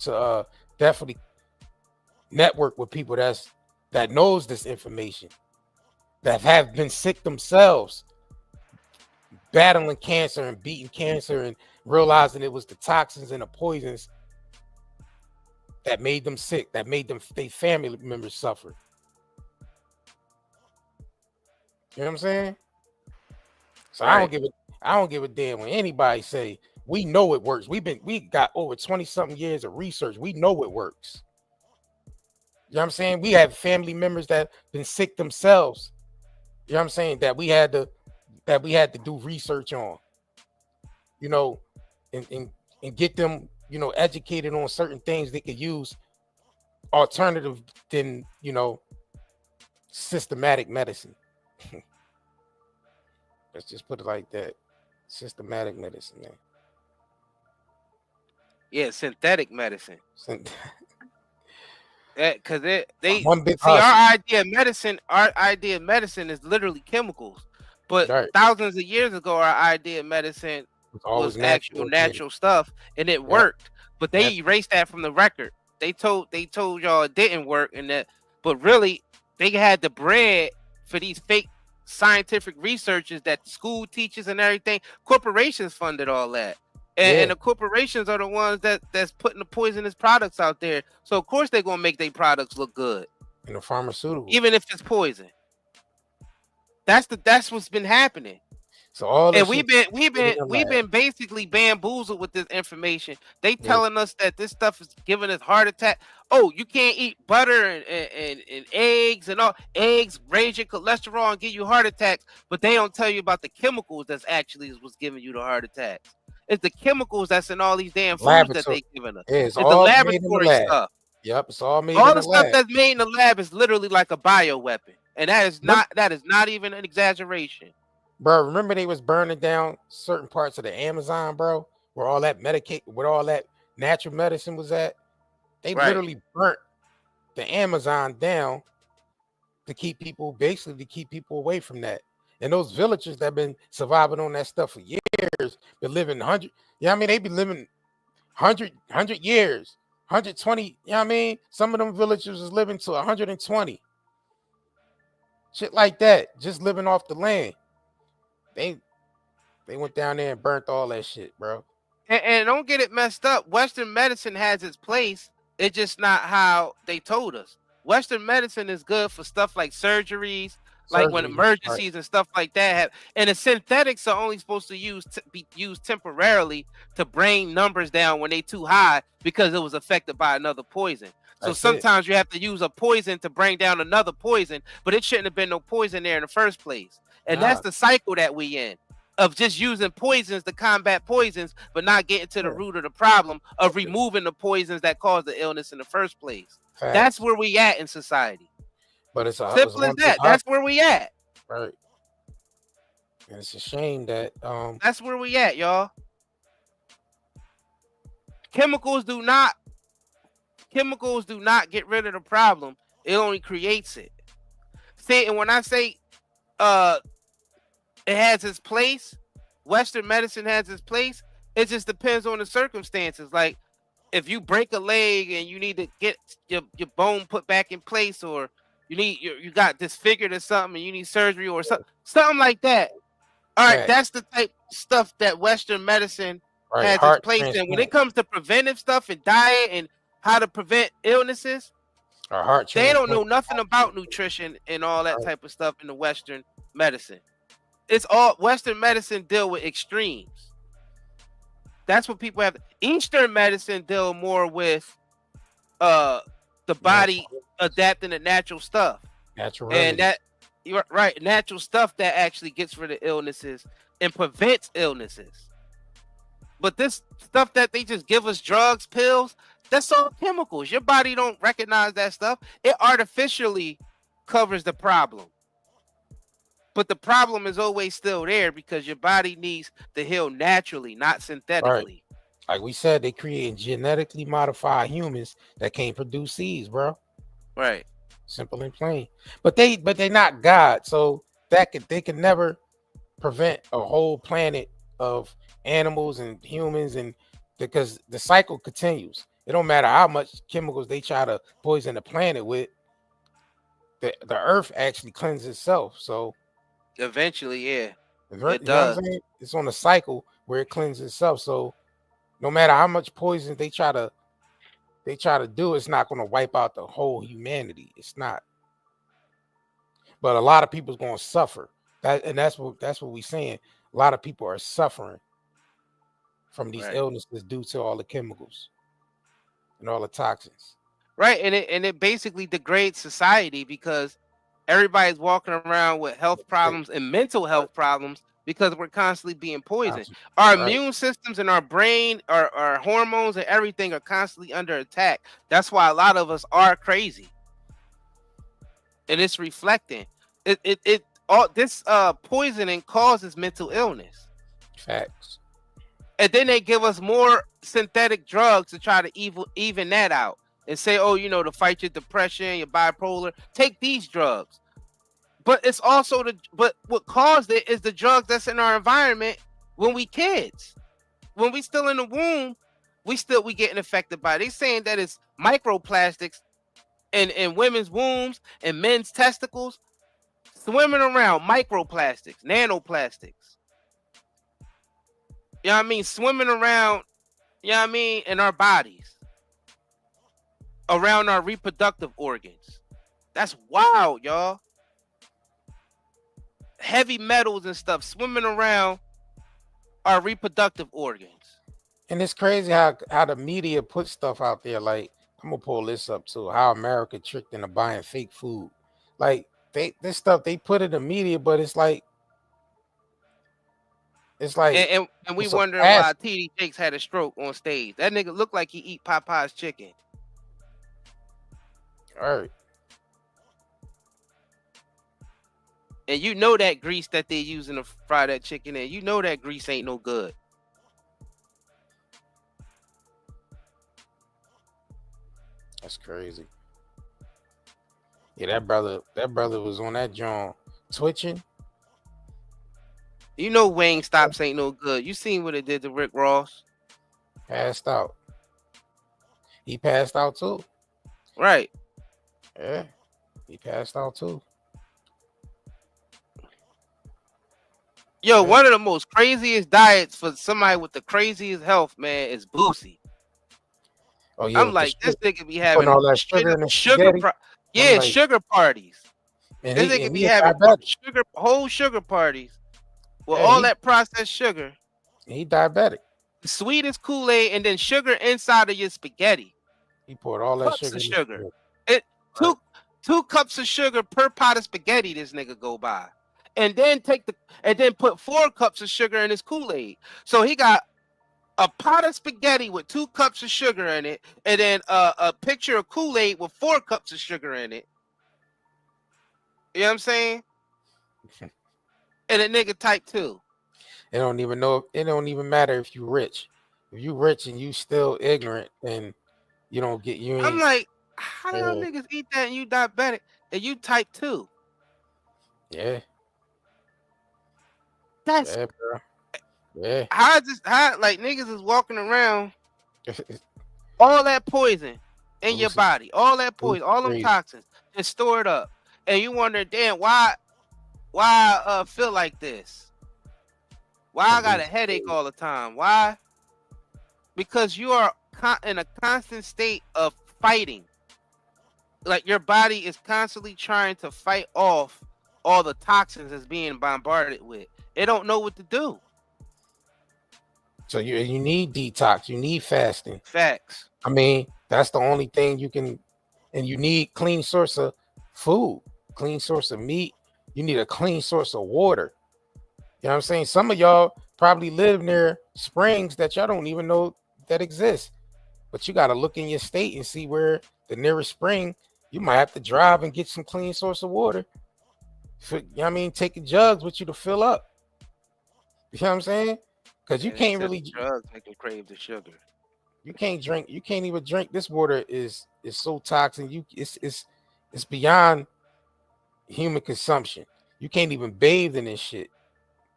to definitely network with people that knows this information, that have been sick themselves, battling cancer and beating cancer and realizing it was the toxins and the poisons that made them sick, that made their family members suffer. You know what I'm saying? So I don't give a damn when anybody say we know it works. We got over 20-something years of research. We know it works. You know what I'm saying? We have family members that been sick themselves. You know what I'm saying? That we had to do research on. You know, and get them, educated on certain things they could use alternative than, systematic medicine. Let's just put it like that. Systematic medicine, man. Yeah, synthetic medicine. Because our idea of medicine is literally chemicals. But thousands of years ago, our idea of medicine was actual natural stuff, and it worked. But they erased that from the record. They told y'all it didn't work, but really they had the bread for these fake scientific researchers that school teachers and everything. Corporations funded all that. And the corporations are the ones that's putting the poisonous products out there. So of course they're gonna make their products look good. In the pharmaceutical, even if it's poison. That's what's been happening. So we've been basically bamboozled with this information. They telling us that this stuff is giving us heart attack. Oh, you can't eat butter and eggs and all. Eggs raise your cholesterol and give you heart attacks, but they don't tell you about the chemicals that's actually what's giving you the heart attacks. It's the chemicals that's in all these damn foods that they giving us. It's the laboratory stuff. Yep, it's all made All in the the stuff lab. that's made in the lab is literally like a bioweapon, and that is not even an exaggeration. Bro, remember they was burning down certain parts of the Amazon, bro, where all that where all that natural medicine was at. They literally burnt the Amazon down to keep people, basically to keep people away from that. And those villagers that been surviving on that stuff for years, been living 100, I mean, they been living 100 years, 120, you know what I mean? Some of them villagers is living to 120. Shit like that, just living off the land. They went down there and burnt all that shit, bro. And don't get it messed up. Western medicine has its place. It's just not how they told us. Western medicine is good for stuff like surgeries, like when emergencies and stuff like that have. And the synthetics are only supposed to be used temporarily to bring numbers down when they too high because it was affected by another poison. So sometimes you have to use a poison to bring down another poison, but it shouldn't have been no poison there in the first place. And that's the cycle that we in, of just using poisons to combat poisons, but not getting to the root of the problem of removing the poisons that cause the illness in the first place. That's where we at in society. But it's simple as that. That's where we at. Right. And it's a shame that that's where we at, y'all. Chemicals do not get rid of the problem. It only creates it. See, and when I say it has its place, Western medicine has its place, it just depends on the circumstances. Like if you break a leg and you need to get your bone put back in place, or you got disfigured or something and you need surgery or something like that. All right, that's the type of stuff that Western medicine has its place in. When it comes to preventive stuff and diet and how to prevent illnesses, they don't know nothing about nutrition and all that type of stuff in the Western medicine. It's all Western medicine deal with extremes. That's what people have. Eastern medicine deal more with the body adapting to natural stuff. And that you're right, natural stuff that actually gets rid of illnesses and prevents illnesses. But this stuff that they just give us, drugs, pills, that's all chemicals. Your body don't recognize that stuff. It artificially covers the problem. But the problem is always still there because your body needs to heal naturally, not synthetically. Like we said, they create genetically modified humans that can't produce seeds, bro. Right. Simple and plain. But they're not God, so they can never prevent a whole planet of animals and humans, and because the cycle continues. It don't matter how much chemicals they try to poison the planet with. The earth actually cleanses itself. So eventually, yeah, it does. It's on a cycle where it cleanses itself. So no matter how much poison they try to do, it's not going to wipe out the whole humanity. It's not. But a lot of people's going to suffer. That's what we're saying. A lot of people are suffering from these illnesses due to all the chemicals and all the toxins. Right, and it basically degrades society because everybody's walking around with health problems and mental health problems because we're constantly being poisoned. Our immune systems and our brain, our hormones and everything are constantly under attack. That's why a lot of us are crazy. And it's reflecting. All this poisoning causes mental illness. Facts. And then they give us more synthetic drugs to try to even that out. And say, oh, to fight your depression, your bipolar, take these drugs. But it's also but what caused it is the drugs that's in our environment when we kids. When we still in the womb, we getting affected by it. They saying that it's microplastics in women's wombs and men's testicles swimming around, microplastics, nanoplastics. You know what I mean? Swimming around, you know what I mean, in our bodies. Around our reproductive organs. That's wild, y'all. Heavy metals and stuff swimming around our reproductive organs. And it's crazy how the media puts stuff out there. Like, I'm gonna pull this up too. How America tricked into buying fake food. Like this stuff they put in the media, but it's like and we wondering why TD Jakes had a stroke on stage. That nigga looked like he eat Popeye's chicken. All right. And you know that grease that they're using to fry that chicken in, you know that grease ain't no good. That's crazy. Yeah, that brother was on that joint twitching. You know Wayne Stops ain't no good. You seen what it did to Rick Ross? Passed out. He passed out too. Right. Yeah. He passed out too. Yo, one of the most craziest diets for somebody with the craziest health, man, is Boosie. Oh yeah. I'm like, this nigga be having all that sugar in the spaghetti. Yeah, like, sugar parties. And This nigga be having whole sugar parties with all that processed sugar. He diabetic. The sweetest Kool-Aid and then sugar inside of your spaghetti. He poured all that Cups sugar. of sugar. Two cups of sugar per pot of spaghetti this nigga go by. And then put 4 cups of sugar in his Kool-Aid. So he got a pot of spaghetti with 2 cups of sugar in it, and then a picture of Kool-Aid with 4 cups of sugar in it. You know what I'm saying? And a nigga type 2. It don't even matter if you rich. If you rich and you still ignorant and you don't get you. I'm like, how do y'all niggas eat that and you diabetic and you type 2? Yeah. That's bro. Yeah. How like niggas is walking around all that poison in your body, all that poison, all them toxins, and stored up, and you wonder, damn, why feel like this? Why I got a headache all the time? Why? Because you are in a constant state of fighting. Like your body is constantly trying to fight off all the toxins that's being bombarded with. It don't know what to do. So you need detox. You need fasting. Facts. I mean, that's the only thing you can, and you need clean source of food, clean source of meat. You need a clean source of water. You know what I'm saying? Some of y'all probably live near springs that y'all don't even know that exist. But you got to look in your state and see where the nearest spring. You might have to drive and get some clean source of water. You know what I mean? Take jugs with you to fill up. You know what I'm saying? Because you can't really drugs make you crave the sugar. You can't drink. You can't even drink. This water is so toxic. It's beyond human consumption. You can't even bathe in this shit.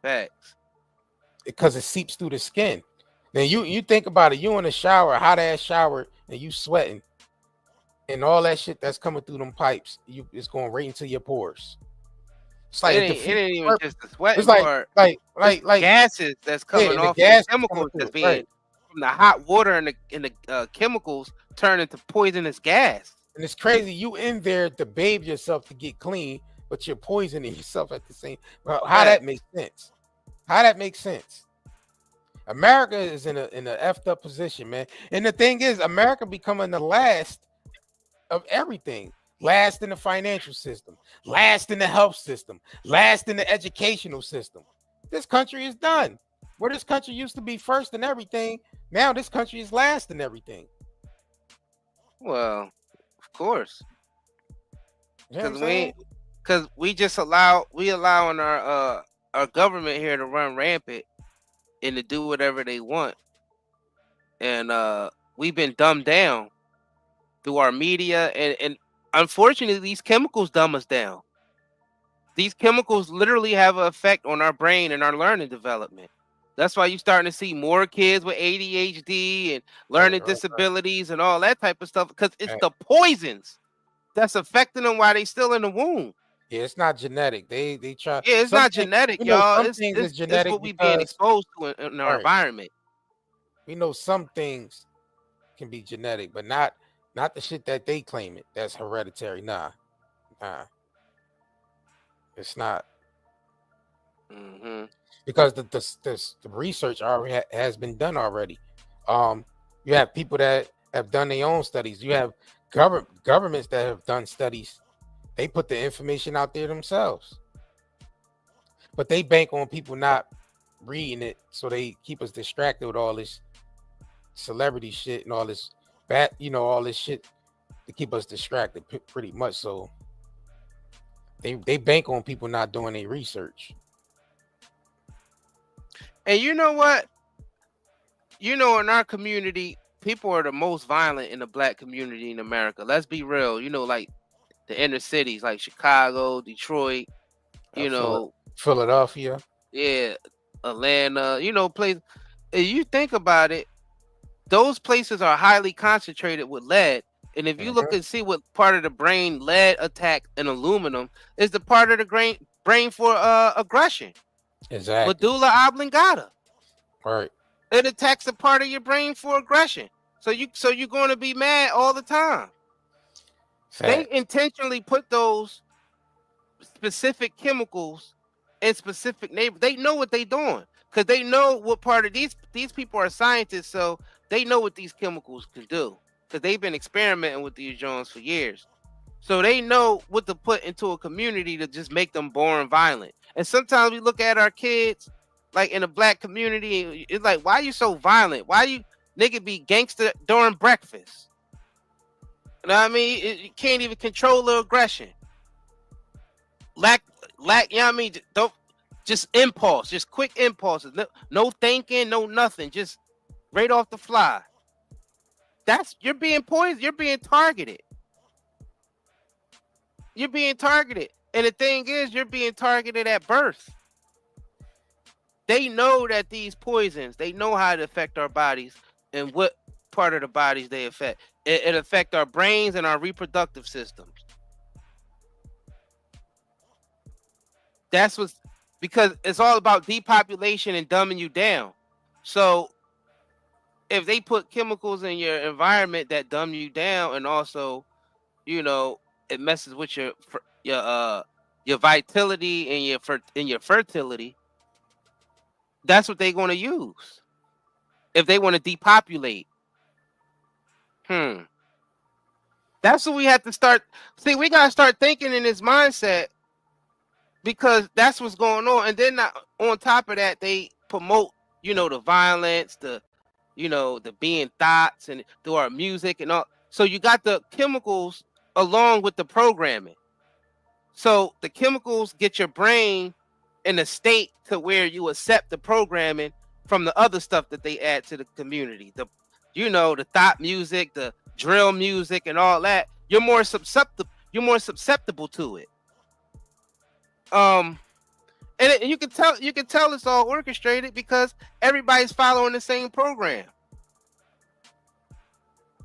Facts. Because it seeps through the skin. Then you think about it. You in a shower, hot ass shower, and you sweating, and all that shit that's coming through them pipes, it's going right into your pores. It's like it ain't even just the sweat part. Like gases that's coming off the chemicals that's being from the hot water and the chemicals turn into poisonous gas. And it's crazy. You in there to bathe yourself to get clean, but you're poisoning yourself at the same. Well, how that makes sense? How that makes sense? America is in a effed up position, man. And the thing is, America becoming the last of everything. Last in the financial system, last in the health system, last in the educational system. This country is done. Where this country used to be first in everything, now this country is last in everything. Well, of course. Because we just allowing our government here to run rampant and to do whatever they want. And we've been dumbed down through our media and unfortunately, these chemicals dumb us down. These chemicals literally have an effect on our brain and our learning development. That's why you're starting to see more kids with ADHD and learning disabilities and all that type of stuff, because it's the poisons that's affecting them while they still in the womb. Yeah, it's not genetic. They try. Yeah, it's not genetic, y'all. It's genetic. What we being exposed to in our environment. We know some things can be genetic, but not the shit that they claim it. That's hereditary. Nah. It's not. Mm-hmm. Because the research already has been done already. You have people that have done their own studies. You have governments that have done studies. They put the information out there themselves. But they bank on people not reading it, so they keep us distracted with all this celebrity shit and all this all this shit to keep us distracted pretty much. So they bank on people not doing their research. And you know what? You know, in our community, people are the most violent in the black community in America. Let's be real. You know, like the inner cities, like Chicago, Detroit, you know, Philadelphia. Yeah, Atlanta, you know, place. If you think about it, those places are highly concentrated with lead. And if you look and see what part of the brain lead attack and aluminum is the part of the brain for aggression. Exactly. Medulla oblongata. Right. It attacks a part of your brain for aggression. So you're going to be mad all the time. They intentionally put those specific chemicals in specific neighborhoods. They know what they're doing because they know what part of these people are scientists, so they know what these chemicals can do because they've been experimenting with these drones for years. So they know what to put into a community to just make them born violent. And sometimes we look at our kids, like in the black community, it's like, why are you so violent? Why you nigga be gangster during breakfast? You know what I mean? You can't even control the aggression. Lack, you know what I mean? Don't just impulse, just quick impulses. No thinking, no nothing, just right off the fly. You're being poisoned, you're being targeted. You're being targeted. And the thing is, you're being targeted at birth. They know that these poisons, they know how to affect our bodies and what part of the bodies they affect. It affects our brains and our reproductive systems. That's what's because it's all about depopulation and dumbing you down. So if they put chemicals in your environment that dumb you down, and also, you know, it messes with your vitality and your fertility, that's what they're going to use if they want to depopulate. That's what we have to start. See, we got to start thinking in this mindset because that's what's going on. And then on top of that, they promote, you know, the violence, the being thoughts and through our music and all. So you got the chemicals along with the programming. So the chemicals get your brain in a state to where you accept the programming from the other stuff that they add to the community. The thought music, the drill music and all that. You're more susceptible to it. And you can tell it's all orchestrated because everybody's following the same program.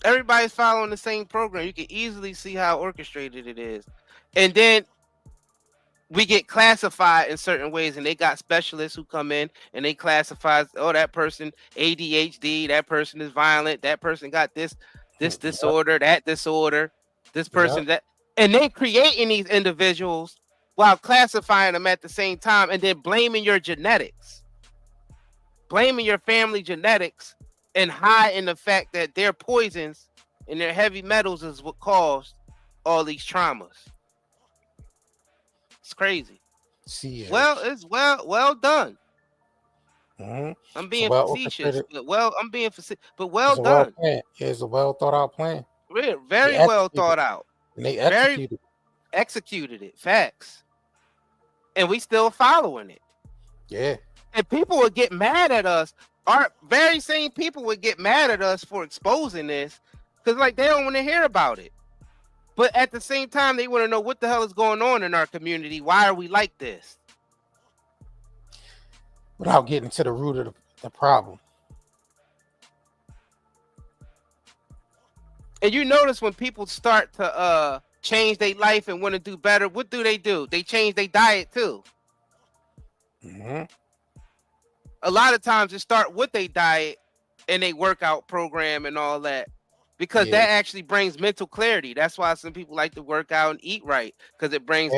Everybody's following the same program. You can easily see how orchestrated it is. And then we get classified in certain ways, and they got specialists who come in and they classify, oh, that person ADHD, that person is violent, that person got this disorder, that disorder, this person that, and they creating these individuals while classifying them at the same time, and then blaming your genetics, blaming your family genetics, and hiding the fact that their poisons and their heavy metals is what caused all these traumas. It's crazy. Well, it's well done. I'm being facetious, but I'm being facetious, but well done. It's a well thought out plan. Very well thought out. And they executed it. Facts. And we still following it. Yeah. And people would get mad at us. Our very same people would get mad at us for exposing this because, like, they don't want to hear about it. But at the same time, they want to know what the hell is going on in our community. Why are we like this? Without getting to the root of the problem. And you notice when people start to change their life and want to do better, what do? They change their diet too. A lot of times it start with their diet and they workout program and all that. Because that actually brings mental clarity. That's why some people like to work out and eat right, because it brings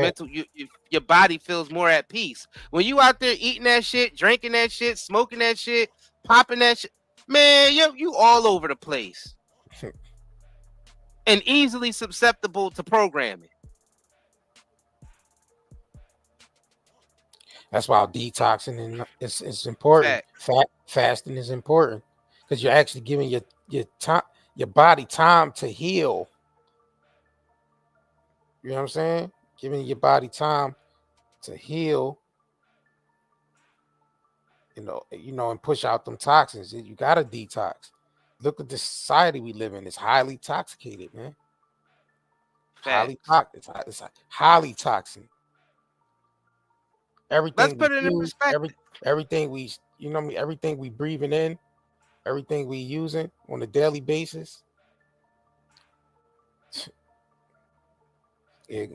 your body feels more at peace. When you out there eating that shit, drinking that shit, smoking that shit, popping that shit, man, you all over the place. And easily susceptible to programming. That's why detoxing is important. Fasting is important because you're actually giving your body time to heal You know what I'm saying? Giving your body time to heal. You know, and push out them toxins. You gotta detox. Look at the society we live in. It's highly intoxicated, man. Highly toxic. It's highly toxic. Everything. Let's put it in perspective. Everything we, you know, everything we breathing in, everything we using on a daily basis. Yeah.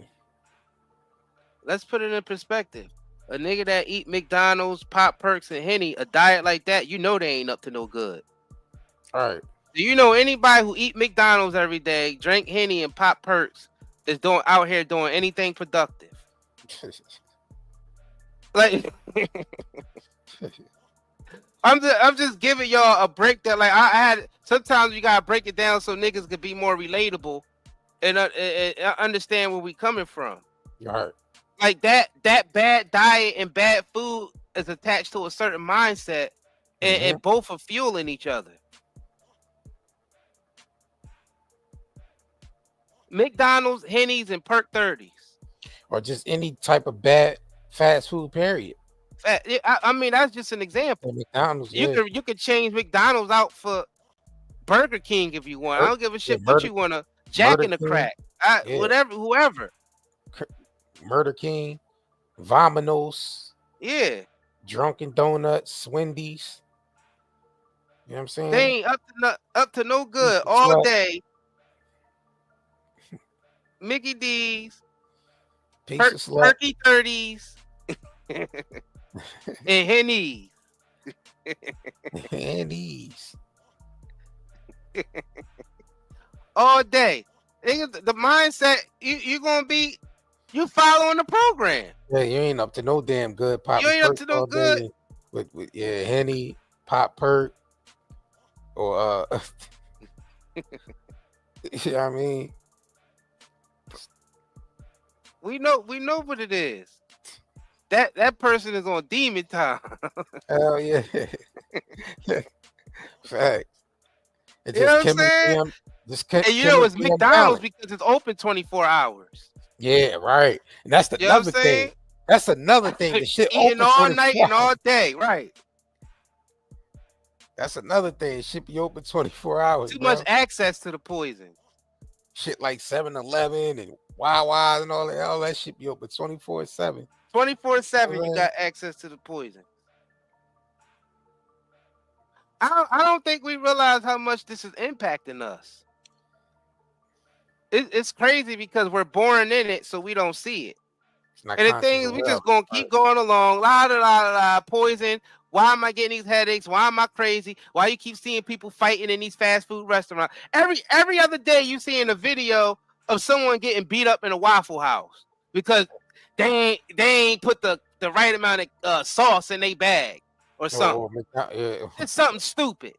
Let's put it in perspective. A nigga that eat McDonald's, Pop Perks, and Henny, a diet like that, you know they ain't up to no good. All right. Do you know anybody who eat McDonald's every day, drink Henny and Pop Perks, is out here doing anything productive? Like, I'm just giving y'all a break that, like, I had. Sometimes you gotta break it down so niggas could be more relatable and understand where we coming from. All right. Like that bad diet and bad food is attached to a certain mindset, and both are fueling each other. McDonald's, Henny's, and Perk 30s, or just any type of bad fast food. Period. I mean, that's just an example. McDonald's, you could change McDonald's out for Burger King if you want. I don't give a shit what you want to Jack in the Crack, whatever, whoever. Murder King, Vominos, Drunken Donuts, Wendy's. You know what I'm saying? They ain't up to no good all day. Mickey D's, Perky 30s, and Henny's. Henny's. All day. The mindset, you're going to be, you following the program. Yeah, you ain't up to no damn good. Pop you ain't up to no good. With Henny, Pop Perk, or you know what I mean? We know what it is. That person is on demon time. Hell yeah. Fact. You know what I'm saying? And you know it's McDonald's because it's open 24 hours. Yeah, right. And that's another thing. That's another thing. The shit eating all night and all day, right? That's another thing. It should be open 24 hours. Too much access to the poison. Shit like 7-Eleven and Wawa and all that shit be open 24/7. 24/7, you got access to the poison. I don't think we realize how much this is impacting us. It's crazy because we're born in it, so we don't see it. And the thing is, we just gonna keep going along. La da la la la. Poison. Why am I getting these headaches? Why am I crazy? Why you keep seeing people fighting in these fast food restaurants? Every other day you seeing a video of someone getting beat up in a Waffle House because they ain't put the right amount of sauce in their bag or something. It's something stupid.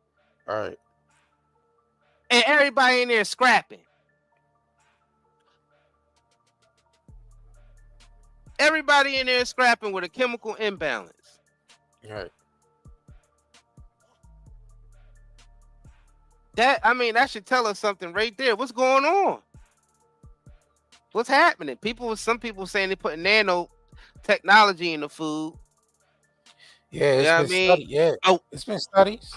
All right. And everybody in there scrapping. Everybody in there scrapping with a chemical imbalance. All right. That should tell us something right there. What's going on? What's happening? Some people saying they put nano technology in the food. Yeah, it's been studies.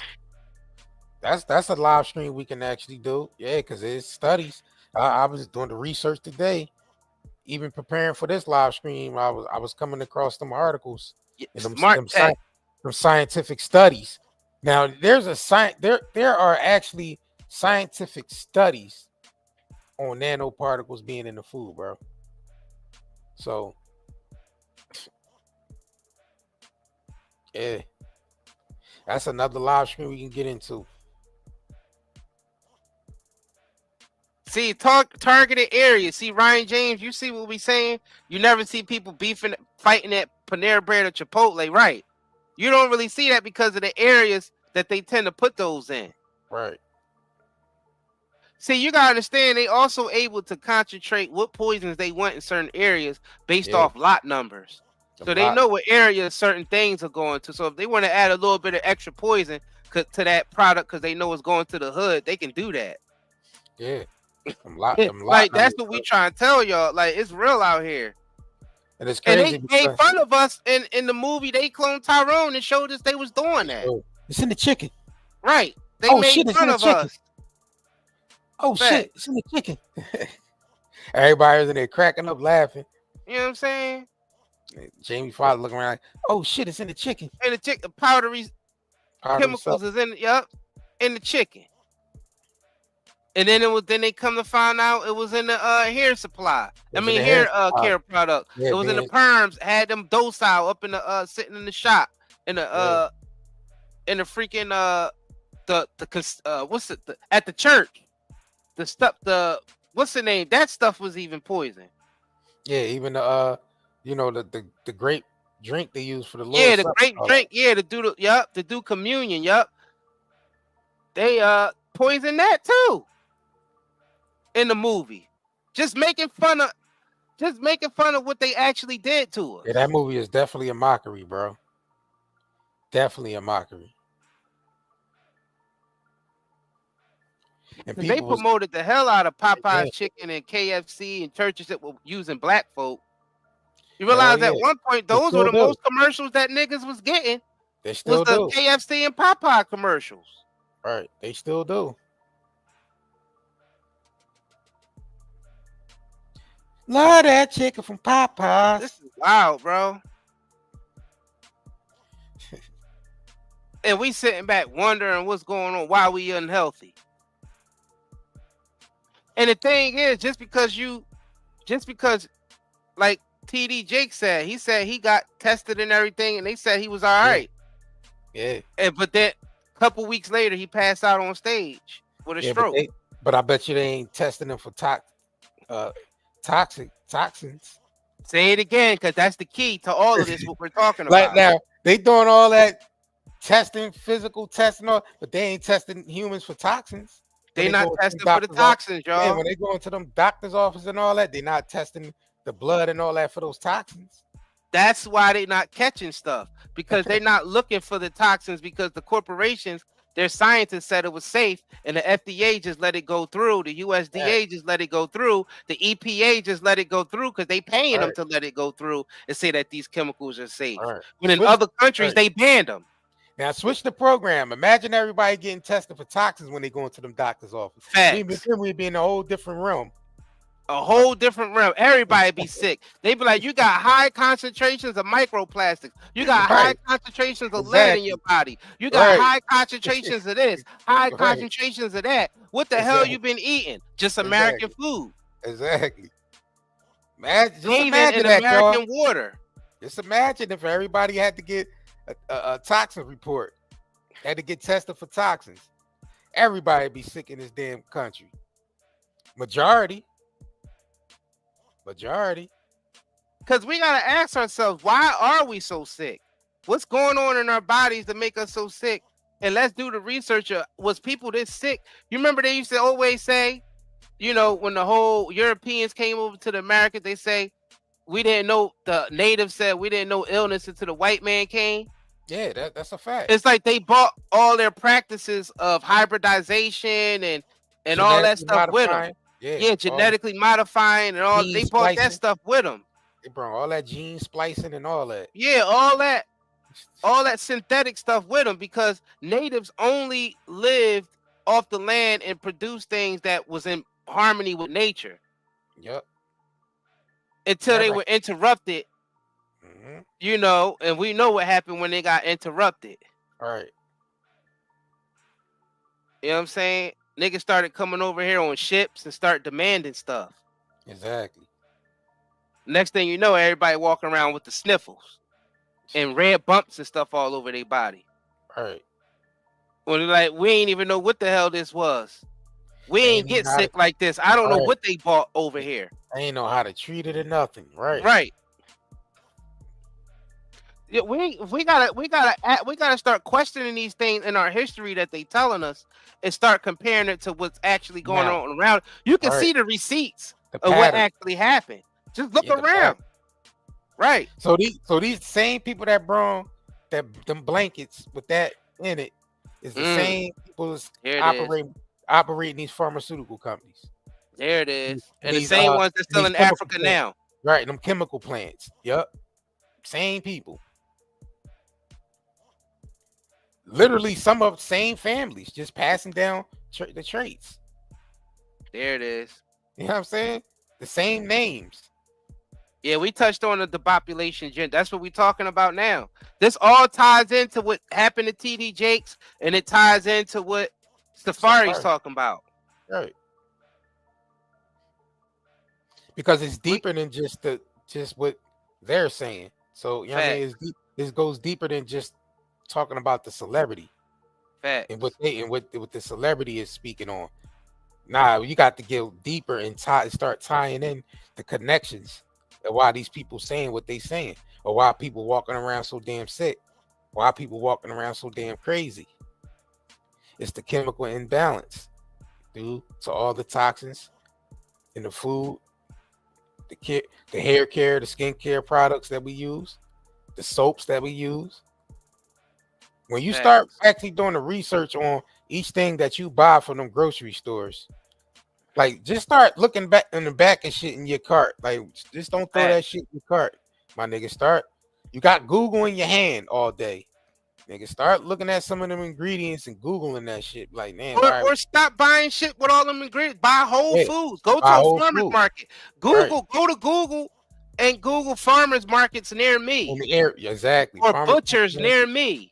That's a live stream we can actually do. Yeah, because it's studies. I was doing the research today, even preparing for this live stream. I was coming across some articles and some scientific studies. Now there's there are actually scientific studies on nanoparticles being in the food, bro. So yeah, that's another live stream we can get into. See, targeted areas. See, Ryan James, you see what we saying? You never see people fighting at Panera Bread or Chipotle, right? You don't really see that because of the areas that they tend to put those in. Right. See, you gotta understand, they also able to concentrate what poisons they want in certain areas based off lot numbers. So they know what area certain things are going to. So if they want to add a little bit of extra poison to that product because they know it's going to the hood, they can do that. Yeah. Like that's what we trying to tell y'all. Like it's real out here. And it's crazy. And they made fun of us in the movie. They cloned Tyrone and showed us they was doing that. It's in the chicken. Right. They made fun of us. Oh shit, it's in the chicken. Everybody was in there cracking up laughing. You know what I'm saying? Jamie Foxx looking around like, oh shit, it's in the chicken. And the chicken, powdery chemicals is in the chicken. And then then they come to find out it was in the hair supply. Hair care product. Yeah, it was in the perms, had them docile up in the sitting in the shop in the in the freaking at the church. The stuff, what's the name? That stuff was even poison. Yeah, even the the grape drink they use for the Lord. Yeah, the grape drink. Yeah, to do communion. Yup. They poisoned that too. In the movie. Just making fun of what they actually did to us. Yeah, that movie is definitely a mockery, bro. Definitely a mockery. And they promoted the hell out of Popeye's chicken and KFC and churches that were using black folk. You realize at one point those were the most commercials that niggas was getting. They still was the KFC and Popeye commercials. Right. They still do. Love that chicken from Popeyes. This is wild, bro. And we sitting back wondering what's going on, why we unhealthy. And the thing is, just because like TD Jake said, he got tested and everything, and they said he was all right. Yeah. But then a couple weeks later, he passed out on stage with a stroke. But I bet you they ain't testing him for toxins. Say it again, because that's the key to all of this. What we're talking about. Like now, they doing all that testing, physical testing, but they ain't testing humans for toxins. They not testing for the toxins, y'all. Yeah, when they go into them doctor's office and all that, they not testing the blood and all that for those toxins. That's why they not catching stuff, because they're not looking for the toxins, because the corporations, their scientists said it was safe, and the FDA just let it go through. The USDA just let it go through. The EPA just let it go through because they paying them to let it go through and say that these chemicals are safe. When in other countries, they banned them. Now switch the program. Imagine everybody getting tested for toxins when they go into them doctor's office. We'd be in a whole different realm. A whole different realm. Everybody be sick. They be like, you got high concentrations of microplastics. You got high concentrations of lead in your body. You got high concentrations of this, high concentrations of that. What the hell you been eating? Just American food. Exactly. Just imagine that, American water. Just imagine if everybody had to get a toxin report, had to get tested for toxins. Everybody be sick in this damn country. Majority. Because we gotta ask ourselves, why are we so sick? What's going on in our bodies to make us so sick? And let's do the research. Was people this sick? You remember they used to always say, when the whole Europeans came over to the Americas, they say we didn't know, the natives said we didn't know illness until the white man came. Yeah, that's a fact. It's like they bought all their practices of hybridization and all that stuff with them. Yeah, genetically modifying and all. They bought that stuff with them. They brought all that gene splicing and all that. Yeah, all that synthetic stuff with them, because natives only lived off the land and produced things that was in harmony with nature. Yep. Until they were interrupted. And we know what happened when they got interrupted. All right. You know what I'm saying? Niggas started coming over here on ships and start demanding stuff. Exactly. Next thing you know, everybody walking around with the sniffles and red bumps and stuff all over their body. All right. When they're like, we ain't even know what the hell this was. We ain't get sick like this. I don't know what they bought over here. I ain't know how to treat it or nothing. Right. Right. Yeah, we gotta start questioning these things in our history that they telling us, and start comparing it to what's actually going on around. You can see the receipts of what actually happened. Just look around. Right. So these same people that brought them blankets with that in it is the same people that's operating these pharmaceutical companies. There it is. And the same ones that's still in Africa now. Right, them chemical plants. Yup. Same people. Literally some of the same families just passing down the traits. There it is. You know what I'm saying? The same names. Yeah, we touched on the population gen. That's what we're talking about now. This all ties into what happened to TD Jakes, and it ties into what Safaree's talking about. Right. Because it's deeper than just what they're saying. So you know what I mean, it's deep, it goes deeper than just talking about the celebrity. And what the celebrity is speaking on. Nah, you got to get deeper and start tying in the connections and why these people saying what they saying, or why people walking around so damn sick, why people walking around so damn crazy. It's the chemical imbalance due to all the toxins in the food, the hair care, the skin care products that we use, the soaps that we use. When you start actually doing the research on each thing that you buy from them grocery stores, like just start looking back in the back and shit in your cart. Like just don't throw that shit in your cart, my nigga. You got Google in your hand all day. Nigga, start looking at some of them ingredients and Googling that shit. Like, man, or stop buying shit with all them ingredients. Buy Whole Foods. Go to a farmer's market. Go to Google and Google farmers markets near me. In the area, exactly. Or Farmers butchers near me.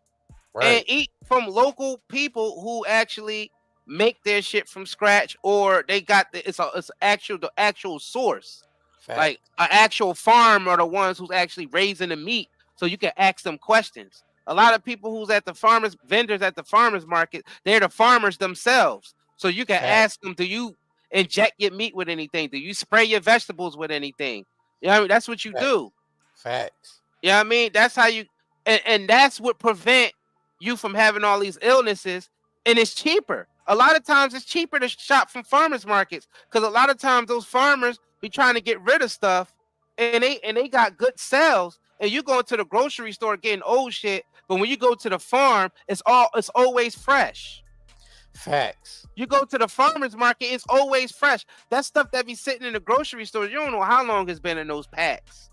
Right. And eat from local people who actually make their shit from scratch, or they got it's the actual source. Fact. Like an actual farm are the ones who's actually raising the meat, so you can ask them questions. A lot of people who's at the vendors at the farmers market, they're the farmers themselves. So you can ask them, do you inject your meat with anything? Do you spray your vegetables with anything? You know what I mean? That's what you do. Facts. You know what I mean? That's how you, and that's what prevent you from having all these illnesses. And it's cheaper. A lot of times it's cheaper to shop from farmers markets, because a lot of times those farmers be trying to get rid of stuff, and they got good sales. And you go into the grocery store getting old shit, but when you go to the farm, it's always fresh. Facts. You go to the farmers market, it's always fresh. That stuff that be sitting in the grocery store, you don't know how long it's been in those packs.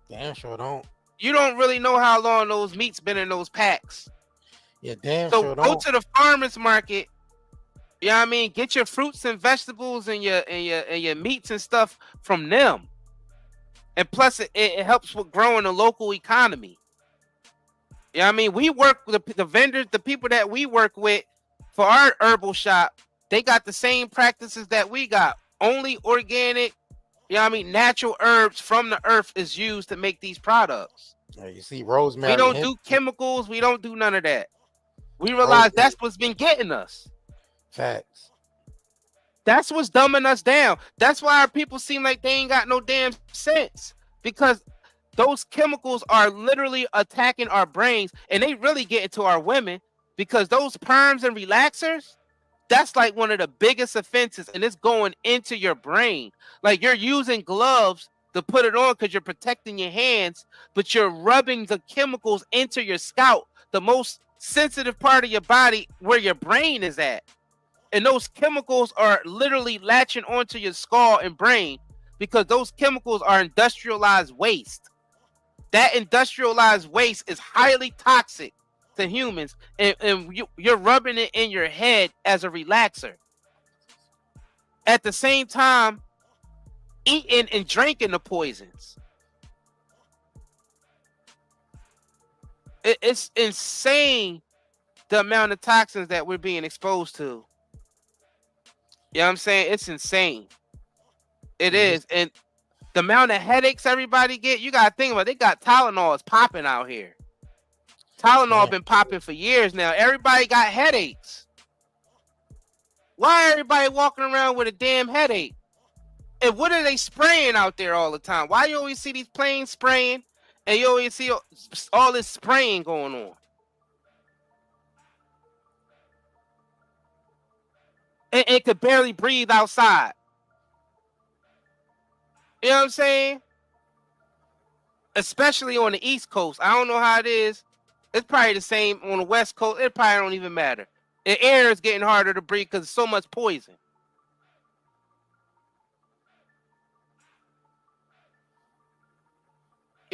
Damn sure don't. You don't really know how long those meats been in those packs. Yeah, damn so sure go don't. to the farmers market. You know what I mean? Get your fruits and vegetables and your meats and stuff from them. And plus, it helps with growing the local economy. You know what I mean? We work with the vendors, the people that we work with for our herbal shop. They got the same practices that we got. Only organic, you know what I mean, natural herbs from the earth is used to make these products. Yeah, you see rosemary. We don't do chemicals. We don't do none of that. We realize that's what's been getting us. Facts. That's what's dumbing us down. That's why our people seem like they ain't got no damn sense, because those chemicals are literally attacking our brains, and they really get into our women, because those perms and relaxers, that's like one of the biggest offenses, and it's going into your brain. Like you're using gloves to put it on because you're protecting your hands, but you're rubbing the chemicals into your scalp, the most sensitive part of your body where your brain is at. And those chemicals are literally latching onto your skull and brain, because those chemicals are industrialized waste. That industrialized waste is highly toxic to humans, and you're rubbing it in your head as a relaxer. At the same time, eating and drinking the poisons. It's insane the amount of toxins that we're being exposed to. You know what I'm saying? It's insane. It is. And the amount of headaches everybody get, you got to think about it. They got Tylenol is popping out here. Tylenol been popping for years now. Everybody got headaches. Why everybody walking around with a damn headache? And what are they spraying out there all the time? Why you always see these planes spraying, and you always see all this spraying going on? And it could barely breathe outside. You know what I'm saying? Especially on the East Coast. I don't know how it is. It's probably the same on the West Coast. It probably don't even matter. The air is getting harder to breathe because there's so much poison.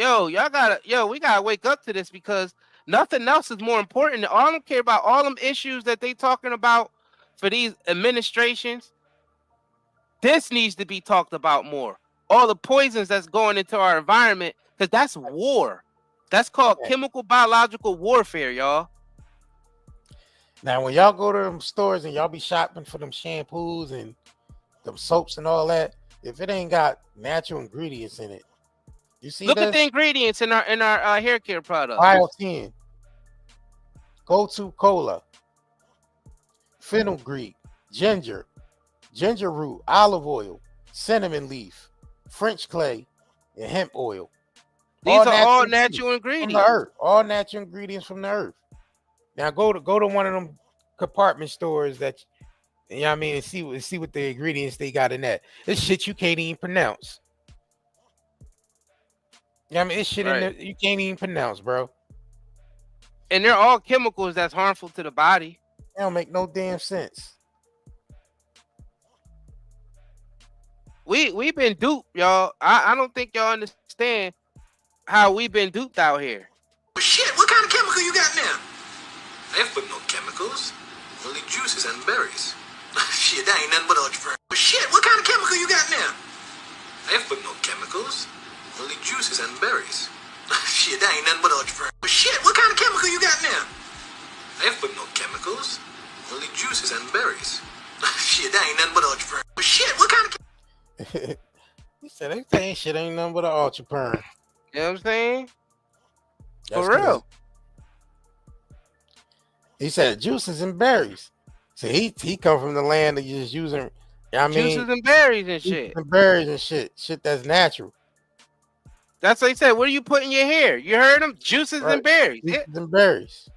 we gotta wake up to this because nothing else is more important. I don't care about all them issues that they talking about for these administrations. This needs to be talked about more. All the poisons that's going into our environment, because that's war. That's called chemical biological warfare, y'all. Now, when y'all go to them stores and y'all be shopping for them shampoos and them soaps and all that, if it ain't got natural ingredients in it, you see Look at the ingredients in our hair care products. Biotin, Go-To Cola, fenugreek, ginger root, olive oil, cinnamon leaf, French clay, and hemp oil. These are all natural ingredients from the earth. All natural ingredients from the earth. Now go to one of them compartment stores that, you know what I mean, and see what the ingredients they got in that. This shit you can't even pronounce. You know what I mean, it's shit in there you can't even pronounce, bro. And they're all chemicals that's harmful to the body. They don't make no damn sense. We've been duped, y'all. I don't think y'all understand how we've been duped out here. Shit, what kind of chemical you got now? I ain't put no chemicals, only juices and berries. Shit, that ain't nothing but ultra. Shit, what kind of chemical you got now? I ain't put no chemicals, only juices and berries. Shit, that ain't nothing but ultra. Shit, what kind of chemical you got now? I ain't put no chemicals, only juices and berries. Shit, that ain't nothing but ultra. Shit, what kind of He said they saying shit ain't nothing but an ultra perm. You know what I'm saying? That's For real. He said juices and berries. So he come from the land of just using, you know what I mean, juices and berries and shit. And berries and shit that's natural. That's what he said. What do you put in your hair? You heard him? Juices and berries. Juices and berries.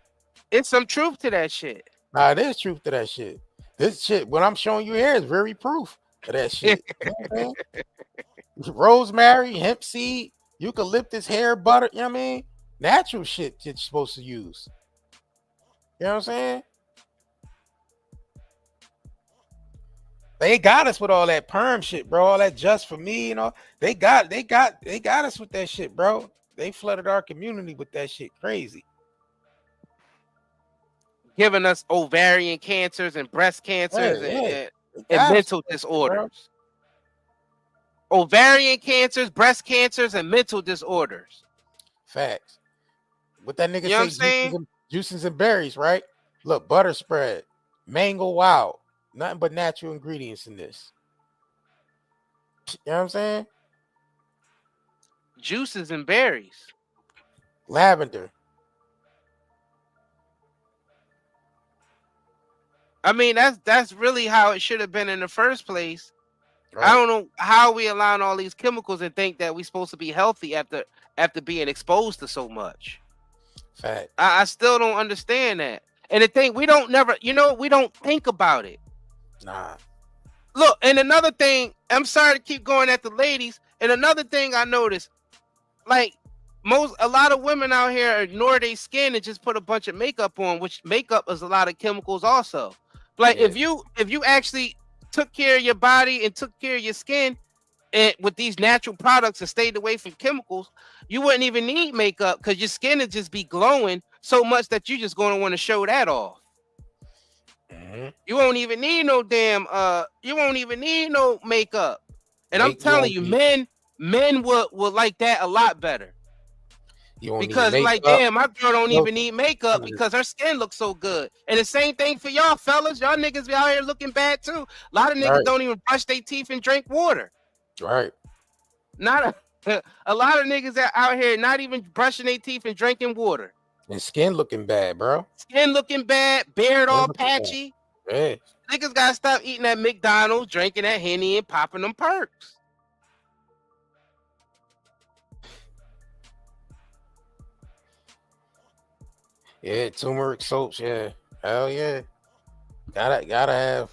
It's some truth to that shit. Nah, there's truth to that shit. This shit, what I'm showing you here is very proof of that shit. You know what I'm saying? Rosemary, hemp seed, eucalyptus hair butter, you know what I mean? Natural shit that you're supposed to use. You know what I'm saying? They got us with all that perm shit, bro. All that just for me, you know. They got us with that shit, bro. They flooded our community with that shit crazy. Giving us ovarian cancers and breast cancers and mental disorders. Ovarian cancers, breast cancers, and mental disorders. Facts. What that nigga you know what I'm saying? Juices and berries, right? Look, butter spread, mango wild, nothing but natural ingredients in this. You know what I'm saying? Juices and berries. Lavender. I mean, that's really how it should have been in the first place. Right. I don't know how we allowing all these chemicals and think that we're supposed to be healthy after being exposed to so much. Fact. I still don't understand that. And the thing, we don't think about it. Nah. Look, and another thing, I'm sorry to keep going at the ladies. And another thing I noticed, like a lot of women out here ignore their skin and just put a bunch of makeup on, which makeup is a lot of chemicals also. Like if you actually took care of your body and took care of your skin and with these natural products and stayed away from chemicals, you wouldn't even need makeup because your skin would just be glowing so much that you're just going to want to show that off. Mm-hmm. You won't even need no damn you won't even need no makeup. And I'm telling you, men would like that a lot better. Because like, damn, my girl don't even need makeup because her skin looks so good. And the same thing for y'all fellas. Y'all niggas be out here looking bad too. A lot of niggas don't even brush their teeth and drink water. Right. A lot of niggas are out here not even brushing their teeth and drinking water. And skin looking bad, bro. Skin looking bad, beard all patchy. Yeah. Niggas gotta stop eating at McDonald's, drinking that Henny and popping them perks. Yeah, turmeric soaps, yeah. Hell yeah. Gotta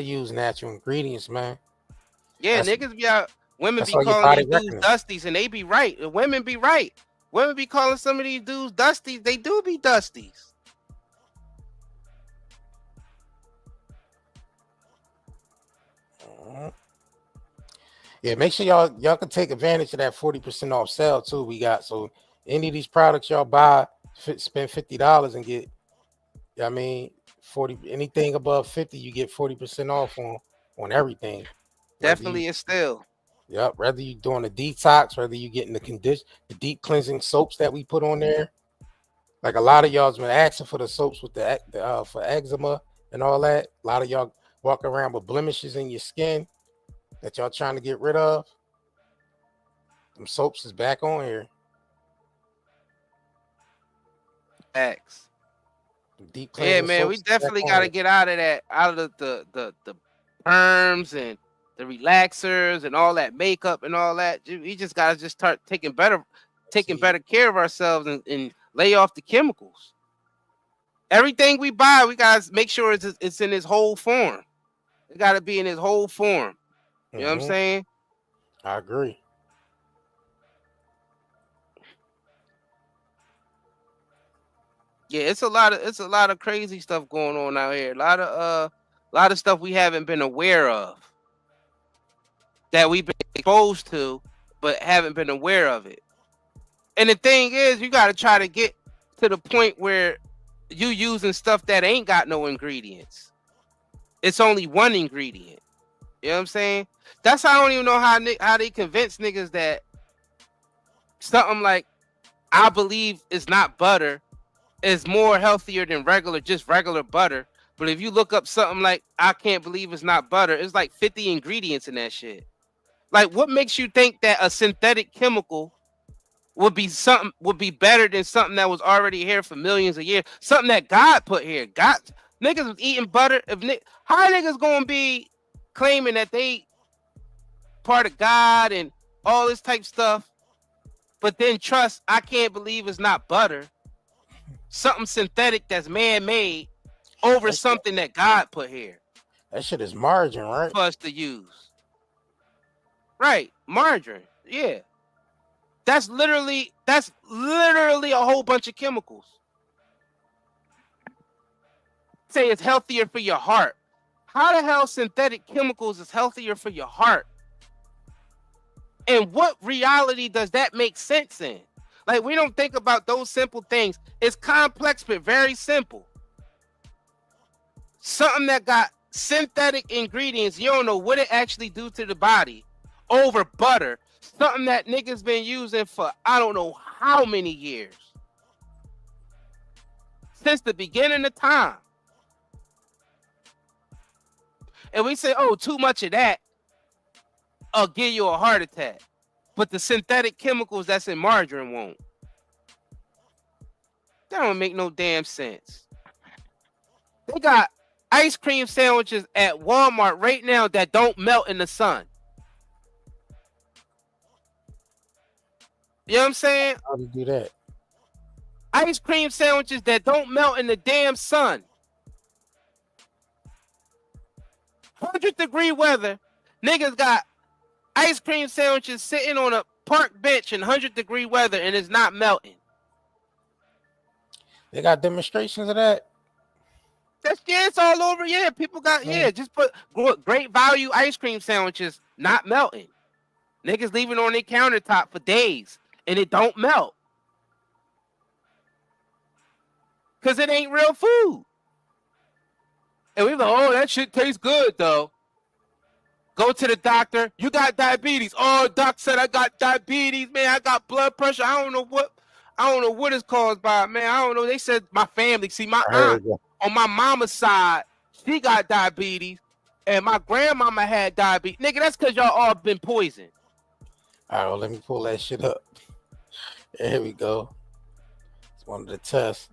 use natural ingredients, man. Yeah, niggas be out, women be calling these dudes dusties, and they be right. The women be right. Women be calling some of these dudes dusties. They do be dusties. Yeah, make sure y'all can take advantage of that 40% off sale too. We got so any of these products y'all buy, spend $50 and get. I mean, 40. Anything above 50, you get 40% off on everything. Definitely is still. Yep. Whether you doing a detox, whether you getting the deep cleansing soaps that we put on there. Like a lot of y'all's been asking for the soaps with the for eczema and all that. A lot of y'all walk around with blemishes in your skin that y'all trying to get rid of. Them soaps is back on here. X. Deep yeah, man, we definitely got to get out of that, out of the perms and the relaxers and all that makeup and all that. We just got to just start taking better care of ourselves and lay off the chemicals. Everything we buy, we got to make sure it's in its whole form. It got to be in its whole form. You know what I'm saying? I agree. Yeah, it's a lot of crazy stuff going on out here. A lot of stuff we haven't been aware of, that we've been exposed to, but haven't been aware of it. And the thing is, you got to try to get to the point where you using stuff that ain't got no ingredients. It's only one ingredient. You know what I'm saying? That's how I don't even know how they convince niggas that something like I believe is not butter is more healthier than regular butter. But if you look up something like I can't believe it's not butter, it's like 50 ingredients in that shit. Like, what makes you think that a synthetic chemical would be better than something that was already here for millions of years? Something that God put here. God, niggas was eating butter. How niggas gonna be claiming that they part of God and all this type stuff, but then trust I can't believe it's not butter, something synthetic that's man-made, over something that God put here? That shit is margarine, right? For us to use. Right, margarine. Yeah. That's literally a whole bunch of chemicals. Say it's healthier for your heart. How the hell synthetic chemicals is healthier for your heart? And what reality does that make sense in? Like, we don't think about those simple things. It's complex, but very simple. Something that got synthetic ingredients, you don't know what it actually do to the body, over butter. Something that niggas been using for I don't know how many years. Since the beginning of time. And we say, oh, too much of that will give you a heart attack. But the synthetic chemicals that's in margarine won't. That don't make no damn sense. They got ice cream sandwiches at Walmart right now that don't melt in the sun. You know what I'm saying? How do you do that? Ice cream sandwiches that don't melt in the damn sun. 100-degree weather. Niggas got ice cream sandwiches sitting on a park bench in 100-degree weather and it's not melting. They got demonstrations of that. It's all over. Yeah, people got just put great value ice cream sandwiches not melting. Niggas leaving on their countertop for days and it don't melt. Cause it ain't real food. And we like, oh, that shit tastes good though. Go to the doctor. You got diabetes. Oh, doc said I got diabetes, man. I got blood pressure. I don't know what it's caused by, man. I don't know. They said my family. See, my aunt on my mama's side, she got diabetes, and my grandmama had diabetes. Nigga, that's because y'all all been poisoned. All right, well, let me pull that shit up. There we go. It's one of the tests.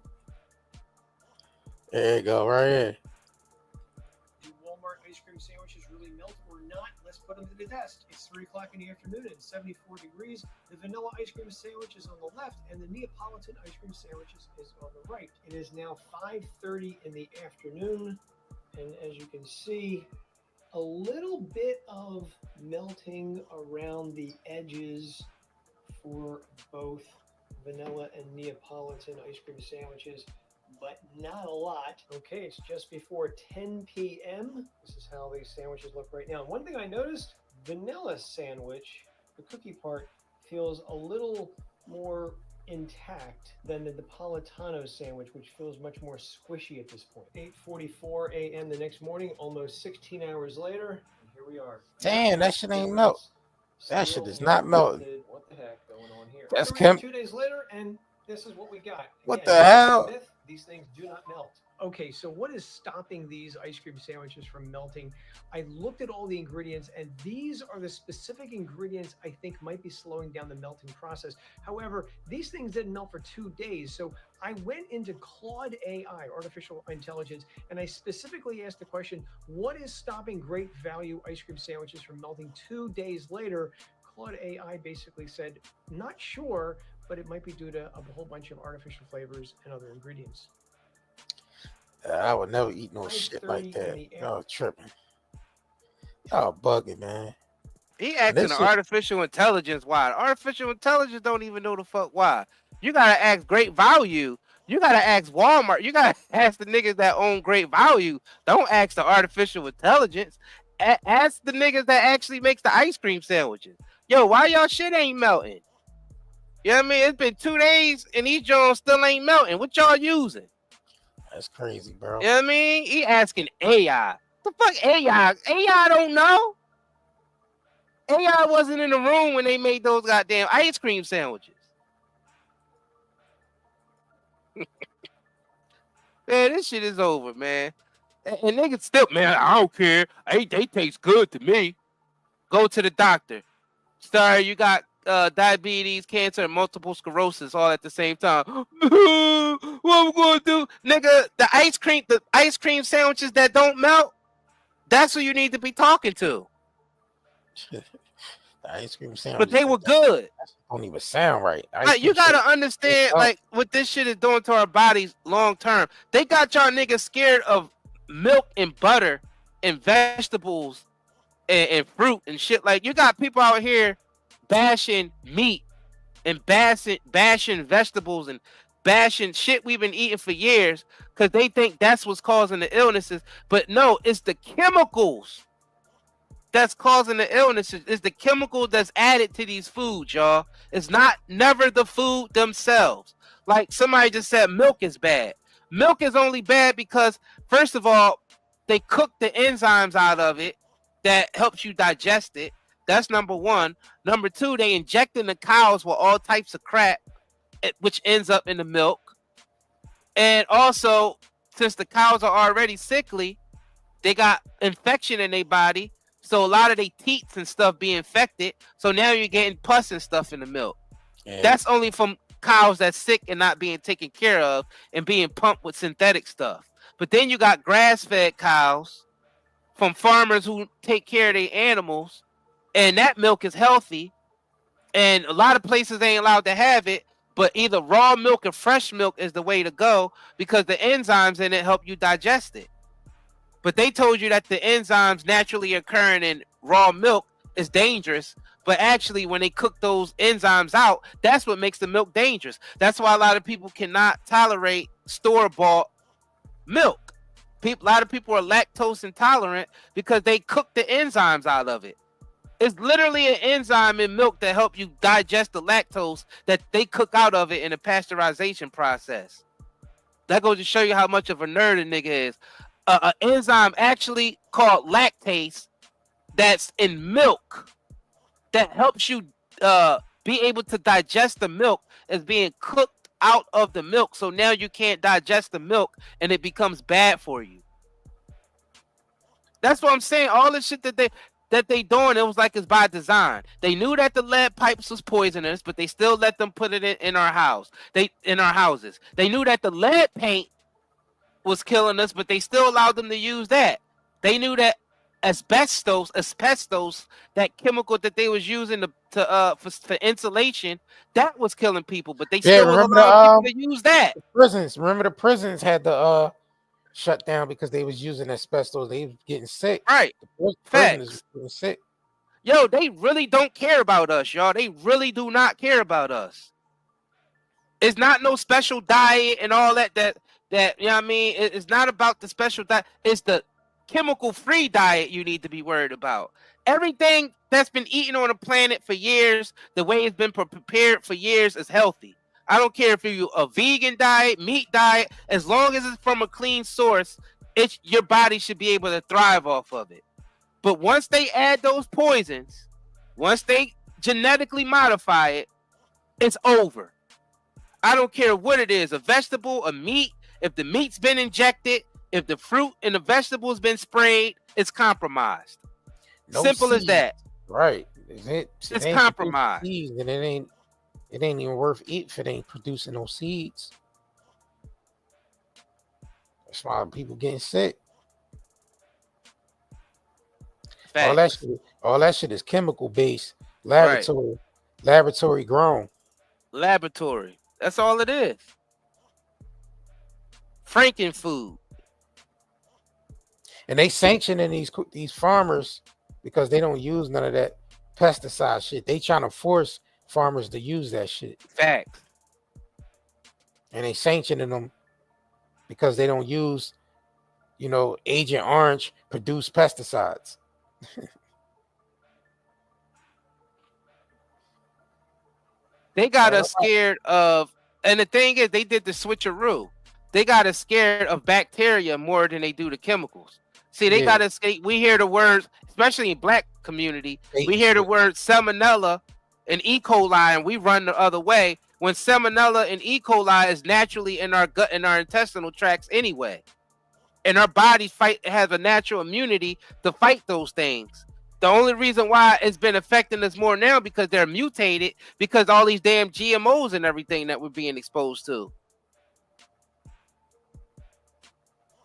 There you go, right here. Do Walmart ice cream sandwiches really melt or not? Let's put them to the test. It's 3 o'clock in the afternoon and 74 degrees. The vanilla ice cream sandwich is on the left, and the Neapolitan ice cream sandwiches is on the right. It is now 5:30 in the afternoon, and as you can see, a little bit of melting around the edges for both vanilla and Neapolitan ice cream sandwiches, but not a lot. Okay, it's just before 10 p.m. This is how these sandwiches look right now. One thing I noticed, vanilla sandwich, the cookie part feels a little more intact than the Napolitano sandwich, which feels much more squishy at this point. 8:44 a.m. the next morning, almost 16 hours later, and here we are. Damn, that shit ain't melt. That shit is not melting. What the heck going on here? That's Here we are Kim. 2 days later, and this is what we got. What Again, the hell? myth, these things do not melt. Okay, so what is stopping these ice cream sandwiches from melting? I looked at all the ingredients, and these are the specific ingredients I think might be slowing down the melting process. However, these things didn't melt for 2 days. So I went into Claude AI, artificial intelligence, and I specifically asked the question, what is stopping great value ice cream sandwiches from melting 2 days later? Claude AI basically said, not sure, but it might be due to a whole bunch of artificial flavors and other ingredients. I would never eat no shit like that. Y'all tripping. Y'all bugging, man. He asking the artificial intelligence why. Artificial intelligence don't even know the fuck why. You gotta ask Great Value. You gotta ask Walmart. You gotta ask the niggas that own Great Value. Don't ask the artificial intelligence. Ask the niggas that actually makes the ice cream sandwiches. Yo, why y'all shit ain't melting? You know what I mean? It's been 2 days and these joints still ain't melting. What y'all using? That's crazy, bro. You know what I mean? He asking AI. The fuck AI? AI don't know. AI wasn't in the room when they made those goddamn ice cream sandwiches. Man, this shit is over, man. And niggas still, man, I don't care. They taste good to me. Go to the doctor. Sorry, you got diabetes, cancer, and multiple sclerosis all at the same time. What we gonna do? Nigga, the ice cream sandwiches that don't melt, that's who you need to be talking to. The ice cream sandwich. But they were good. Don't even sound right. You gotta understand, like, what this shit is doing to our bodies long term. They got y'all niggas scared of milk and butter and vegetables and fruit and shit. Like, you got people out here bashing meat and bashing vegetables and bashing shit we've been eating for years because they think that's what's causing the illnesses. But no, it's the chemicals that's causing the illnesses. It's the chemical that's added to these foods, y'all. It's never the food themselves. Like somebody just said, milk is bad. Milk is only bad because, first of all, they cook the enzymes out of it that helps you digest it. That's number one. Number two, they injecting the cows with all types of crap, which ends up in the milk. And also, since the cows are already sickly, they got infection in their body. So a lot of their teats and stuff be infected. So now you're getting pus and stuff in the milk. Yeah. That's only from cows that's sick and not being taken care of and being pumped with synthetic stuff. But then you got grass-fed cows from farmers who take care of their animals, and that milk is healthy. And a lot of places ain't allowed to have it, but either raw milk or fresh milk is the way to go because the enzymes in it help you digest it. But they told you that the enzymes naturally occurring in raw milk is dangerous. But actually, when they cook those enzymes out, that's what makes the milk dangerous. That's why a lot of people cannot tolerate store-bought milk. A lot of people are lactose intolerant because they cook the enzymes out of it. It's literally an enzyme in milk that help you digest the lactose that they cook out of it in a pasteurization process. That goes to show you how much of a nerd a nigga is. An enzyme actually called lactase that's in milk that helps you be able to digest the milk is being cooked out of the milk. So now you can't digest the milk and it becomes bad for you. That's what I'm saying. All the shit that they doing, it was like it's by design. They knew that the lead pipes was poisonous, but they still let them put it in our house. In our houses. They knew that the lead paint was killing us, but they still allowed them to use that. They knew that asbestos, that chemical that they was using for insulation, that was killing people, but they still allowed people to use that. Prisons, remember the prisons had to shut down because they was using asbestos. They was getting sick. Right. The prisoners was getting sick. Yo, they really don't care about us, y'all. They really do not care about us. It's not no special diet and all that you know what I mean? It's not about the special diet. It's the chemical-free diet you need to be worried about. Everything that's been eaten on the planet for years, the way it's been prepared for years, is healthy. I don't care if you're a vegan diet, meat diet, as long as it's from a clean source, your body should be able to thrive off of it. But once they add those poisons, once they genetically modify it, it's over. I don't care what it is, a vegetable, a meat. If the meat's been injected, if the fruit and the vegetable's been sprayed, it's compromised. No Simple seeds. as that. Right. It's compromised. Seeds, and it ain't even worth eating if it ain't producing no seeds. That's why people getting sick. Facts. All that shit is chemical based, laboratory grown. Laboratory. That's all it is. Franken food. And they sanctioning these farmers because they don't use none of that pesticide shit. They trying to force farmers to use that shit. Facts. And they sanctioning them because they don't use, Agent Orange produced pesticides. They got us scared of, and the thing is, they did the switcheroo. They got us scared of bacteria more than they do the chemicals. See, they got us. We hear the words, especially in Black community, we hear the word salmonella and E. coli, and we run the other way. When salmonella and E. coli is naturally in our gut and our intestinal tracts anyway, and our bodies have a natural immunity to fight those things. The only reason why it's been affecting us more now because they're mutated, because all these damn GMOs and everything that we're being exposed to.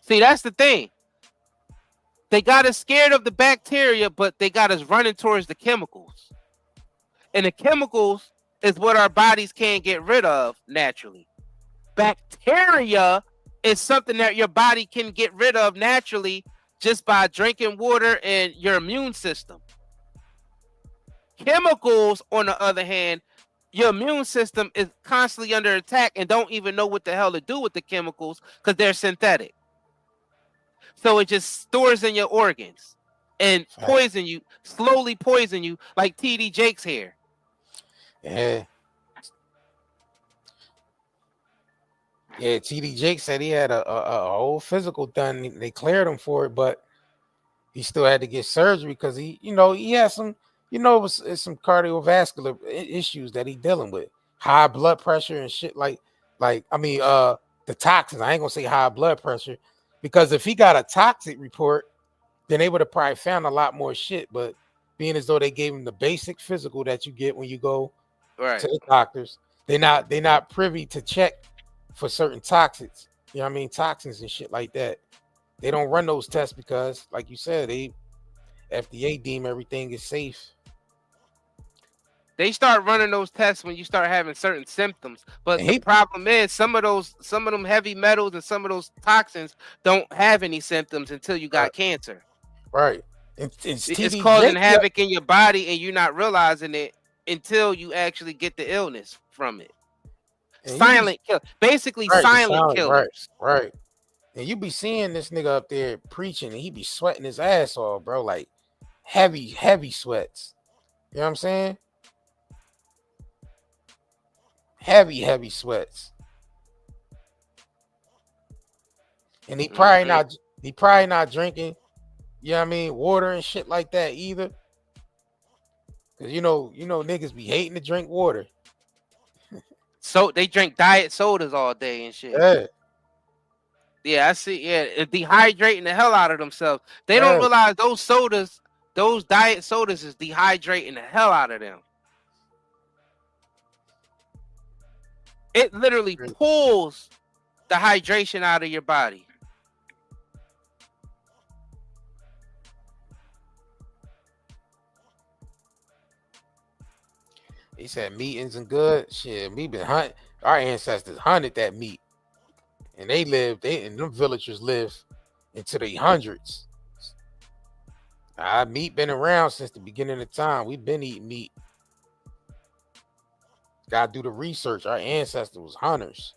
See, that's the thing. They got us scared of the bacteria, but they got us running towards the chemicals. And the chemicals is what our bodies can't get rid of naturally. Bacteria is something that your body can get rid of naturally just by drinking water and your immune system. Chemicals, on the other hand, your immune system is constantly under attack and don't even know what the hell to do with the chemicals because they're synthetic. So it just stores in your organs and slowly poison you like TD Jake's hair. Yeah. Yeah, TD Jake said he had a whole physical done. They cleared him for it, but he still had to get surgery because he had some, it's some cardiovascular issues that he dealing with, high blood pressure and shit. The toxins. I ain't gonna say high blood pressure because if he got a toxic report, then they would have probably found a lot more shit. But being as though they gave him the basic physical that you get when you go to the doctors, they're not privy to check for certain toxins, toxins and shit like that. They don't run those tests because, like you said, FDA deem everything is safe. They start running those tests when you start having certain symptoms. But the problem is some of them heavy metals and some of those toxins don't have any symptoms until you got cancer. Right. It's causing havoc in your body and you're not realizing it until you actually get the illness from it. Silent kill, basically silent killers. Right. And you be seeing this nigga up there preaching, and he be sweating his ass off, bro. Like heavy sweats. You know what I'm saying? Heavy sweats. And he probably not drinking, water and shit like that either. Cause you know niggas be hating to drink water. So they drink diet sodas all day and shit. Yeah, I see. Yeah, it's dehydrating the hell out of themselves. They don't realize those diet sodas is dehydrating the hell out of them. It literally pulls the hydration out of your body. He said meat isn't good. Shit, we been hunting. Our ancestors hunted that meat, and and them villagers live into the hundreds. Meat been around since the beginning of time. We've been eating meat. Gotta do the research. Our ancestors was hunters.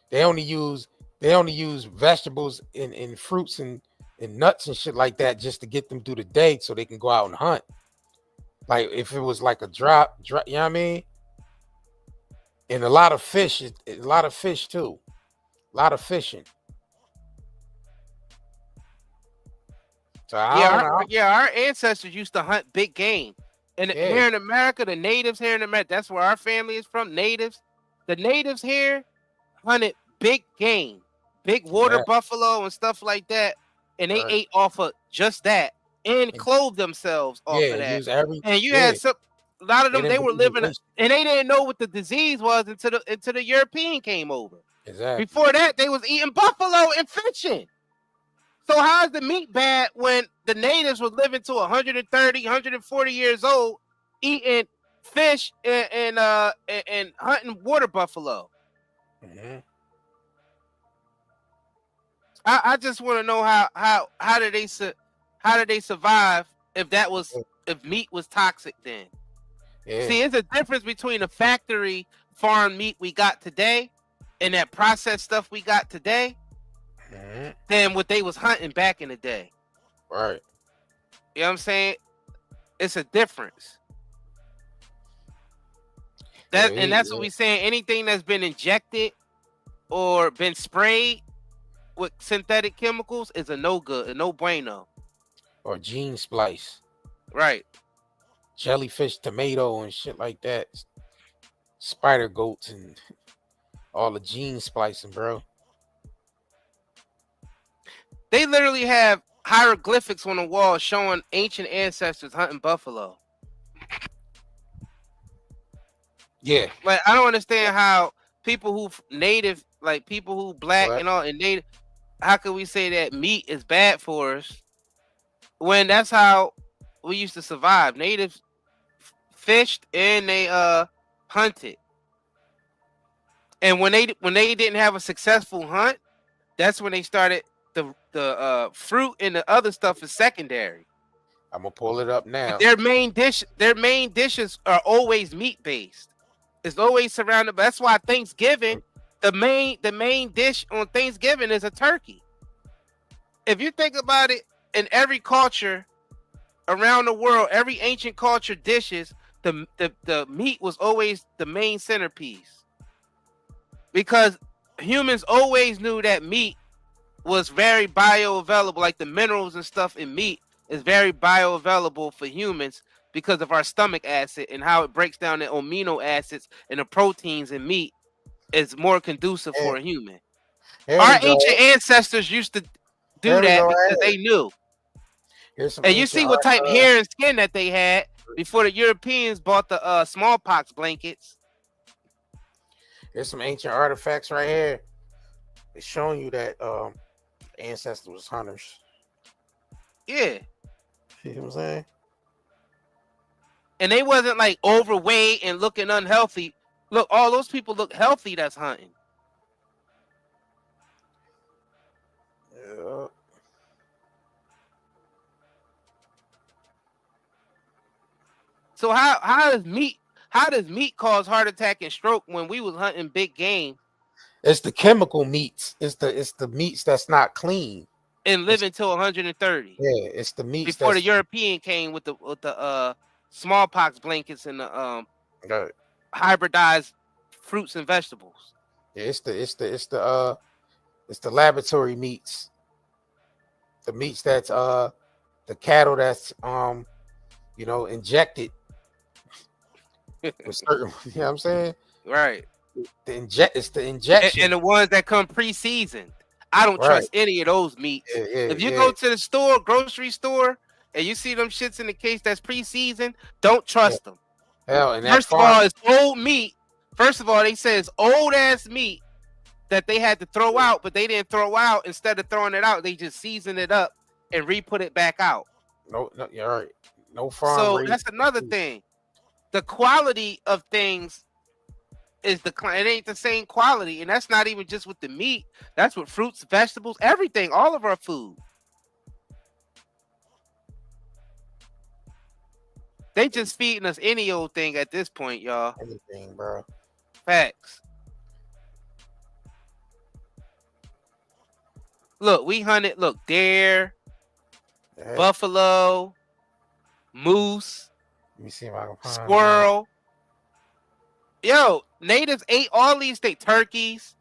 They only use vegetables and fruits and and nuts and shit like that just to get them through the day so they can go out and hunt. Like if it was like a drop, you know what I mean? And a lot of fish too. A lot of fishing. So our ancestors used to hunt big game. And here in America, the natives here in America, that's where our family is from, natives. The natives here hunted big game, big water buffalo and stuff like that. And they ate off of just that and clothed themselves off of that. And you had a lot of them, they were living, and they didn't know what the disease was until the European came over. Exactly. Before that, they was eating buffalo and fishing. So how is the meat bad when the natives were living to 130, 140 years old, eating fish and hunting water buffalo? Mm-hmm. I just want to know how did they survive if meat was toxic then? Yeah. See, there's a difference between the factory farm meat we got today and that processed stuff we got today. Mm-hmm. Than what they was hunting back in the day. Right. You know what I'm saying? It's a difference. And that's what we saying. Anything that's been injected or been sprayed with synthetic chemicals is a no good, a no bueno. Or gene splice. Right. Jellyfish, tomato, and shit like that. Spider goats and all the gene splicing, bro. They literally have hieroglyphics on the wall showing ancient ancestors hunting buffalo. Yeah. Like, I don't understand how people who native, like people who black and all, and native, how can we say that meat is bad for us when that's how we used to survive? Natives fished and they hunted. And when they didn't have a successful hunt, that's when they started the fruit and the other stuff is secondary. I'm gonna pull it up now. Their main dishes are always meat based. It's always surrounded. That's why Thanksgiving, the main dish on Thanksgiving is a turkey. If you think about it, in every culture around the world, every ancient culture dishes, the meat was always the main centerpiece. Because humans always knew that meat was very bioavailable, like the minerals and stuff in meat is very bioavailable for humans because of our stomach acid and how it breaks down the amino acids and the proteins in meat is more conducive for a human. Our ancient ancestors used to do that because they knew. And you see what type hair and skin that they had before the Europeans bought the smallpox blankets. There's some ancient artifacts right here. It's showing you that ancestors was hunters. Yeah. See what I'm saying? And they wasn't like overweight and looking unhealthy. Look, all those people look healthy that's hunting. Yeah. So how does meat cause heart attack and stroke when we was hunting big game? It's the chemical meats. It's the meats that's not clean. And living till 130. Yeah, it's the meats before the European came with the smallpox blankets and the hybridized fruits and vegetables. Yeah, it's the laboratory meats. The meats that's the cattle that's injected with certain, you know what I'm saying? Right. It's the injection. And the ones that come pre-seasoned. I don't trust any of those meats. If you go to the store, grocery store, and you see them shits in the case that's pre-seasoned, don't trust them. Hell, and First of all, it's old meat. First of all, they say it's old ass meat that they had to throw out, but they didn't throw out. Instead of throwing it out, they just seasoned it up and re-put it back out. No, you're right. No farm. So that's another thing. The quality of things is it ain't the same quality, and that's not even just with the meat. That's with fruits, vegetables, everything, all of our food. They just feeding us any old thing at this point, y'all. Anything, bro. Facts. Look, we hunted. Look, deer, buffalo, moose, Let me see if I can find squirrel. Yo, natives ate all these things. Turkeys,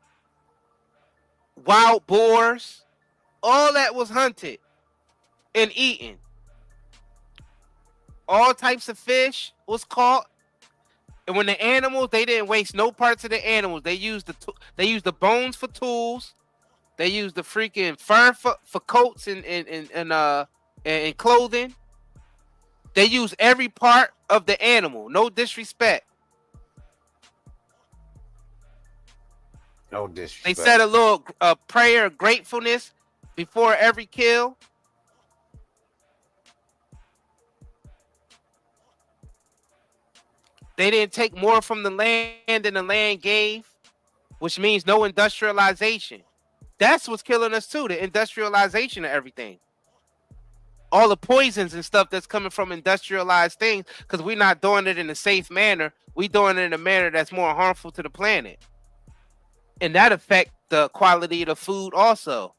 wild boars. All that was hunted and eaten. All types of fish was caught. And when the animals, they didn't waste no parts of the animals. They used the bones for tools. They used the freaking fur for coats and clothing. They used every part of the animal. No disrespect. No disrespect. They said a little prayer of gratefulness before every kill. They didn't take more from the land than the land gave, which means no industrialization. That's what's killing us too, the industrialization of everything. All the poisons and stuff that's coming from industrialized things, because we're not doing it in a safe manner. We're doing it in a manner that's more harmful to the planet. And that affects the quality of the food also.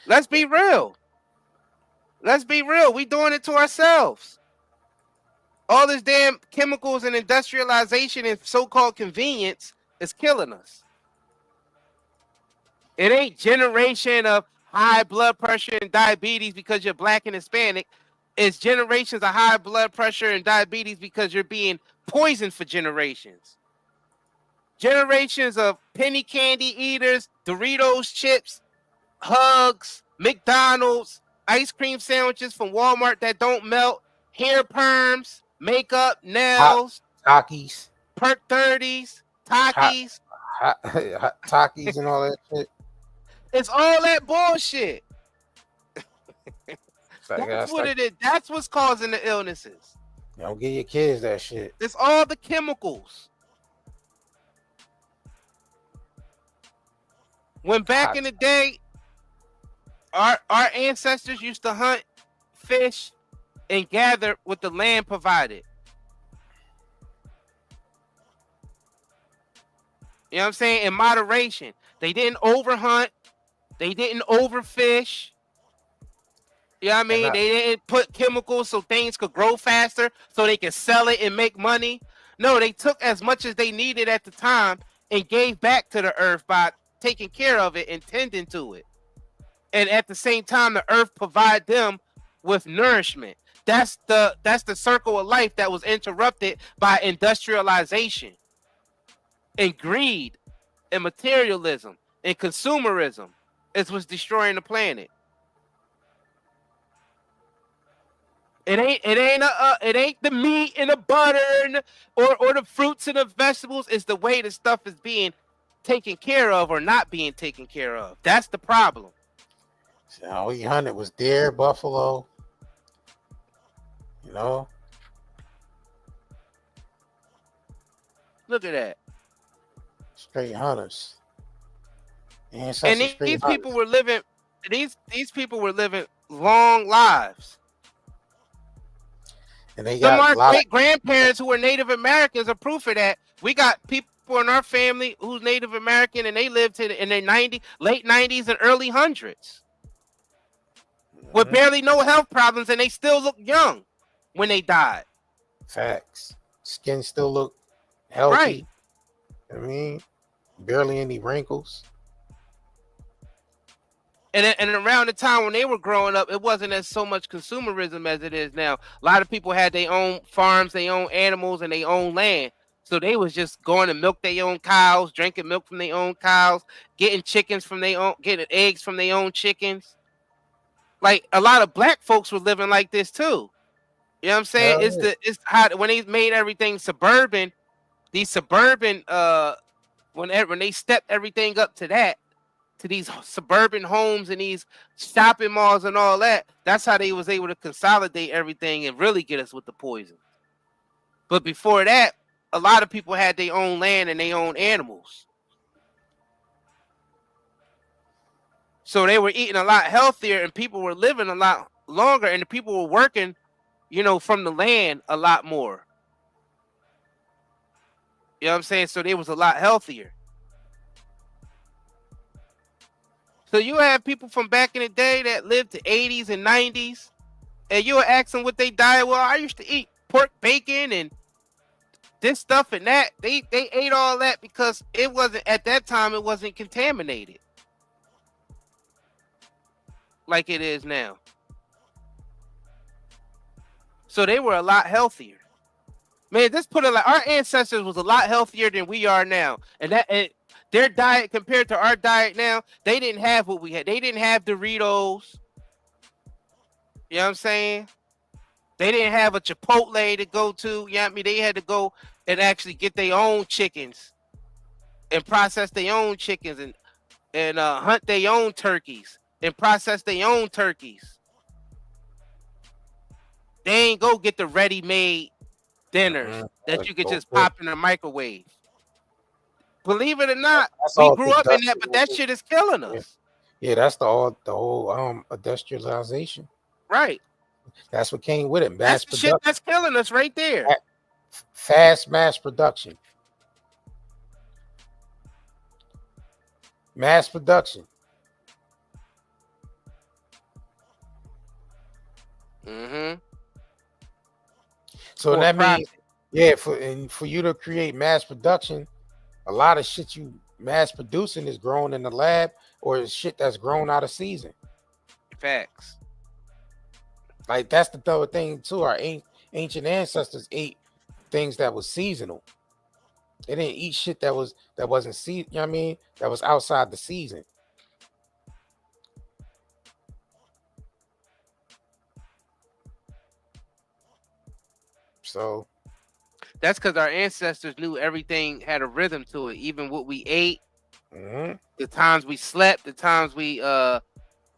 Let's be real. Let's be real. We doing it to ourselves. All this damn chemicals and industrialization and so-called convenience is killing us. It ain't generation of high blood pressure and diabetes because you're black and Hispanic. It's generations of high blood pressure and diabetes because you're being poisoned for generations. Generations of penny candy eaters, Doritos chips, Hugs, McDonald's, ice cream sandwiches from Walmart that don't melt, hair perms, makeup, nails, Takis, perk 30s, Takis. Takis and all that shit. It's all that bullshit. That's what it is. That's what's causing the illnesses. Don't give your kids that shit. It's all the chemicals. When back in the day, our ancestors used to hunt, fish, and gather what the land provided. You know what I'm saying? In moderation. They didn't overhunt. They didn't overfish. You know what I mean? They didn't put chemicals so things could grow faster so they could sell it and make money. No, they took as much as they needed at the time and gave back to the earth by taking care of it and tending to it. And at the same time, the earth provide them with nourishment. That's the circle of life that was interrupted by industrialization and greed and materialism and consumerism. It's what's destroying the planet. It ain't the meat and the butter or the fruits and the vegetables. It's the way the stuff is being taken care of or not being taken care of. That's the problem. So all we hunted was deer, buffalo. You know. Look at that. Straight hunters. And these people were living. These people were living long lives. And they some got of our great grandparents who were Native Americans are proof of that. We got people in our family who's Native American and they lived in their late 90s and early hundreds with barely no health problems, and they still look young when they died. Facts. Skin still look healthy. Right. I mean, barely any wrinkles. And around the time when they were growing up, it wasn't as so much consumerism as it is now. A lot of people had their own farms, their own animals, and their own land. So they was just going to milk their own cows, drinking milk from their own cows, getting chickens from their own, getting eggs from their own chickens. Like a lot of black folks were living like this too. You know what I'm saying? It's how when they made everything suburban, these suburban when they stepped everything up to that, to these suburban homes and these shopping malls and all that, that's how they was able to consolidate everything and really get us with the poison. But before that, a lot of people had their own land and their own animals. So they were eating a lot healthier and people were living a lot longer, and the people were working, you know, from the land a lot more. You know what I'm saying? So they was a lot healthier. So you have people from back in the day that lived to 80s and 90s, and you were asking what they diet. Well, I used to eat pork bacon and this stuff and that. They ate all that because it wasn't, at that time, it wasn't contaminated like it is now. So they were a lot healthier. Man, just put it like our ancestors was a lot healthier than we are now. And their diet compared to our diet now, they didn't have what we had. They didn't have Doritos. You know what I'm saying? They didn't have a Chipotle to go to. You know what I mean? They had to go and actually get their own chickens and process their own chickens and hunt their own turkeys and process their own turkeys. They ain't go get the ready-made dinners that you could just pop in a microwave. Believe it or not, we grew up in that, but that shit is killing us. Yeah, that's the whole industrialization. Right. That's what came with it. That's the shit that's killing us right there. Fast mass production. Mass production. Mm-hmm. So that means, yeah, for you to create mass production, a lot of shit you mass producing is grown in the lab or is shit that's grown out of season. Facts. Like that's the other thing too. Our ancient ancestors ate things that was seasonal. They didn't eat shit that wasn't season. You know what I mean? That was outside the season. So that's because our ancestors knew everything had a rhythm to it. Even what we ate, the times we slept, the times we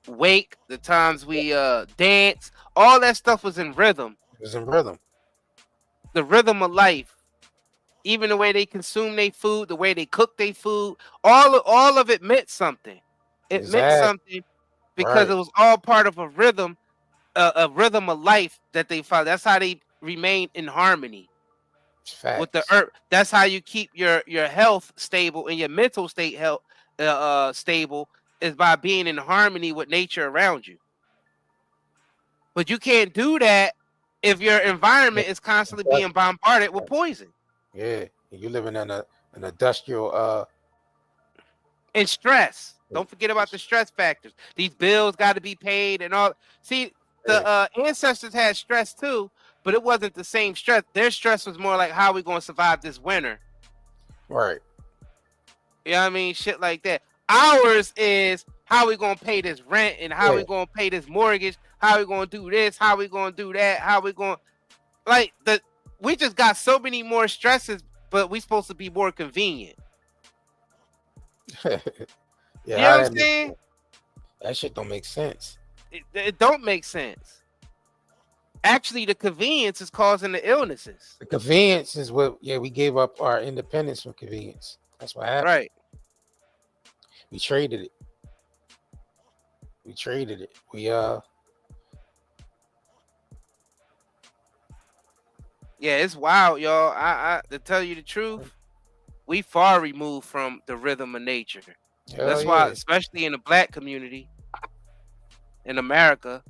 wake, the times we dance, all that stuff was in rhythm. It was in rhythm. The rhythm of life. Even the way they consume their food, the way they cook their food, all of it meant something. It meant something because it was all part of a rhythm of life that they found. That's how they remain in harmony with the earth. That's how you keep your health stable and your mental state stable, is by being in harmony with nature around you. But you can't do that if your environment is constantly being bombarded with poison. Yeah, you're living in an industrial and stress. Don't forget about the stress factors. These bills got to be paid and all. See, the ancestors had stress too, but it wasn't the same stress. Their stress was more like, how are we going to survive this winter? Right. You know what I mean? Shit like that. Ours is, how are we going to pay this rent and how are we going to pay this mortgage? How are we going to do this? How are we going to do that? How are we going to... We just got so many more stresses, but we supposed to be more convenient. Yeah, you know what I'm saying? That shit don't make sense. It don't make sense. Actually, the convenience is causing the illnesses. The convenience is what, we gave up our independence for convenience. That's what happened. Right. We traded it. Yeah, it's wild, y'all. I to tell you the truth, we far removed from the rhythm of nature. That's why, especially in the black community in America,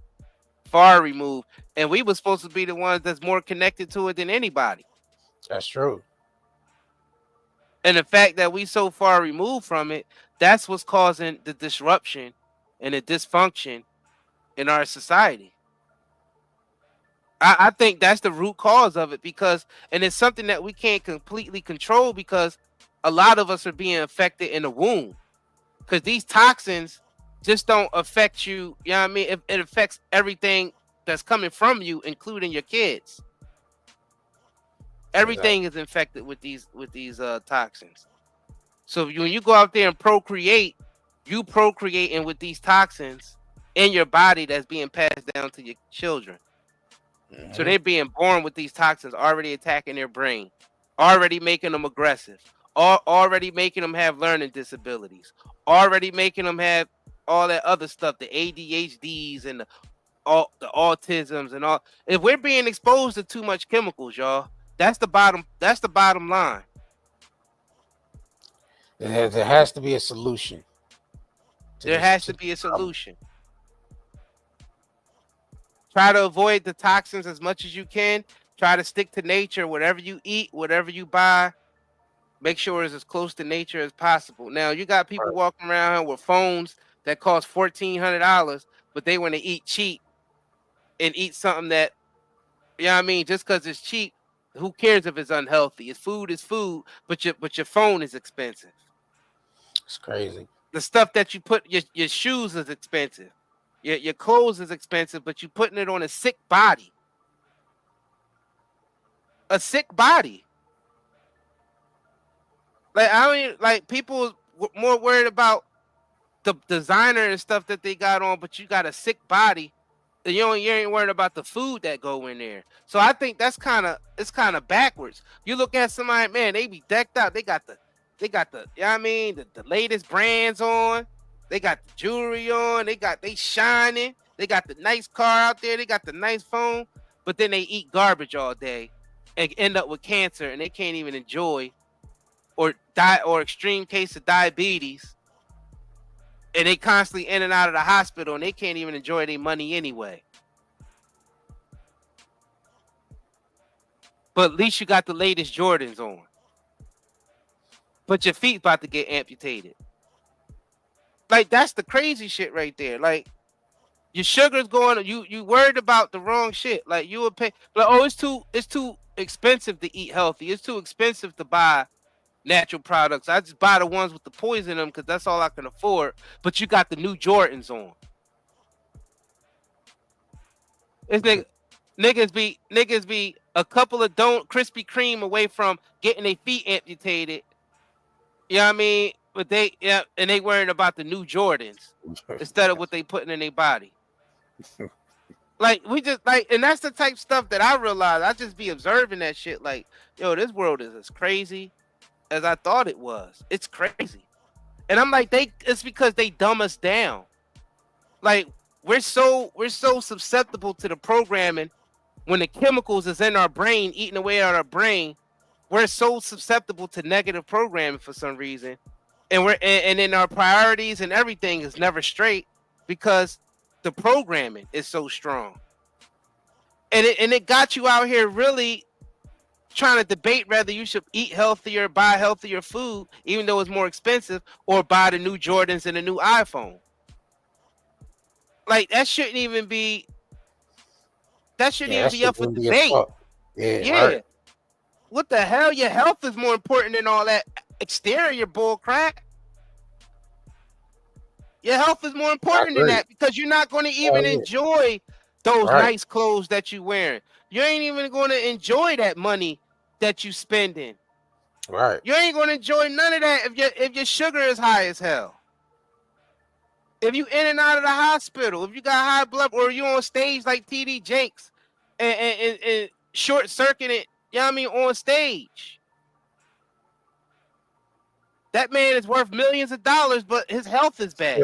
far removed. And we were supposed to be the ones that's more connected to it than anybody. That's true. And the fact that we so far removed from it, that's what's causing the disruption and the dysfunction in our society. I think that's the root cause of it, because, and it's something that we can't completely control, because a lot of us are being affected in the womb, because these toxins just don't affect you. You know what I mean? It affects everything that's coming from you, including your kids. Everything is infected with these toxins. So when you go out there and procreate, you procreating with these toxins in your body that's being passed down to your children. So they're being born with these toxins already attacking their brain, already making them aggressive, already making them have learning disabilities, already making them have all that other stuff, the ADHDs and the autisms and all. If we're being exposed to too much chemicals, y'all, that's the bottom line. There has to be a solution There has to be a solution. Try to avoid the toxins as much as you can. Try to stick to nature. Whatever you eat, whatever you buy, make sure it's as close to nature as possible. Now, you got people walking around with phones that cost $1,400, but they want to eat cheap and eat something that, you know what I mean, just because it's cheap, who cares if it's unhealthy? It's food, but your phone is expensive. It's crazy. The stuff that you put, your shoes is expensive. Your clothes is expensive, but you putting it on a sick body. A sick body. Like, I mean, like, people more worried about the designer and stuff that they got on, but you got a sick body. You ain't worried about the food that go in there. So I think it's kind of backwards. You look at somebody, man, they be decked out. They got the, you know what I mean, the latest brands on. They got the jewelry on. They shining. They got the nice car out there. They got the nice phone, but then they eat garbage all day and end up with cancer, and they can't even enjoy or die or extreme case of diabetes. And they constantly in and out of the hospital, and they can't even enjoy their money anyway. But at least you got the latest Jordans on. But your feet about to get amputated. Like, that's the crazy shit right there. Like, your sugar's going, you worried about the wrong shit. Like, you would pay, like, oh, it's too expensive to eat healthy. It's too expensive to buy natural products. I just buy the ones with the poison in them because that's all I can afford. But you got the new Jordans on. It's niggas be a couple of Krispy Kreme away from getting their feet amputated. You know what I mean? But and they worrying about the new Jordans instead of what they putting in their body. Like, we just and that's the type of stuff that I realize. I just be observing that shit. Like, yo, this world is as crazy as I thought it was. It's crazy. And I'm like, it's because they dumb us down. Like, we're so susceptible to the programming when the chemicals is in our brain, eating away at our brain. We're so susceptible to negative programming for some reason. And and in our priorities and everything is never straight because the programming is so strong. And it got you out here really trying to debate whether you should eat healthier, buy healthier food, even though it's more expensive, or buy the new Jordans and the new iPhone. Like, that shouldn't even be up for debate. Yeah. Right. What the hell? Your health is more important than all that exterior bull crap. Your health is more important than that because you're not going to even enjoy those nice clothes that you're wearing. You ain't even going to enjoy that money that you spending. Right. You ain't going to enjoy none of that if your sugar is high as hell. If you in and out of the hospital, if you got high blood, or you on stage like TD Jakes and short circuited, you know what I mean, on stage. That man is worth millions of dollars, but his health is bad.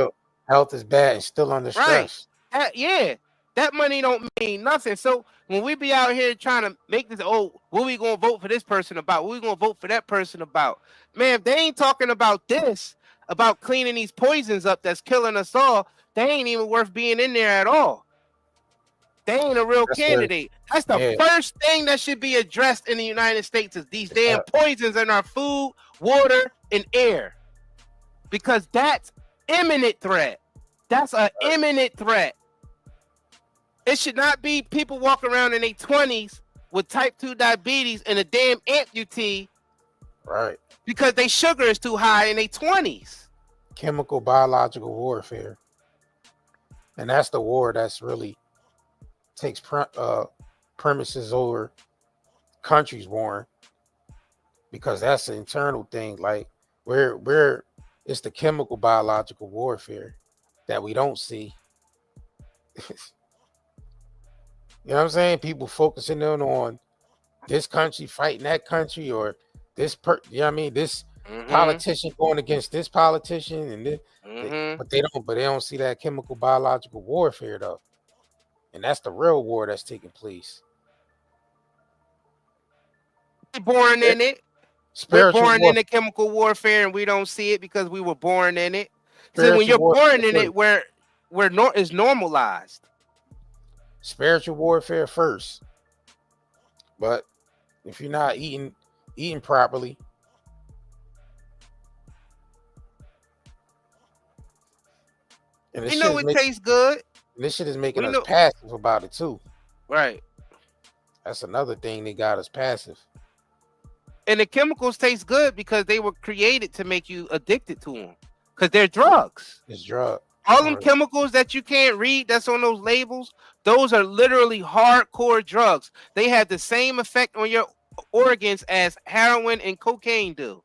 Health is bad and still under stress. Right. That money don't mean nothing. So when we be out here trying to make this, what we gonna vote for this person about? What we gonna vote for that person about? Man, if they ain't talking about this, about cleaning these poisons up that's killing us all, they ain't even worth being in there at all. They ain't a real candidate. That's the first thing that should be addressed in the United States is these damn poisons in our food, water, and air. Because that's imminent threat. That's an imminent threat. It should not be people walking around in their 20s with type 2 diabetes and a damn amputee. Right. Because their sugar is too high in their 20s. Chemical, biological warfare. And that's the war that's really takes premises over countries warring. Because that's an internal thing. Like, we're it's the chemical, biological warfare that we don't see. You know what I'm saying? People focusing on this country fighting that country, or this you know what I mean? This politician going against this politician, and this, but they don't see that chemical, biological warfare though, and that's the real war that's taking place. We're born in it. We're born in the chemical warfare, and we don't see it because we were born in it. So when you're born in it, where is normalized. Spiritual warfare first. But if you're not eating properly, and we know it tastes good. And this shit is making us passive about it too. Right. That's another thing they got us passive. And the chemicals taste good because they were created to make you addicted to them. Because they're drugs. It's drug. All them chemicals that you can't read that's on those labels, those are literally hardcore drugs. They have the same effect on your organs as heroin and cocaine do.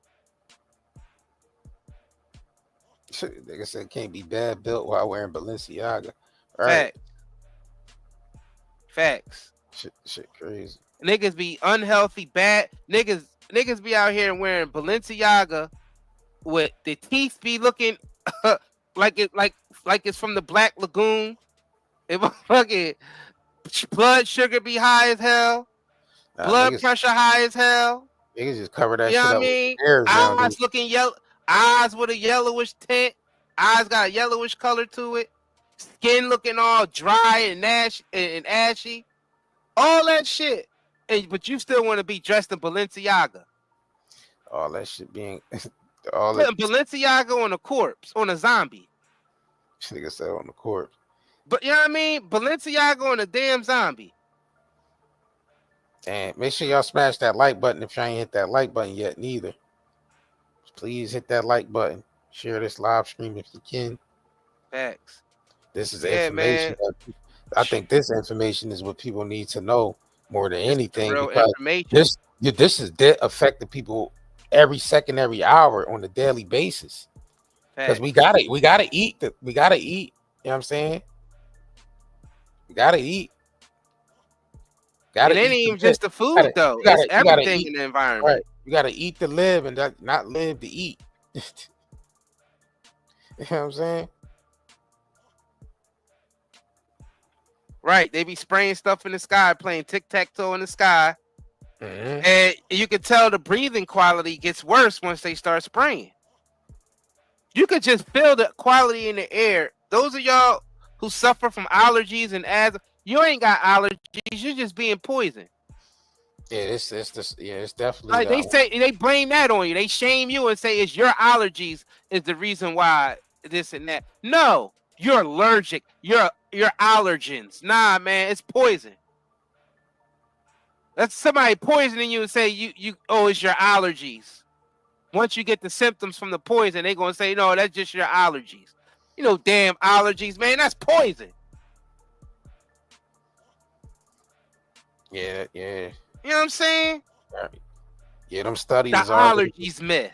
Like I said, can't be bad built while wearing Balenciaga. Right. Facts. Shit crazy. Niggas be unhealthy, bad. Niggas be out here wearing Balenciaga with the teeth be looking like it's from the Black Lagoon. It fucking blood sugar be high as hell. Blood pressure high as hell. Niggas just cover that you shit know up. What I mean? With eyes looking yellow. Eyes with a yellowish tint. Eyes got a yellowish color to it. Skin looking all dry and ashy. All that shit. But you still want to be dressed in Balenciaga. All that shit being putting Balenciaga on a corpse, on a zombie. Nigga said on the corpse. But you know what I mean? Balenciaga on a damn zombie. And make sure y'all smash that like button if y'all ain't hit that like button yet, neither. Please hit that like button. Share this live stream if you can. Facts. This is information. I think this information is what people need to know more than anything. Real because information. This is affecting people every second, every hour on a daily basis. Because we gotta eat. We gotta eat. You know what I'm saying? We gotta eat. It ain't even just the food though. It's everything in the environment. Right. You gotta eat to live and not live to eat. You know what I'm saying? Right. They be spraying stuff in the sky, playing tic-tac-toe in the sky. And you can tell the breathing quality gets worse once they start spraying. You could just feel the quality in the air. Those of y'all who suffer from allergies and asthma, you ain't got allergies. You're just being poisoned. Yeah, it's definitely. Like they blame that on you. They shame you and say it's your allergies is the reason why this and that. No, you're allergic. You're allergens. Nah, man, it's poison. That's somebody poisoning you and say it's your allergies. Once you get the symptoms from the poison, they're gonna say, no, that's just your allergies. You know, damn allergies, man, that's poison. Yeah. You know what I'm saying? Yeah, them studies. The allergies myth.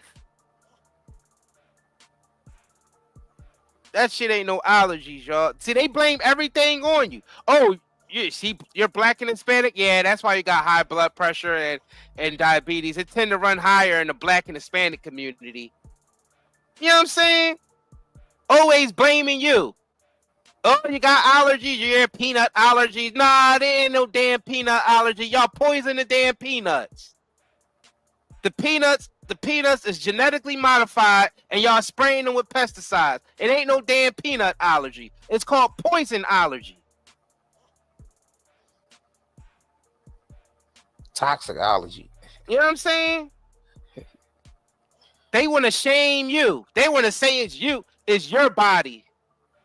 That shit ain't no allergies, y'all. See, they blame everything on you. Oh, you see, you're Black and Hispanic. Yeah, that's why you got high blood pressure and diabetes. It tend to run higher in the Black and Hispanic community. You know what I'm saying? Always blaming you. Oh, you got allergies. You're peanut allergies. Nah, there ain't no damn peanut allergy. Y'all poison the damn peanuts. The peanuts is genetically modified, and y'all spraying them with pesticides. It ain't no damn peanut allergy. It's called poison allergy. Toxicology. You know what I'm saying? They want to shame you. They want to say it's your body.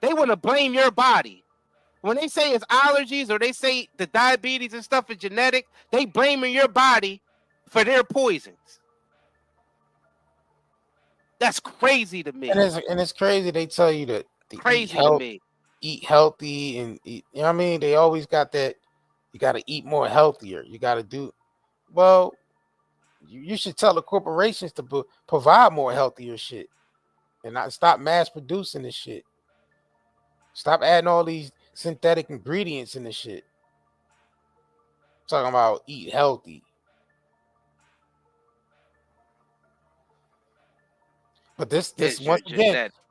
They want to blame your body. When they say it's allergies or they say the diabetes and stuff is genetic, they blaming your body for their poisons. That's crazy to me. And it's crazy they tell you to crazy to me. Eat healthy and eat, you know what I mean? They always got that. You got to eat more healthier. You got to do. Well, you should tell the corporations to provide more healthier shit and not stop mass producing this shit. Stop adding all these synthetic ingredients in this shit. Talking about eat healthy. But this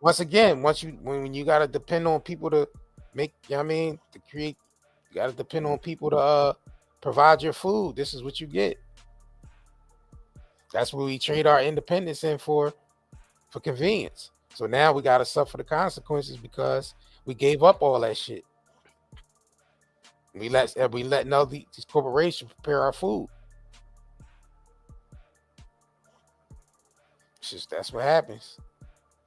once again, when you gotta depend on people to make, you know what I mean, to create, you gotta depend on people to provide your food. This is what you get. That's what we trade our independence in for convenience. So now we gotta suffer the consequences because we gave up all that shit. We letting all these corporations prepare our food. It's just that's what happens.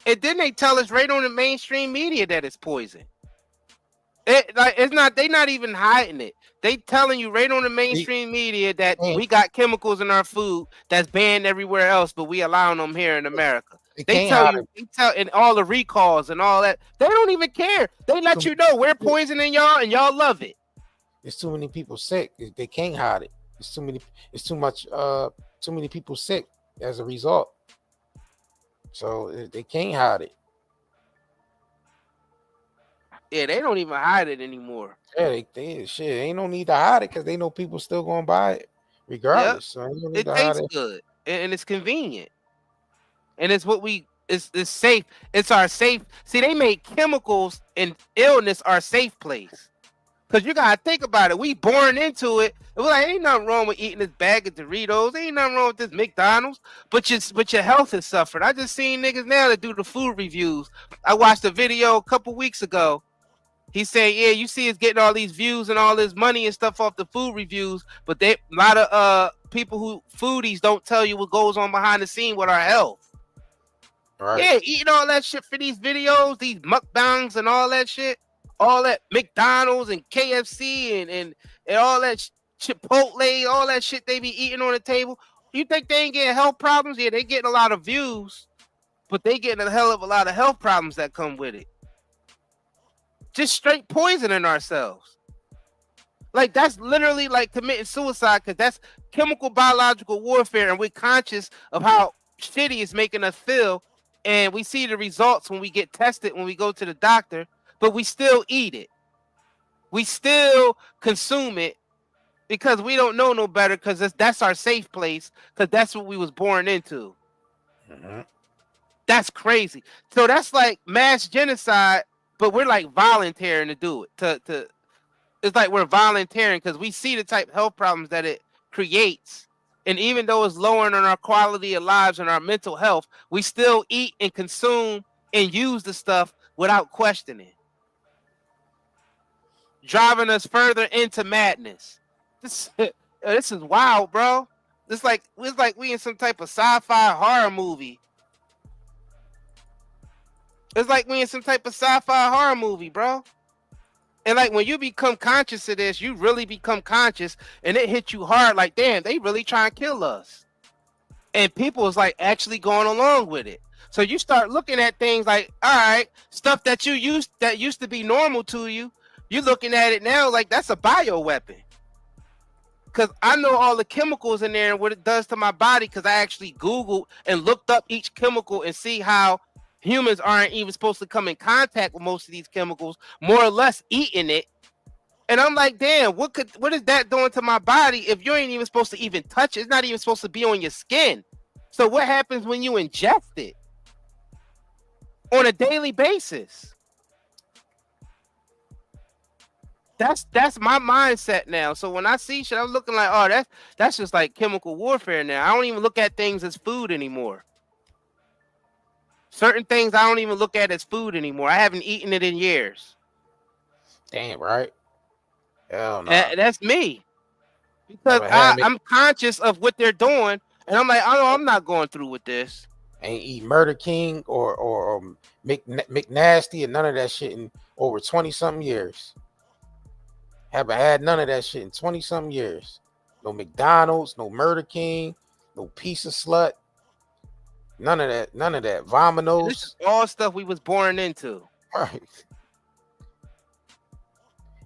And then they tell us right on the mainstream media that it's poison. It's not. They not even hiding it. They telling you right on the mainstream media that we got chemicals in our food that's banned everywhere else, but we allowing them here in America. They tell you, and all the recalls and all that. They don't even care. They let you know we're poisoning y'all, and y'all love it. There's too many people sick. They can't hide it. It's too many. It's too much. Too many people sick as a result. So they can't hide it. Yeah, they don't even hide it anymore. Yeah, they shit. Ain't no need to hide it because they know people still gonna buy it regardless. Yep. So it tastes good and it's convenient, and it's what it's safe. It's our safe. See, they make chemicals and illness our safe place. Cause you gotta think about it. We born into it. We're like, ain't nothing wrong with eating this bag of Doritos. Ain't nothing wrong with this McDonald's. But your health has suffered. I just seen niggas now that do the food reviews. I watched a video a couple weeks ago. He said, yeah, you see us getting all these views and all this money and stuff off the food reviews, but a lot of people who foodies don't tell you what goes on behind the scene with our health. Right. Yeah, eating all that shit for these videos, these mukbangs and all that shit, all that McDonald's and KFC and all that Chipotle, all that shit they be eating on the table. You think they ain't getting health problems? Yeah, they getting a lot of views, but they getting a hell of a lot of health problems that come with it. Just straight poisoning ourselves. Like that's literally like committing suicide because that's chemical biological warfare, and we're conscious of how shitty it's making us feel, and we see the results when we get tested when we go to the doctor, but we still eat it. We still consume it because we don't know no better because that's our safe place because that's what we was born into. Mm-hmm. That's crazy. So that's like mass genocide. But we're like volunteering to do it. It's like we're volunteering because we see the type of health problems that it creates. And even though it's lowering on our quality of lives and our mental health, we still eat and consume and use the stuff without questioning. Driving us further into madness. This is wild, bro. It's like we in some type of sci-fi horror movie. It's like we in some type of sci-fi horror movie, bro. And like when you become conscious of this, you really become conscious and it hits you hard like, damn, they really trying to kill us. And people is like actually going along with it. So you start looking at things like, all right, stuff that used to be normal to you, you're looking at it now like that's a bioweapon. Because I know all the chemicals in there and what it does to my body because I actually Googled and looked up each chemical and see how humans aren't even supposed to come in contact with most of these chemicals, more or less eating it. And I'm like, damn, what is that doing to my body if you ain't even supposed to even touch it? It's not even supposed to be on your skin. So what happens when you ingest it on a daily basis? That's my mindset now. So when I see shit, I'm looking like, oh, that's just like chemical warfare now. I don't even look at things as food anymore. Certain things I don't even look at as food anymore. I haven't eaten it in years. Damn, right? Hell no. That's me. Because I'm conscious of what they're doing, and I'm like, oh, I'm not going through with this. Ain't eat Murder King or McNasty and none of that shit in over 20-something years. Haven't had none of that shit in 20-something years. No McDonald's, no Murder King, no Piece of Slut. None of that. Vominos. This is all stuff we was born into. Right.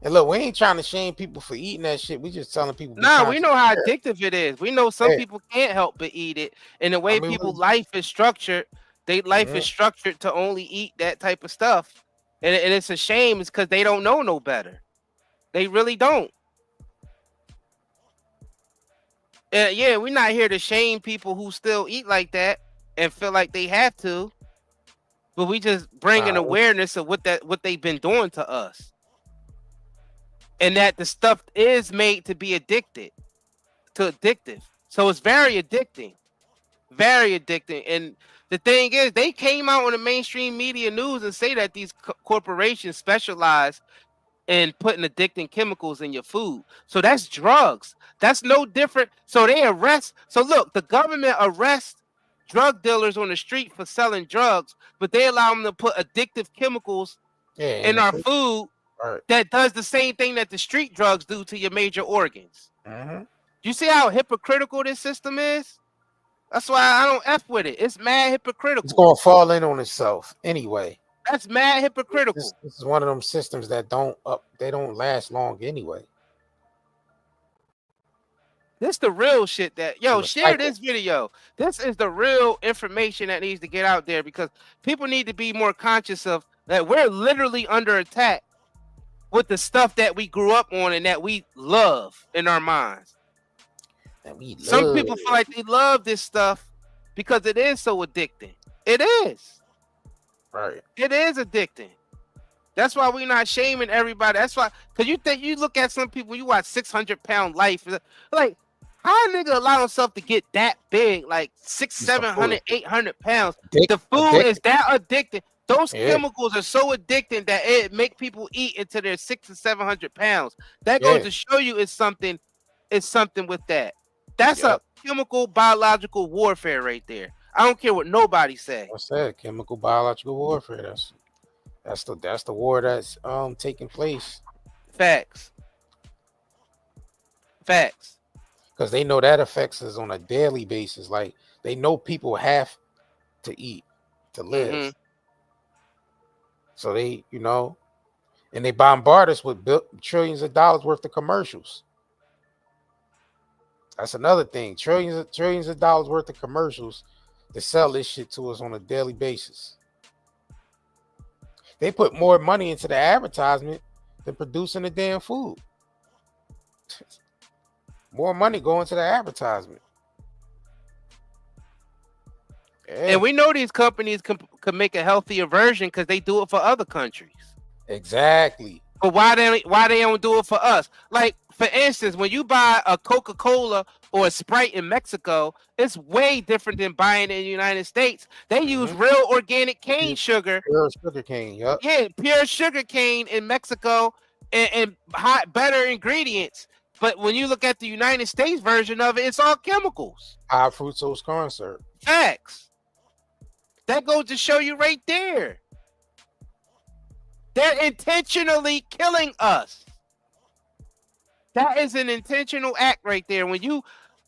And look, we ain't trying to shame people for eating that shit. We just telling people. Nah, we know how addictive it is. We know some people can't help but eat it. And the way people's life is structured, is structured to only eat that type of stuff. And it's a shame. It's because they don't know no better. They really don't. Yeah, we're not here to shame people who still eat like that and feel like they have to, but we just bring an awareness of what they've been doing to us, and that the stuff is made to be addictive. So it's very addicting, and The thing is, they came out on the mainstream media news and say that these corporations specialize in putting addicting chemicals in your food. So that's drugs. That's no different. So they arrest. So look, the government arrests drug dealers on the street for selling drugs, but they allow them to put addictive chemicals in our food that does the same thing that the street drugs do to your major organs. You see how hypocritical this system is? That's why I don't F with it. It's mad hypocritical. It's gonna fall in on itself anyway. That's mad hypocritical. This is one of them systems that don't last long anyway. This the real shit that share this video. This is the real information that needs to get out there because people need to be more conscious of that we're literally under attack with the stuff that we grew up on and that we love in our minds. Some people feel like they love this stuff because it is so addicting. It is. Right. It is addicting. That's why we're not shaming everybody. That's why, because you look at some people, you watch 600-pound life. Like, how a nigga allow himself to get that big, like 600, 700, 800 pounds? The food is that addicting. Those chemicals are so addicting that it make people eat until they're 600 to 700 pounds. That goes to show you it's something with that. That's a chemical biological warfare right there. I don't care what nobody say. What's that? Chemical biological warfare. That's the war that's taking place. Facts. Because they know that affects us on a daily basis. Like they know people have to eat to live. So they, and they bombard us with trillions of dollars worth of commercials. That's another thing. Trillions of dollars worth of commercials to sell this shit to us on a daily basis. They put more money into the advertisement than producing the damn food. More money going to the advertisement. And we know these companies can make a healthier version because they do it for other countries. Exactly. But why they don't do it for us? Like, for instance, when you buy a Coca-Cola or a Sprite in Mexico, it's way different than buying it in the United States. They use real organic cane sugar. Pure sugar cane, Yeah, pure sugar cane in Mexico and better ingredients. But when you look at the United States version of it, it's all chemicals. High fructose corn syrup. Facts. That goes to show you right there. They're intentionally killing us. That is an intentional act right there. When you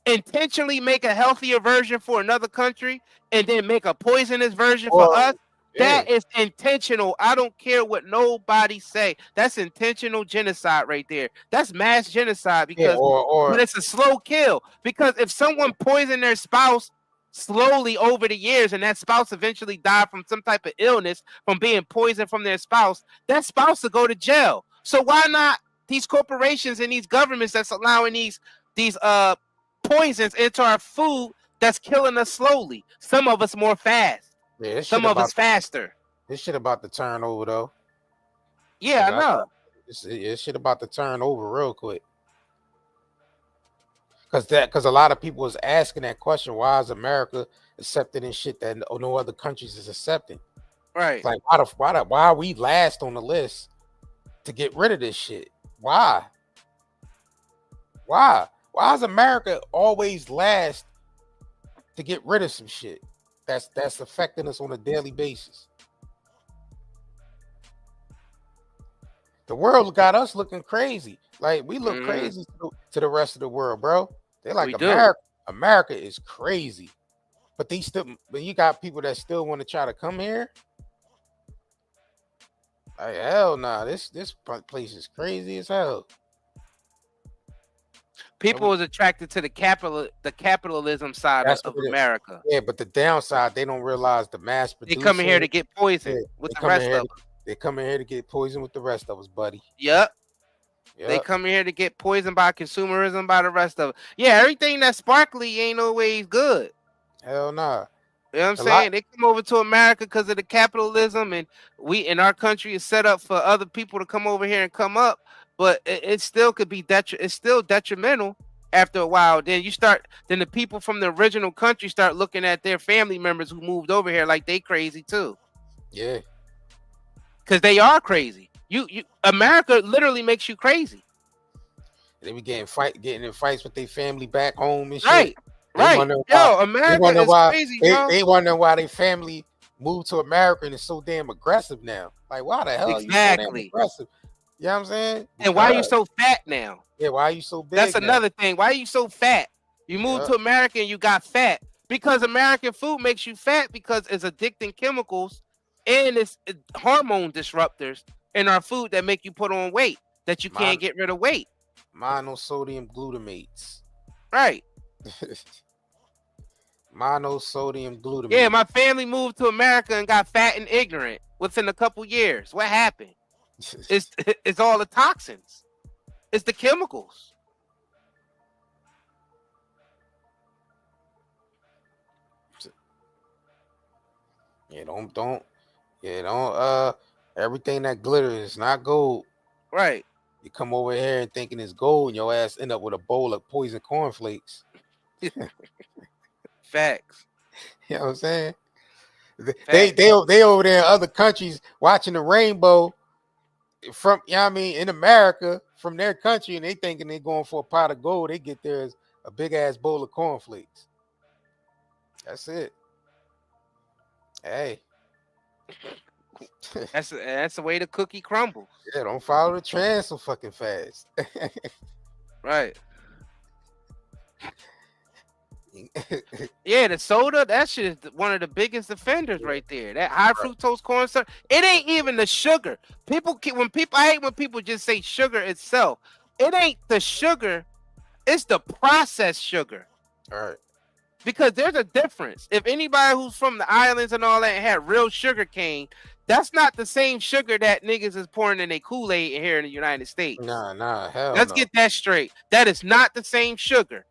intentionally make a healthier version for another country and then make a poisonous version for us, that is intentional. I don't care what nobody say. That's intentional genocide right there. That's mass genocide because but it's a slow kill. Because if someone poisoned their spouse slowly over the years and that spouse eventually died from some type of illness from being poisoned from their spouse, that spouse will go to jail. So why not these corporations and these governments that's allowing these poisons into our food that's killing us slowly? Some of us more fast. Yeah, some of us faster. This shit about to turn over though. Yeah, I know. This shit about to turn over real quick. Because a lot of people was asking that question: why is America accepting this shit that no other countries is accepting? Right. Like why are we last on the list to get rid of this shit? Why is America always last to get rid of some shit that's affecting us on a daily basis? The world got us looking crazy. Like we look crazy to the rest of the world, bro. They're like, America is crazy. But you got people that still want to try to come here. Like, hell nah, this place is crazy as hell. People was attracted to the capitalism side of America. Yeah, but the downside, they don't realize the mass production. They come in here to get poisoned with the rest of us. They come in here to get poisoned with the rest of us, buddy. Yep. They come in here to get poisoned by consumerism by the rest of it. Yeah, everything that's sparkly ain't always good. Hell nah. You know what I'm saying? They come over to America because of the capitalism, and we in our country is set up for other people to come over here and come up. But it still could be it's still detrimental after a while, then the people from the original country start looking at their family members who moved over here like they crazy too. Yeah. Because they are crazy. America literally makes you crazy. They be getting in fights with their family back home and shit. Right. America is crazy, bro. They wonder why their family moved to America and is so damn aggressive now. Like, why the hell are you so damn aggressive? You know what I'm saying? And why are you so fat now? Yeah, why are you so big? That's another thing. Why are you so fat? You moved to America and you got fat. Because American food makes you fat because it's addicting chemicals and it's hormone disruptors in our food that make you put on weight, that you can't get rid of weight. Monosodium glutamates. Right. Monosodium glutamate. Yeah, my family moved to America and got fat and ignorant within a couple years. What happened? It's all the toxins. It's the chemicals. Yeah, don't everything that glitters is not gold. Right. You come over here and thinking it's gold and your ass end up with a bowl of poison cornflakes. Facts. You know what I'm saying? They over there in other countries watching the rainbow from, you know what I mean, in America from their country, and they thinking they're going for a pot of gold. They get there as a big ass bowl of cornflakes. That's it. Hey. That's the way the cookie crumbles. Yeah, don't follow the trend so fucking fast. Right. Yeah, the soda, that shit is one of the biggest offenders right there. That high fructose corn syrup, it ain't even the sugar. I hate when people just say sugar itself. It ain't the sugar, it's the processed sugar. All right. Because there's a difference. If anybody who's from the islands and all that had real sugar cane, that's not the same sugar that niggas is pouring in their Kool-Aid here in the United States. Nah, hell Let's get that straight. That is not the same sugar.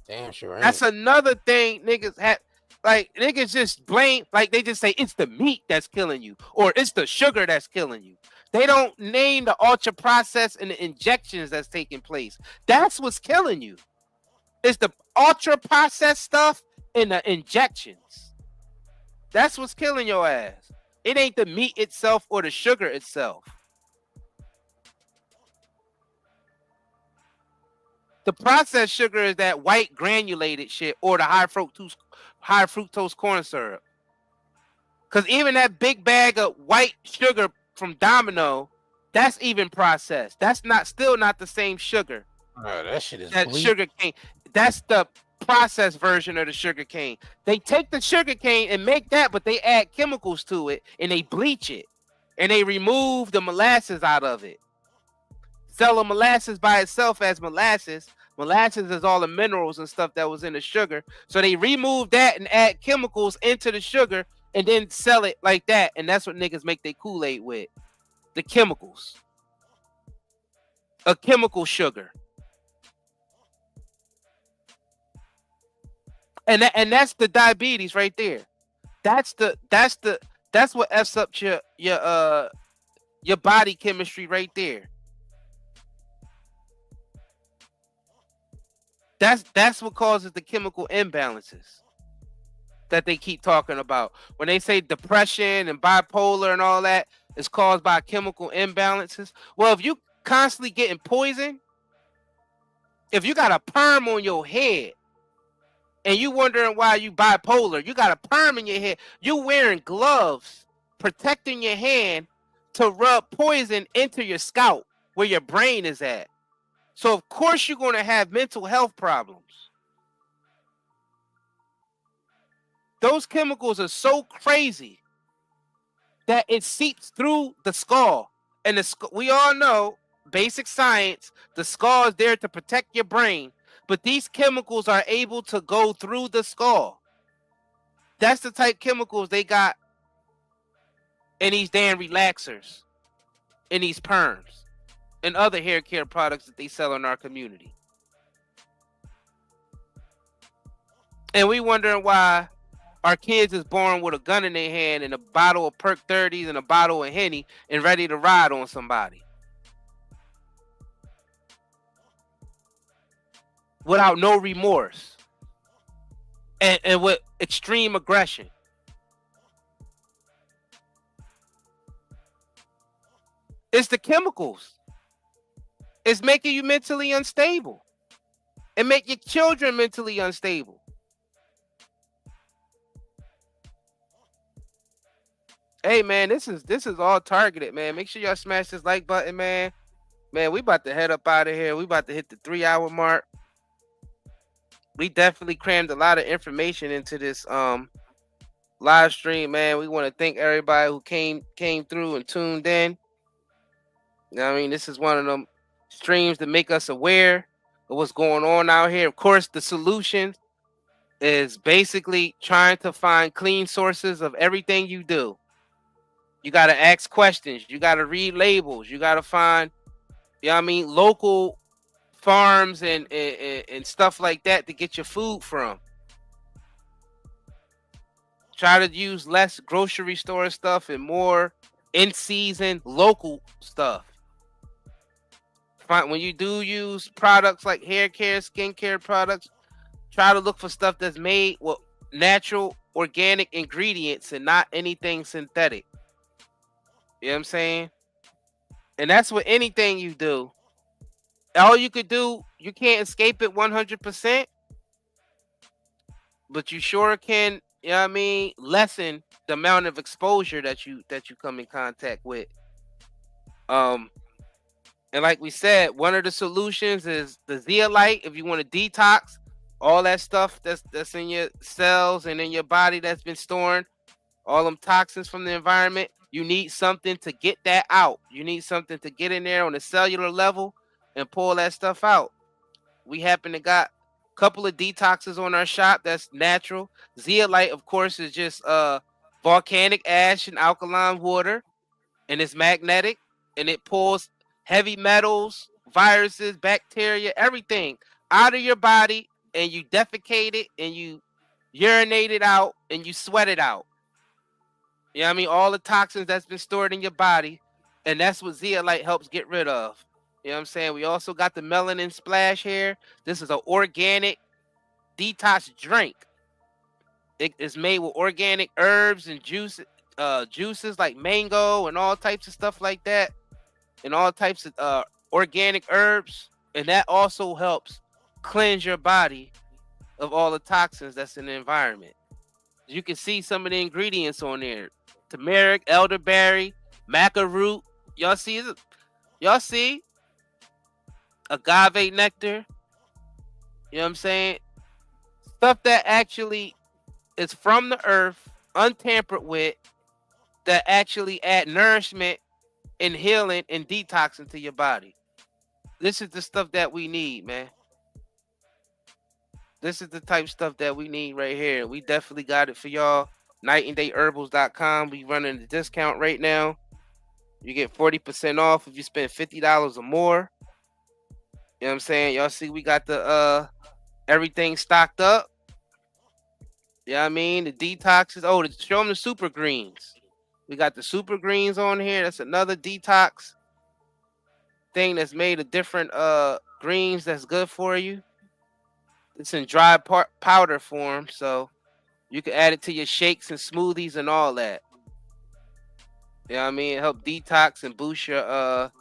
Damn sure ain't. That's another thing niggas have. Like, niggas just blame, like, they just say it's the meat that's killing you, or it's the sugar that's killing you. They don't name the ultra process and the injections that's taking place. That's what's killing you. It's the ultra processed stuff and the injections. That's what's killing your ass. It ain't the meat itself or the sugar itself. The processed sugar is that white granulated shit or the high fructose corn syrup. Because even that big bag of white sugar from Domino, that's even processed. That's still not the same sugar. That shit is that sugar cane. That's the processed version of the sugar cane. They take the sugar cane and make that, but they add chemicals to it and they bleach it and they remove the molasses out of it. Sell the molasses by itself as molasses. Molasses is all the minerals and stuff that was in the sugar. So they remove that and add chemicals into the sugar and then sell it like that. And that's what niggas make their Kool-Aid with. The chemicals. A chemical sugar. And that's the diabetes right there. That's what F's up your body chemistry right there. That's what causes the chemical imbalances that they keep talking about. When they say depression and bipolar and all that is caused by chemical imbalances. Well, if you constantly getting poison, if you got a perm on your head and you wondering why you bipolar, you got a perm in your head, you wearing gloves protecting your hand to rub poison into your scalp where your brain is at. So of course you're going to have mental health problems. Those chemicals are so crazy that it seeps through the skull. And we all know, basic science, the skull is there to protect your brain. But these chemicals are able to go through the skull. That's the type of chemicals they got in these damn relaxers, in these perms, and other hair care products that they sell in our community. And we wondering why our kids is born with a gun in their hand and a bottle of Perk 30s and a bottle of Henny and ready to ride on somebody. without no remorse and with extreme aggression. It's the chemicals. It's making you mentally unstable. It make your children mentally unstable. Hey man, this is all targeted, man. Make sure y'all smash this like button, man. Man, we about to head up out of here. We about to hit the 3-hour mark. We definitely crammed a lot of information into this live stream, man. We want to thank everybody who came through and tuned in. You know what I mean? This is one of them streams that make us aware of what's going on out here. Of course, the solution is basically trying to find clean sources of everything you do. You got to ask questions. You got to read labels. You got to find, you know what I mean, local farms and stuff like that to get your food from. Try to use less grocery store stuff and more in-season local stuff. When you do use products like hair care, skincare products, try to look for stuff that's made with natural, organic ingredients and not anything synthetic. You know what I'm saying? And that's with anything you do. All you could do, you can't escape it 100%, but you sure can, you know what I mean, lessen the amount of exposure that you come in contact with. And like we said, one of the solutions is the zeolite. If you want to detox all that stuff that's in your cells and in your body that's been storing all them toxins from the environment, you need something to get that out. You need something to get in there on a cellular level and pull that stuff out. We happen to got a couple of detoxes on our shop that's natural. Zeolite, of course, is just volcanic ash and alkaline water, and it's magnetic, and it pulls heavy metals, viruses, bacteria, everything out of your body, and you defecate it, and you urinate it out, and you sweat it out. You know what I mean? All the toxins that's been stored in your body, and that's what zeolite helps get rid of. You know what I'm saying? We also got the melanin splash here. This is an organic detox drink. It is made with organic herbs and juices like mango and all types of stuff like that, and all types of organic herbs, and that also helps cleanse your body of all the toxins that's in the environment. You can see some of the ingredients on there: turmeric, elderberry, maca root. Y'all see? Agave nectar. You know what I'm saying? Stuff that actually is from the earth, untampered with, that actually add nourishment and healing and detoxing to your body. This is the stuff that we need, man. This is the type of stuff that we need right here. We definitely got it for y'all. nightandayherbals.com. We running the discount right now. You get 40% off if you spend $50 or more. You know what I'm saying? Y'all see we got the everything stocked up. You know what I mean? The detoxes. Oh, show them the super greens. We got the super greens on here. That's another detox thing that's made of different greens that's good for you. It's in dry powder form, so you can add it to your shakes and smoothies and all that. You know what I mean? Help detox and boost your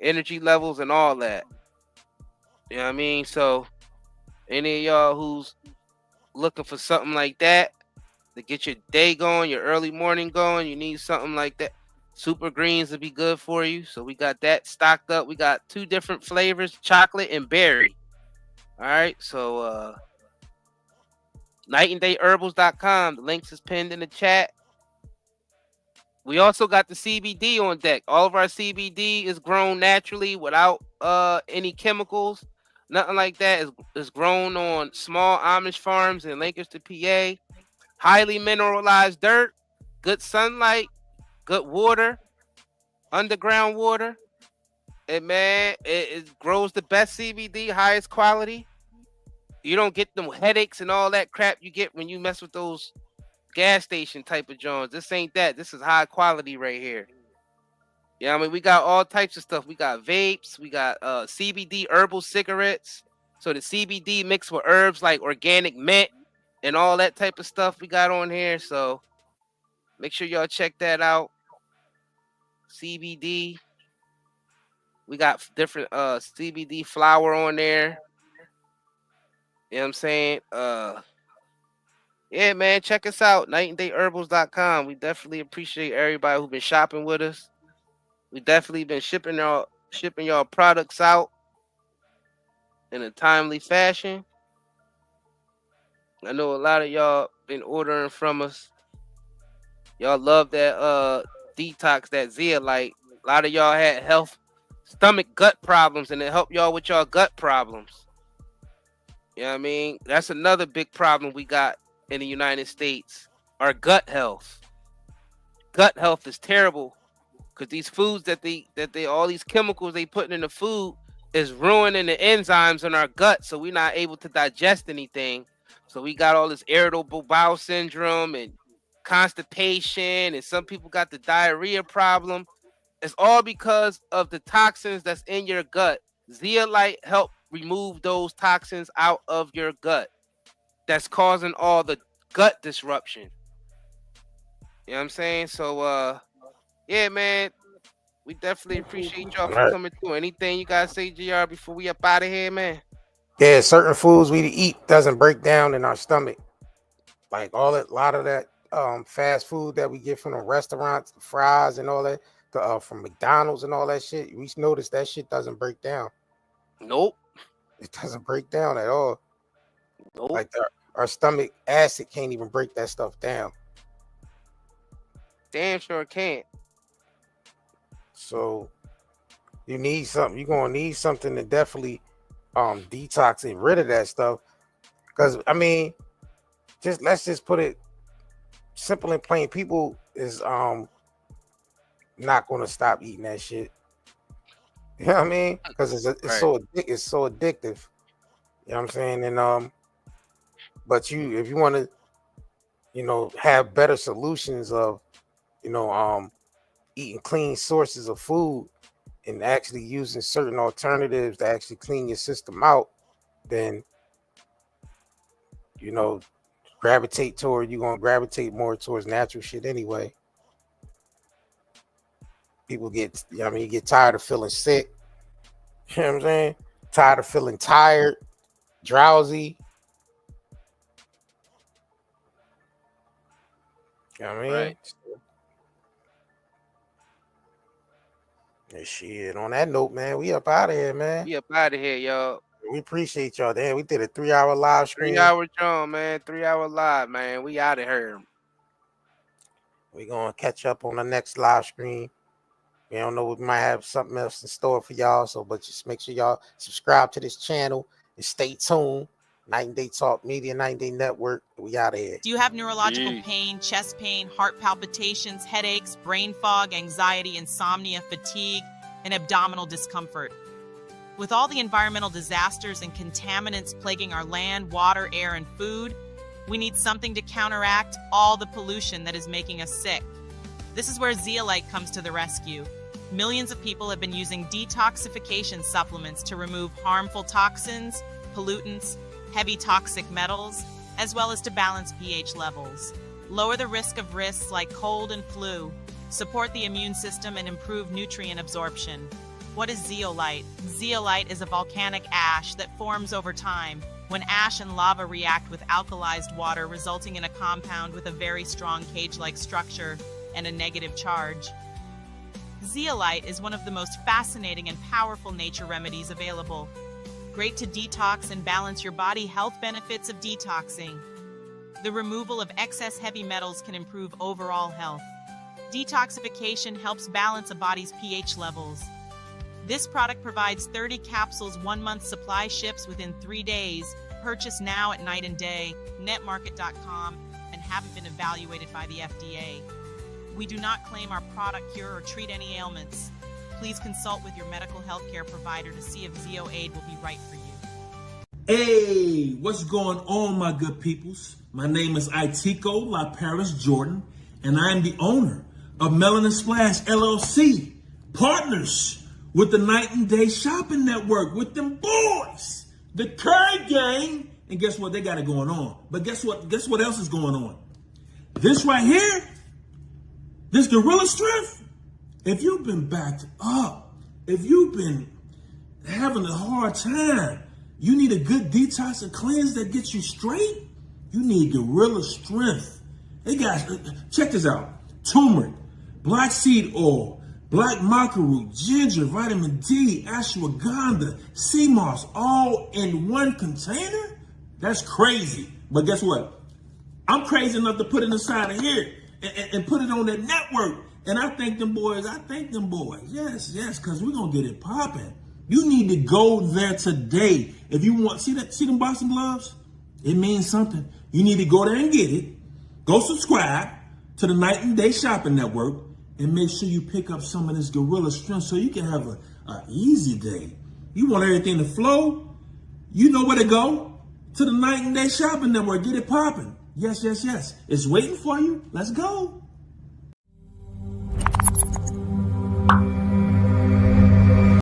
energy levels and all that. You know what I mean? So any of y'all who's looking for something like that to get your day going, your early morning going, you need something like that. Super greens will be good for you. So we got that stocked up. We got 2 different flavors, chocolate and berry. All right, so nightandayherbals.com. The links is pinned in the chat. We also got the CVD on deck. All of our CVD is grown naturally without any chemicals, nothing like that. It's grown on small Amish farms in Lancaster, PA. Highly mineralized dirt, good sunlight, good water, underground water. And man, it grows the best CBD, highest quality. You don't get them headaches and all that crap you get when you mess with those gas station type of joints. This ain't that. This is high quality right here. Yeah, I mean, we got all types of stuff. We got vapes, we got CBD herbal cigarettes. So the CBD mixed with herbs like organic mint and all that type of stuff we got on here. So make sure y'all check that out. CBD. We got different CBD flower on there. You know what I'm saying? Yeah, man, check us out. nightandayherbals.com. We definitely appreciate everybody who's been shopping with us. We definitely been shipping y'all products out in a timely fashion. I know a lot of y'all been ordering from us. Y'all love that detox, that Zeolite. A lot of y'all had stomach gut problems, and it helped y'all with y'all gut problems. You know what I mean? That's another big problem we got in the United States. Our gut health. Gut health is terrible because these foods that they all these chemicals they putting in the food is ruining the enzymes in our gut, so we're not able to digest anything. So we got all this irritable bowel syndrome and constipation, and some people got the diarrhea problem. It's all because of the toxins that's in your gut. Zeolite help remove those toxins out of your gut that's causing all the gut disruption. You know what I'm saying? So yeah, man, we definitely appreciate y'all for coming through. Anything you guys say, JR, before we up out of here, man? Yeah, certain foods we eat doesn't break down in our stomach. Like a lot of that fast food that we get from the restaurants, the fries and all that, from McDonald's and all that shit. We noticed that shit doesn't break down. Nope. It doesn't break down at all. Nope. Like our stomach acid can't even break that stuff down. Damn sure can't. So you need something. You're gonna need something to definitely detox and rid of that stuff. Because I mean, let's just put it simple and plain. People is not gonna stop eating that shit. You know what I mean? Because it's so addictive. You know what I'm saying? And but if you want to, have better solutions of, eating clean sources of food and actually using certain alternatives to actually clean your system out, then you're gonna gravitate more towards natural shit anyway. People you get tired of feeling sick. You know what I'm saying? Tired of feeling tired, drowsy. You know what I mean? Right. Yeah, shit. On that note, man, we up out of here, man. We up out of here, y'all. We appreciate y'all. Damn, we did a 3-hour live stream. 3-hour John, man. 3-hour live, man. We out of here. We're gonna catch up on the next live stream. We don't know, we might have something else in store for y'all. But just make sure y'all subscribe to this channel and stay tuned. Night and Day Talk Media, Night and Day Network. We out of here. Do you have neurological pain, chest pain, heart palpitations, headaches, brain fog, anxiety, insomnia, fatigue, and abdominal discomfort? With all the environmental disasters and contaminants plaguing our land, water, air, and food, we need something to counteract all the pollution that is making us sick. This is where Zeolite comes to the rescue. Millions of people have been using detoxification supplements to remove harmful toxins, pollutants, heavy toxic metals, as well as to balance pH levels. Lower the risk of risks like cold and flu, support the immune system, and improve nutrient absorption. What is zeolite? Zeolite is a volcanic ash that forms over time when ash and lava react with alkalized water, resulting in a compound with a very strong cage-like structure and a negative charge. Zeolite is one of the most fascinating and powerful nature remedies available. Great to detox and balance your body. Health benefits of detoxing. The removal of excess heavy metals can improve overall health. Detoxification helps balance a body's pH levels. This product provides 30 capsules, 1-month supply, ships within 3 days. Purchase now at Night and Day, netmarket.com, and haven't been evaluated by the FDA. We do not claim our product cure or treat any ailments. Please consult with your medical healthcare provider to see if ZeoAid will be right for you. Hey, what's going on, my good peoples? My name is Itiko La Paris Jordan, and I am the owner of Melanin Splash LLC, partners with the Night and Day Shopping Network, with them boys. The Curry gang, and guess what? They got it going on. But guess what? Guess what else is going on? This right here, this gorilla strength, if you've been backed up, if you've been having a hard time, you need a good detox and cleanse that gets you straight, you need gorilla strength. Hey guys, check this out. Turmeric, black seed oil, black maca root, ginger, vitamin D, ashwagandha, sea moss, all in one container? That's crazy. But guess what? I'm crazy enough to put it inside of here and put it on that network. And I thank them boys. Yes, because we're going to get it popping. You need to go there today. If you want, see them boxing gloves? It means something. You need to go there and get it. Go subscribe to the Night and Day Shopping Network and make sure you pick up some of this gorilla strength so you can have an easy day. You want everything to flow? You know where to go. To the Night and Day Shopping Network. Get it popping. Yes. It's waiting for you. Let's go.